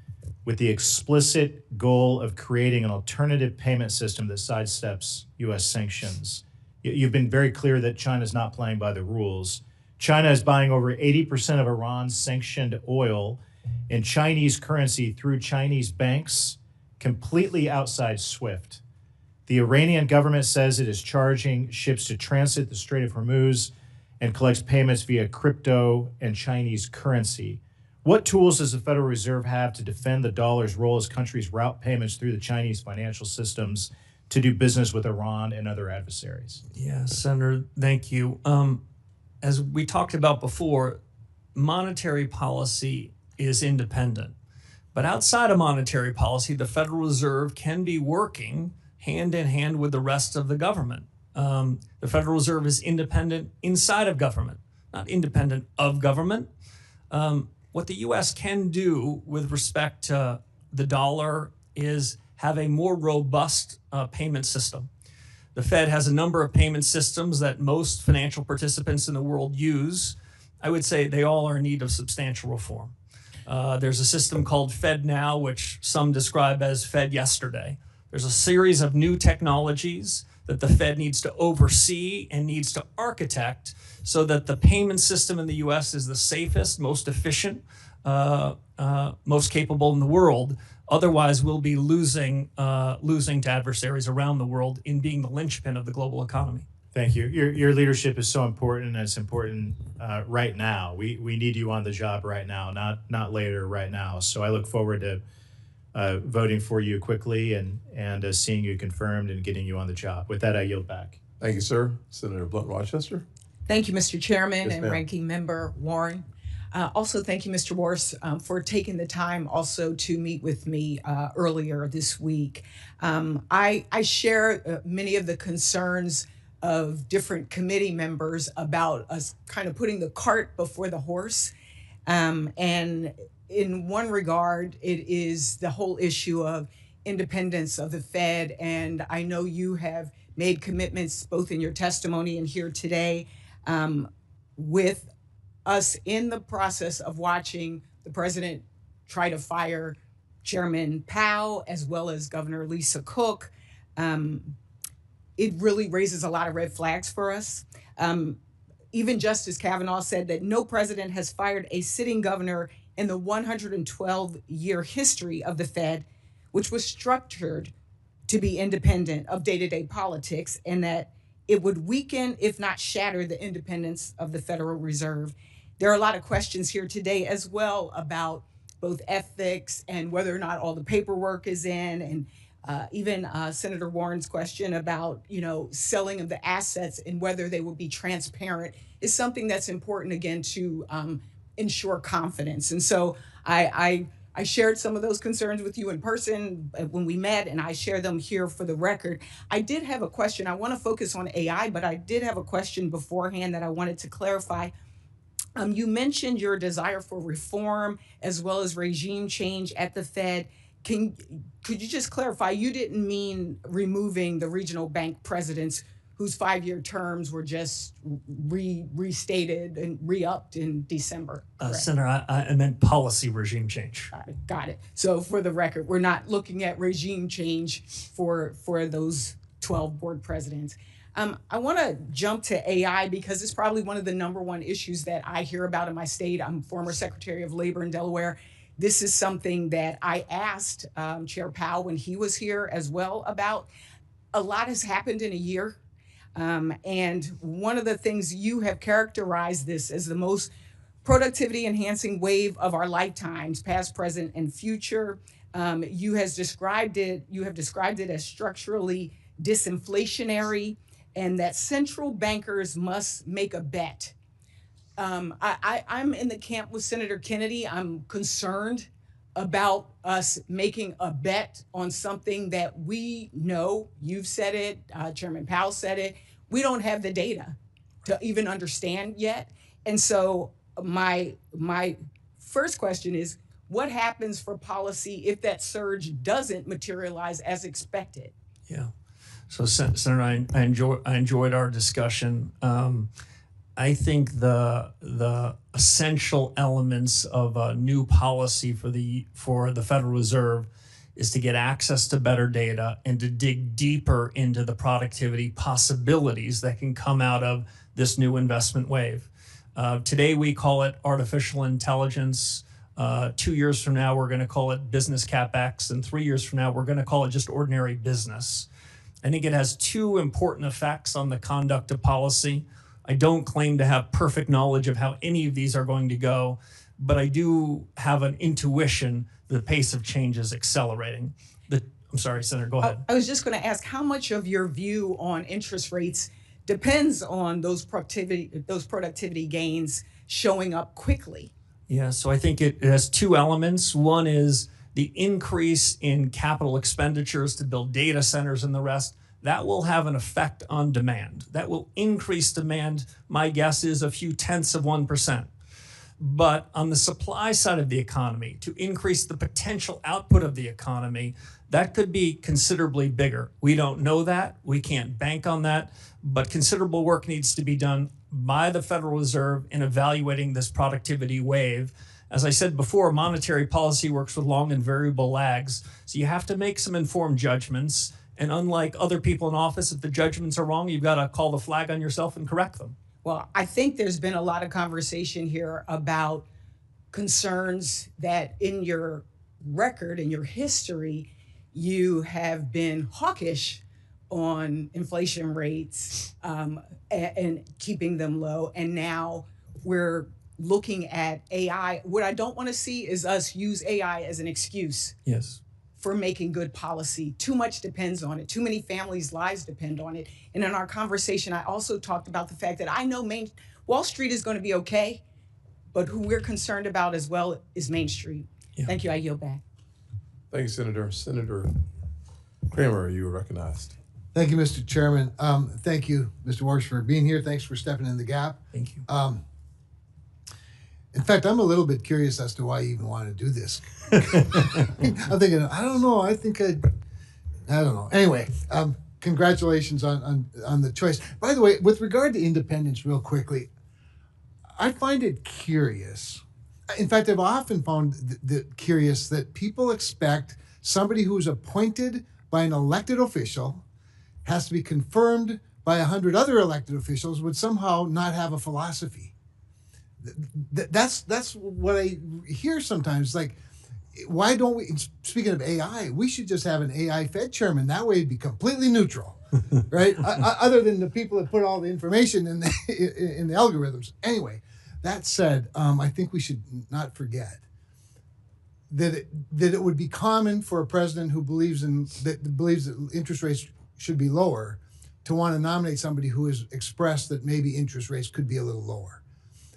with the explicit goal of creating an alternative payment system that sidesteps U.S. sanctions. You've been very clear that China's not playing by the rules. China is buying over 80% of Iran's sanctioned oil in Chinese currency through Chinese banks, completely outside SWIFT. The Iranian government says it is charging ships to transit the Strait of Hormuz and collects payments via crypto and Chinese currency. What tools does the Federal Reserve have to defend the dollar's role as countries route payments through the Chinese financial systems to do business with Iran and other adversaries? Yeah, Senator, thank you. As we talked about before, monetary policy is independent. But outside of monetary policy, the Federal Reserve can be working hand in hand with the rest of the government. The Federal Reserve is independent inside of government, not independent of government. What the U.S. can do with respect to the dollar is have a more robust payment system. The Fed has a number of payment systems that most financial participants in the world use. I would say they all are in need of substantial reform. There's a system called Fed Now, which some describe as Fed Yesterday. There's a series of new technologies that the Fed needs to oversee and needs to architect so that the payment system in the U.S. is the safest, most efficient, most capable in the world. Otherwise, we'll be losing to adversaries around the world in being the linchpin of the global economy. Thank you. Your leadership is so important, and it's important right now. We need you on the job right now, not later, right now. So I look forward to voting for you quickly and seeing you confirmed and getting you on the job. With that, I yield back. Thank you, sir. Senator Blunt Rochester. Thank you, Mr. Chairman Yes, and ma'am. Ranking Member Warren. Also, thank you, Mr. Warsh, for taking the time also to meet with me earlier this week. I share many of the concerns of different committee members about us kind of putting the cart before the horse. And in one regard, it is the whole issue of independence of the Fed. And I know you have made commitments both in your testimony and here today with us in the process of watching the president tried to fire Chairman Powell as well as Governor Lisa Cook. It really raises a lot of red flags for us. Even Justice Kavanaugh said that no president has fired a sitting governor in the 112-year history of the Fed, which was structured to be independent of day-to-day politics, and that it would weaken, if not shatter, the independence of the Federal Reserve. There are a lot of questions here today as well about both ethics and whether or not all the paperwork is in, and even Senator Warren's question about, selling of the assets and whether they will be transparent is something that's important, again, to ensure confidence. And so I shared some of those concerns with you in person when we met, and I share them here for the record. I did have a question. I want to focus on AI, but I did have a question beforehand that I wanted to clarify. You mentioned your desire for reform as well as regime change at the Fed. Could you just clarify, you didn't mean removing the regional bank presidents whose 5-year terms were just restated and re-upped in December? Senator, I meant policy regime change. Got it. So for the record, we're not looking at regime change for those 12 board presidents. I want to jump to AI because it's probably one of the number one issues that I hear about in my state. I'm former Secretary of Labor in Delaware. This is something that I asked Chair Powell when he was here as well about. A lot has happened in a year. And one of the things you have characterized this as the most productivity enhancing wave of our lifetimes, past, present, and future. You have described it as structurally disinflationary, and that central bankers must make a bet. I'm in the camp with Senator Kennedy. I'm concerned about us making a bet on something that we know. You've said it, Chairman Powell said it. We don't have the data to even understand yet. And so my first question is, what happens for policy if that surge doesn't materialize as expected? Yeah. So, Senator, I enjoyed our discussion. I think the essential elements of a new policy for the Federal Reserve is to get access to better data and to dig deeper into the productivity possibilities that can come out of this new investment wave. Today we call it artificial intelligence. 2 years from now we're going to call it business CapEx, and 3 years from now we're going to call it just ordinary business. I think it has two important effects on the conduct of policy. I don't claim to have perfect knowledge of how any of these are going to go, but I do have an intuition that the pace of change is accelerating. I'm sorry, Senator, go ahead. I was just going to ask, how much of your view on interest rates depends on those productivity gains showing up quickly? Yeah, so I think it has two elements. One is the increase in capital expenditures to build data centers and the rest. That will have an effect on demand. That will increase demand. My guess is a few tenths of 1%. But on the supply side of the economy, to increase the potential output of the economy, that could be considerably bigger. We don't know that. We can't bank on that. But considerable work needs to be done by the Federal Reserve in evaluating this productivity wave. As I said before, monetary policy works with long and variable lags. So you have to make some informed judgments. And unlike other people in office, if the judgments are wrong, you've got to call the flag on yourself and correct them. Well, I think there's been a lot of conversation here about concerns that in your record, in your history, you have been hawkish on inflation rates and keeping them low. And now we're looking at AI. What I don't want to see is us use AI as an excuse. Yes. For making good policy. Too much depends on it. Too many families' lives depend on it. And in our conversation, I also talked about the fact that I know Wall Street is going to be okay, but who we're concerned about as well is Main Street. Yeah. Thank you. I yield back. Thank you, Senator. Senator Kramer, you are recognized. Thank you, Mr. Chairman. Thank you, Mr. Warsh, for being here. Thanks for stepping in the gap. Thank you. In fact, I'm a little bit curious as to why you even want to do this. I'm thinking, I don't know. I don't know. Anyway, congratulations on the choice. By the way, with regard to independence, real quickly, I find it curious In fact, I've often found curious that people expect somebody who's appointed by an elected official has to be confirmed by 100 other elected officials would somehow not have a philosophy. That's what I hear sometimes. Like, why don't we, speaking of AI, we should just have an AI Fed chairman. That way it'd be completely neutral, right? Other than the people that put all the information in the algorithms. Anyway, that said, I think we should not forget that it would be common for a president who believes that interest rates should be lower to want to nominate somebody who has expressed that maybe interest rates could be a little lower,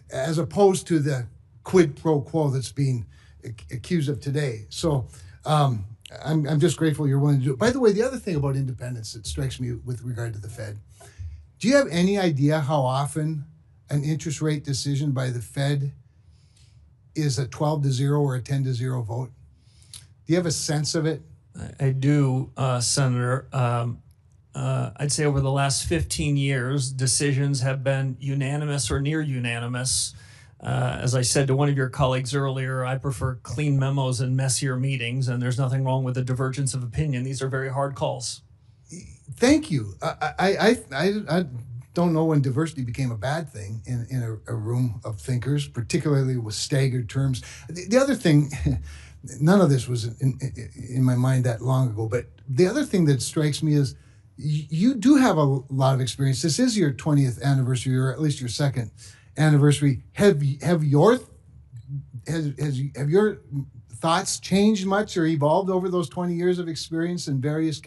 as opposed to the quid pro quo that's being accused of today. So I'm just grateful you're willing to do it. By the way, the other thing about independence that strikes me with regard to the Fed, do you have any idea how often an interest rate decision by the Fed is a 12-0 or a 10-0 vote? Do you have a sense of it? I do, Senator. I'd say over the last 15 years, decisions have been unanimous or near unanimous. As I said to one of your colleagues earlier, I prefer clean memos and messier meetings, and there's nothing wrong with a divergence of opinion. These are very hard calls. Thank you. I don't know when diversity became a bad thing in a room of thinkers, particularly with staggered terms. The other thing, none of this was in my mind that long ago, but the other thing that strikes me is you do have a lot of experience. This is your 20th anniversary, or at least your second anniversary. Have your thoughts changed much or evolved over those 20 years of experience in various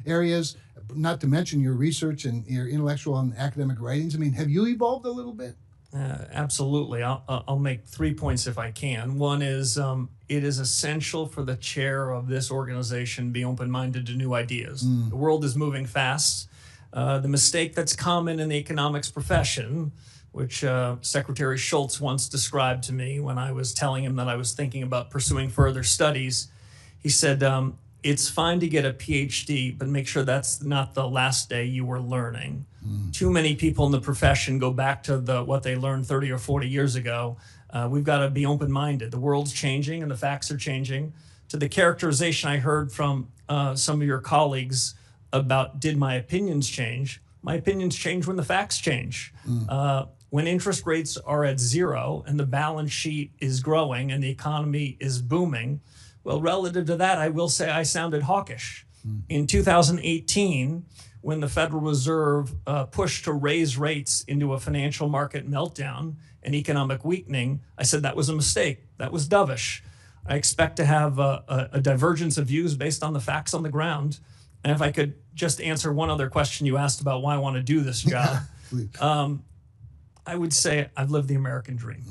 areas, not to mention your research and your intellectual and academic writings? I mean, have you evolved a little bit? Absolutely. I'll make 3 points if I can. One is it is essential for the chair of this organization to be open-minded to new ideas. The world is moving fast. The mistake that's common in the economics profession, which Secretary Schultz once described to me when I was telling him that I was thinking about pursuing further studies, he said, it's fine to get a PhD, but make sure that's not the last day you were learning. Too many people in the profession go back to what they learned 30 or 40 years ago. We've got to be open-minded. The world's changing and the facts are changing. To the characterization I heard from some of your colleagues about did my opinions change? My opinions change when the facts change. When interest rates are at zero and the balance sheet is growing and the economy is booming, well, relative to that, I will say I sounded hawkish. In 2018, when the Federal Reserve pushed to raise rates into a financial market meltdown and economic weakening, I said that was a mistake. That was dovish. I expect to have a divergence of views based on the facts on the ground. And if I could just answer one other question you asked about why I want to do this job, I would say I've lived the American dream.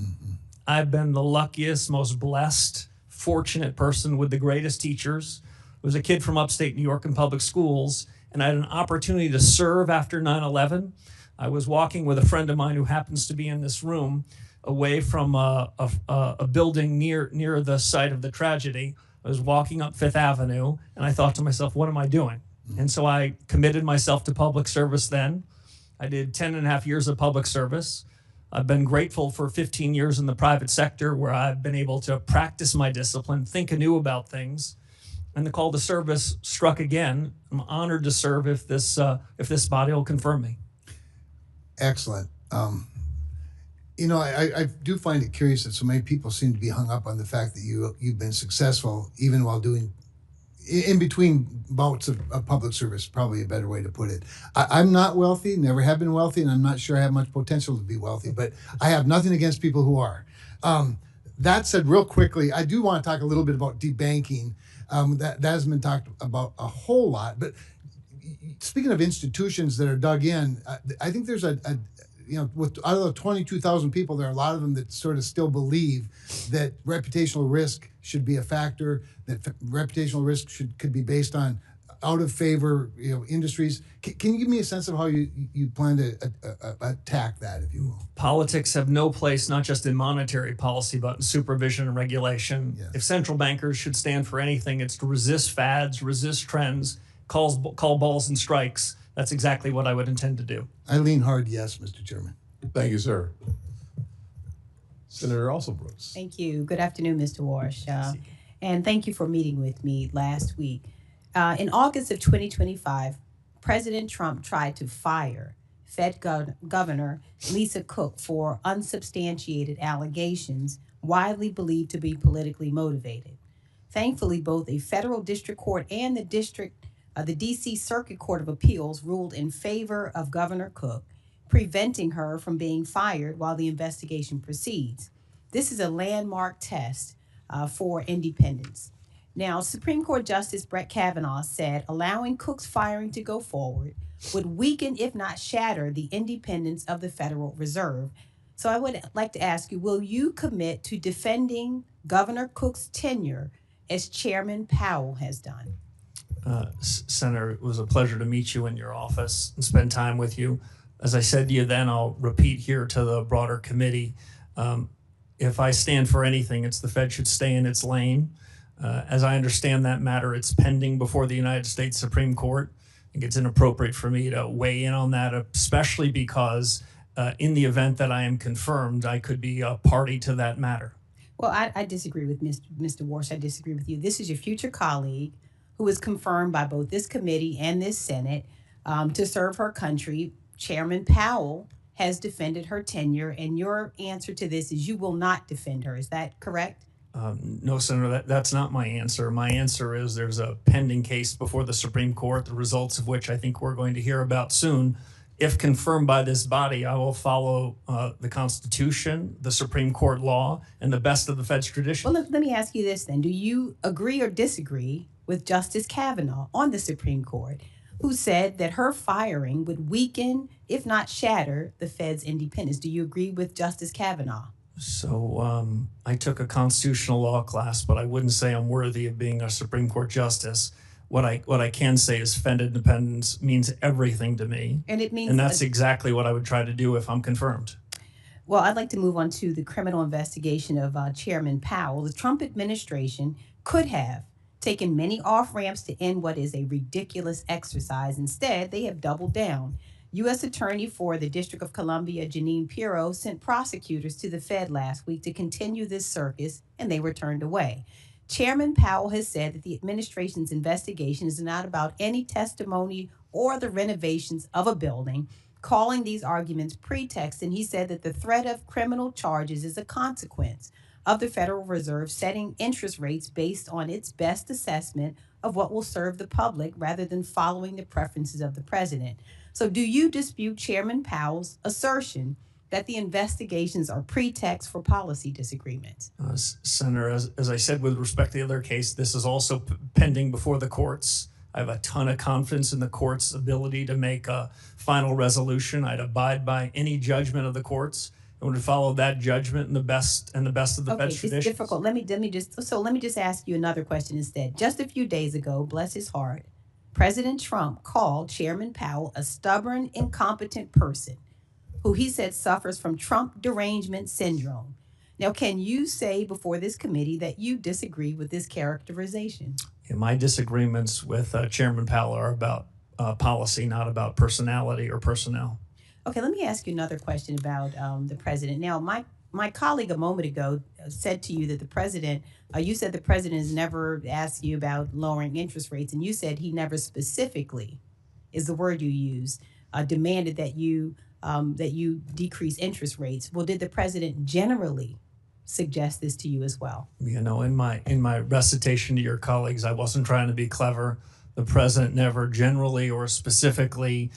I've been the luckiest, most blessed, fortunate person with the greatest teachers. I was a kid from upstate New York in public schools, and I had an opportunity to serve after 9/11. I was walking with a friend of mine who happens to be in this room away from a building near the site of the tragedy. I was walking up Fifth Avenue, and I thought to myself, what am I doing? And so I committed myself to public service then. I did 10 and a half years of public service. I've been grateful for 15 years in the private sector where I've been able to practice my discipline, think anew about things. And the call to service struck again. I'm honored to serve if this body will confirm me. Excellent. I do find it curious that so many people seem to be hung up on the fact that you've been successful even while doing in between bouts of public service, probably a better way to put it. I'm not wealthy, never have been wealthy, and I'm not sure I have much potential to be wealthy, but I have nothing against people who are. That said, real quickly, I do want to talk a little bit about debanking. That hasn't been talked about a whole lot, but speaking of institutions that are dug in, I think there's out of the 22,000 people, there are a lot of them that sort of still believe that reputational risk should be a factor, that reputational risk could be based on out of favor industries. Can you give me a sense of how you plan to attack that, if you will? Politics have no place, not just in monetary policy, but in supervision and regulation. Yes. If central bankers should stand for anything, it's to resist fads, resist trends, call balls and strikes. That's exactly what I would intend to do. I lean hard yes, Mr. Chairman. Thank you, sir. Senator Alsobrooks. Thank you. Good afternoon, Mr. Warsh. And thank you for meeting with me last week. In August of 2025, President Trump tried to fire Fed Governor Lisa Cook for unsubstantiated allegations widely believed to be politically motivated. Thankfully, both a federal district court and the D.C. Circuit Court of Appeals ruled in favor of Governor Cook, preventing her from being fired while the investigation proceeds. This is a landmark test for independence. Now, Supreme Court Justice Brett Kavanaugh said allowing Cook's firing to go forward would weaken, if not shatter, the independence of the Federal Reserve. So I would like to ask you, will you commit to defending Governor Cook's tenure as Chairman Powell has done? Senator, it was a pleasure to meet you in your office and spend time with you. As I said to you then, I'll repeat here to the broader committee. If I stand for anything, it's the Fed should stay in its lane. As I understand that matter, it's pending before the United States Supreme Court. I think it's inappropriate for me to weigh in on that, especially because in the event that I am confirmed, I could be a party to that matter. Well, I disagree with Mr. Warsh. I disagree with you. This is your future colleague who was confirmed by both this committee and this Senate to serve her country. Chairman Powell has defended her tenure, and your answer to this is you will not defend her. Is that correct? No, Senator, that's not my answer. My answer is there's a pending case before the Supreme Court, the results of which I think we're going to hear about soon. If confirmed by this body, I will follow the Constitution, the Supreme Court law, and the best of the Fed's tradition. Well, let me ask you this then. Do you agree or disagree with Justice Kavanaugh on the Supreme Court, who said that her firing would weaken, if not shatter, the Fed's independence? Do you agree with Justice Kavanaugh? So I took a constitutional law class, but I wouldn't say I'm worthy of being a Supreme Court justice. What I can say is Fed independence means everything to me. And it means, and that's exactly what I would try to do if I'm confirmed. Well, I'd like to move on to the criminal investigation of Chairman Powell. The Trump administration could have taken many off-ramps to end what is a ridiculous exercise. Instead, they have doubled down. U.S. Attorney for the District of Columbia, Jeanine Pirro, sent prosecutors to the Fed last week to continue this circus, and they were turned away. Chairman Powell has said that the administration's investigation is not about any testimony or the renovations of a building, calling these arguments pretext, and he said that the threat of criminal charges is a consequence of the Federal Reserve setting interest rates based on its best assessment of what will serve the public rather than following the preferences of the president. So do you dispute Chairman Powell's assertion that the investigations are pretext for policy disagreements? Senator, as I said with respect to the other case, this is also pending before the courts. I have a ton of confidence in the court's ability to make a final resolution. I'd abide by any judgment of the courts and would follow that judgment in the best of the Fed's traditions. It's difficult. Let me just ask you another question instead. Just a few days ago, bless his heart, President Trump called Chairman Powell a stubborn, incompetent person who he said suffers from Trump derangement syndrome. Now, can you say before this committee that you disagree with this characterization? Yeah, my disagreements with Chairman Powell are about policy, not about personality or personnel. Okay, let me ask you another question about the president. Now, my colleague a moment ago said to you that the president, you said the president has never asked you about lowering interest rates, and you said he never specifically, is the word you use, demanded that you decrease interest rates. Well, did the president generally suggest this to you as well? You know, in my recitation to your colleagues, I wasn't trying to be clever. The president never generally or specifically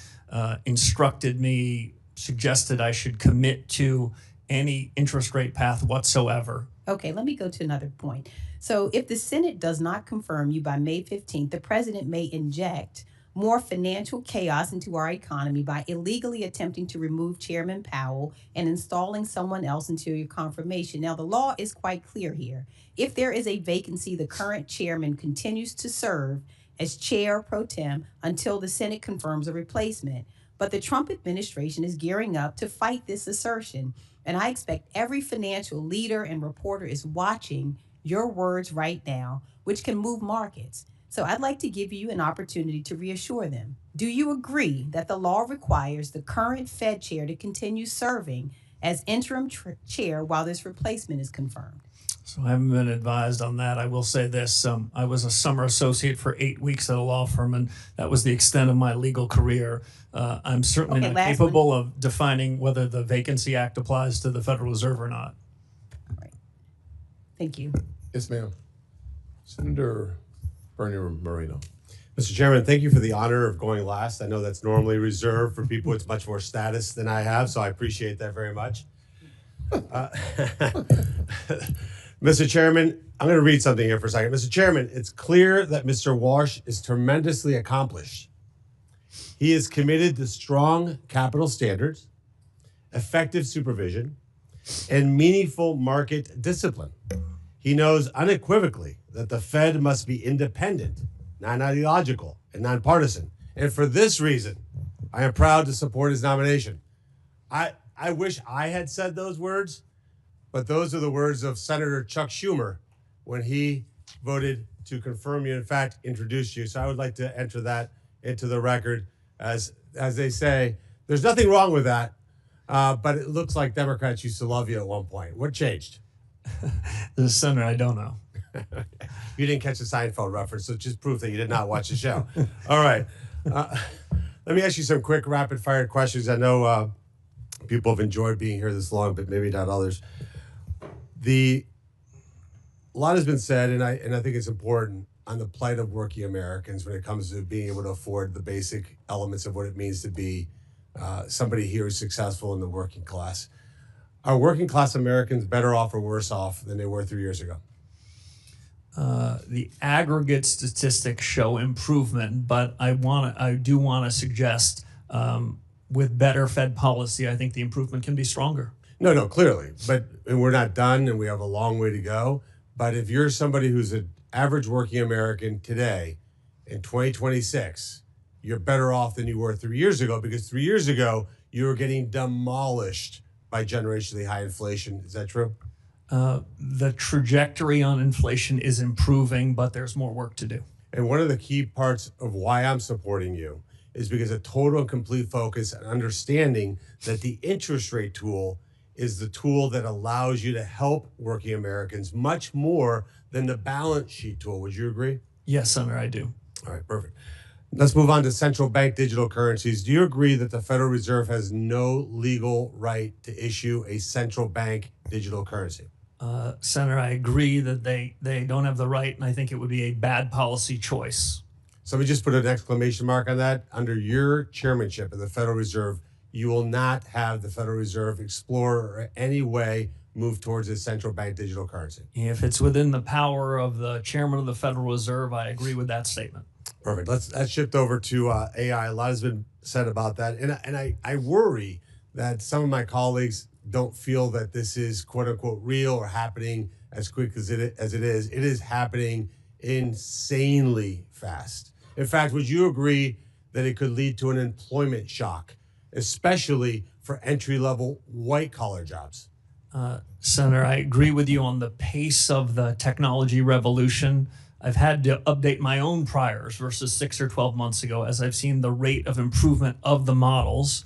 instructed me, suggested I should commit to any interest rate path whatsoever. Okay, let me go to another point. So if the Senate does not confirm you by May 15th, the president may inject more financial chaos into our economy by illegally attempting to remove Chairman Powell and installing someone else until your confirmation. Now, the law is quite clear here. If there is a vacancy, the current chairman continues to serve as chair pro tem until the Senate confirms a replacement. But the Trump administration is gearing up to fight this assertion. And I expect every financial leader and reporter is watching your words right now, which can move markets. So I'd like to give you an opportunity to reassure them. Do you agree that the law requires the current Fed chair to continue serving as interim chair while this replacement is confirmed? So I haven't been advised on that. I will say this. I was a summer associate for 8 weeks at a law firm, and that was the extent of my legal career. I'm certainly Okay, not capable of defining whether the Vacancy Act applies to the Federal Reserve or not. Thank you. Yes, ma'am. Senator Bernie Moreno. Mr. Chairman, thank you for the honor of going last. I know that's normally reserved for people with much more status than I have, so I appreciate that very much. Mr. Chairman, I'm going to read something here for a second. Mr. Chairman, it's clear that Mr. Warsh is tremendously accomplished. He is committed to strong capital standards, effective supervision, and meaningful market discipline. He knows unequivocally that the Fed must be independent, non-ideological, and nonpartisan. And for this reason, I am proud to support his nomination. I wish I had said those words, but those are the words of Senator Chuck Schumer when he voted to confirm you, in fact, introduce you. So I would like to enter that into the record. As they say, there's nothing wrong with that, but it looks like Democrats used to love you at one point. What changed? The Senator, I don't know. You didn't catch the Seinfeld reference, so it's just proof that you did not watch the show. All right. Let me ask you some quick rapid-fire questions. I know people have enjoyed being here this long, but maybe not others. A lot has been said, and I think it's important, on the plight of working Americans when it comes to being able to afford the basic elements of what it means to be somebody here who's successful in the working class. Are working class Americans better off or worse off than they were 3 years ago? The aggregate statistics show improvement, but I do want to suggest with better Fed policy, I think the improvement can be stronger. No, clearly. But and we're not done, and we have a long way to go. But if you're somebody who's an average working American today in 2026, you're better off than you were 3 years ago, because 3 years ago, you were getting demolished by generationally high inflation. Is that true? The trajectory on inflation is improving, but there's more work to do. And one of the key parts of why I'm supporting you is because a total and complete focus and understanding that the interest rate tool is the tool that allows you to help working Americans much more than the balance sheet tool. Would you agree? Yes, Senator, I do. All right, perfect. Let's move on to central bank digital currencies. Do you agree that the Federal Reserve has no legal right to issue a central bank digital currency? Senator, I agree that they don't have the right, and I think it would be a bad policy choice. Somebody just put an exclamation mark on that. Under your chairmanship of the Federal Reserve, you will not have the Federal Reserve explore or in any way move towards a central bank digital currency. If it's within the power of the chairman of the Federal Reserve, I agree with that statement. Perfect. Let's shift over to AI. A lot has been said about that. And I worry that some of my colleagues don't feel that this is quote unquote real or happening as quick as it is. It is happening insanely fast. In fact, would you agree that it could lead to an employment shock, especially for entry-level white-collar jobs? Senator, I agree with you on the pace of the technology revolution. I've had to update my own priors versus 6 or 12 months ago as I've seen the rate of improvement of the models.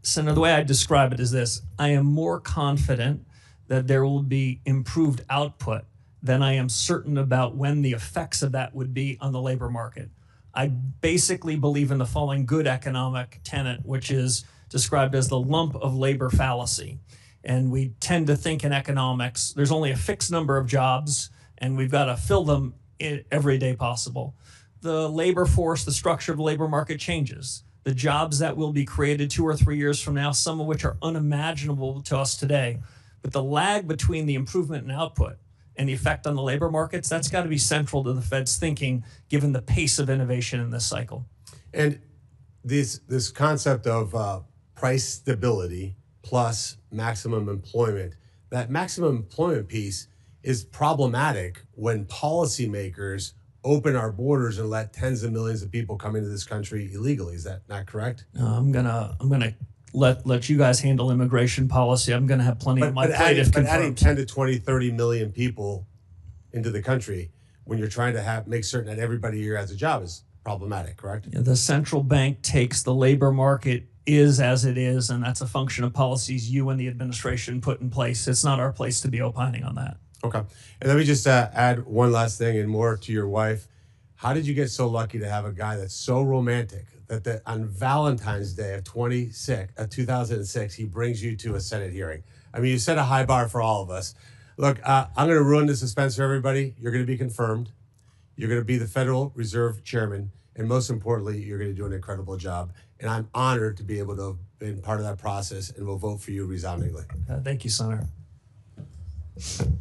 Senator, the way I describe it is this: I am more confident that there will be improved output than I am certain about when the effects of that would be on the labor market. I basically believe in the following good economic tenet, which is described as the lump of labor fallacy. And we tend to think in economics, there's only a fixed number of jobs, and we've got to fill them every day possible. The labor force, the structure of the labor market changes. The jobs that will be created 2 or 3 years from now, some of which are unimaginable to us today. But the lag between the improvement in output and the effect on the labor markets, that's got to be central to the Fed's thinking, given the pace of innovation in this cycle. And this concept of price stability plus maximum employment, that maximum employment piece is problematic when policymakers open our borders and let tens of millions of people come into this country illegally. Is that not correct? I'm gonna let you guys handle immigration policy. I'm gonna have plenty on my plate if confirmed. But adding 10 to 20, 30 million people into the country when you're trying to make certain that everybody here has a job is problematic, correct? The central bank takes the labor market is as it is, and that's a function of policies you and the administration put in place. It's not our place to be opining on that. Okay. And let me just add one last thing and more to your wife. How did you get so lucky to have a guy that's so romantic that on Valentine's Day of 2006, he brings you to a Senate hearing? I mean, you set a high bar for all of us. Look, I'm going to ruin the suspense for everybody. You're going to be confirmed. You're going to be the Federal Reserve Chairman. And most importantly, you're going to do an incredible job. And I'm honored to be able to have been part of that process, and will vote for you resoundingly. Thank you, Senator.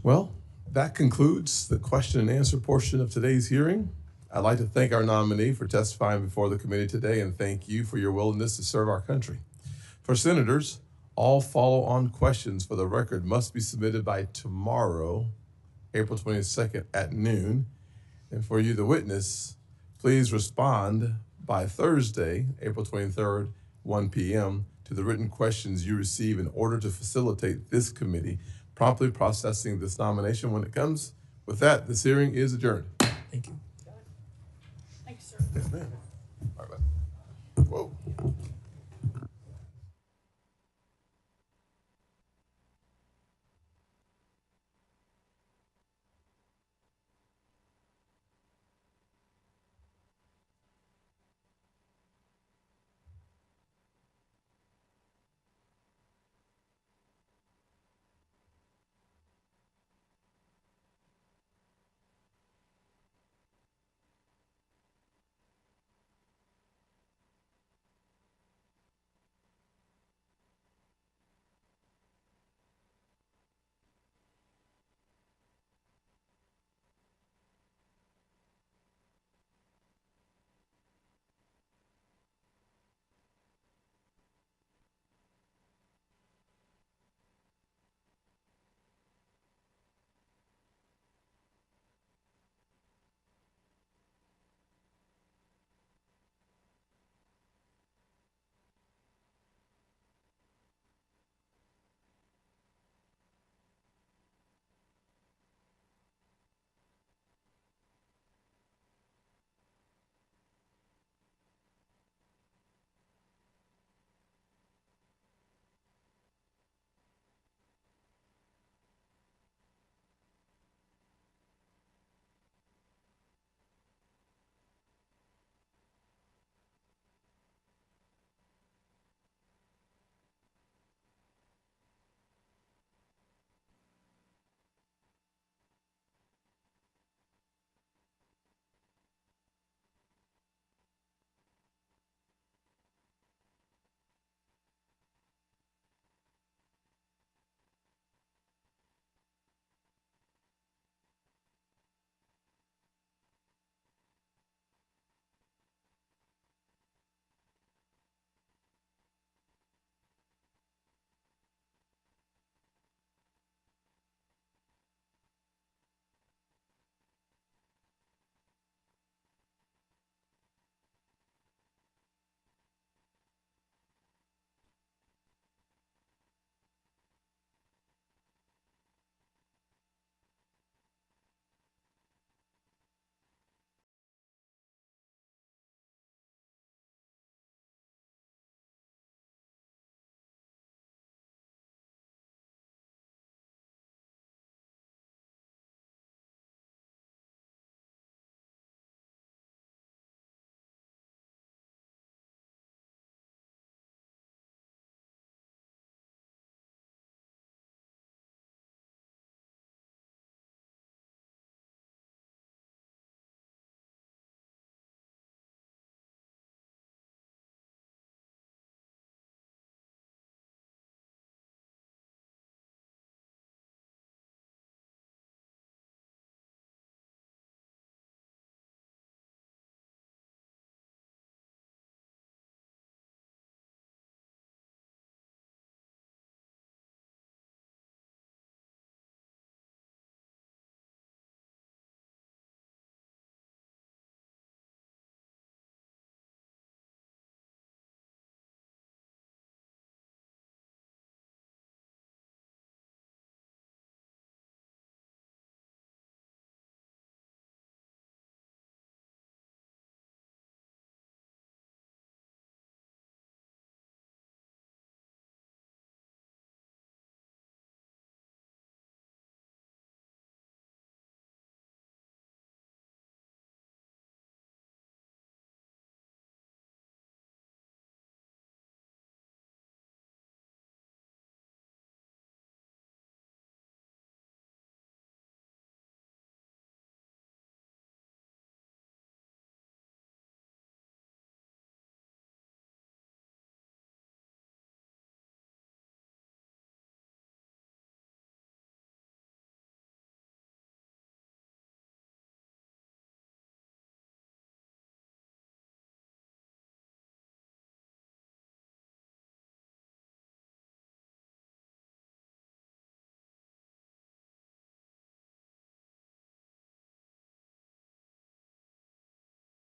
Well, that concludes the question and answer portion of today's hearing. I'd like to thank our nominee for testifying before the committee today, and thank you for your willingness to serve our country. For senators, all follow-on questions for the record must be submitted by tomorrow, April 22nd at noon. And for you, the witness, please respond by Thursday, April 23rd, 1 p.m. to the written questions you receive in order to facilitate this committee promptly processing this nomination when it comes. With that, this hearing is adjourned.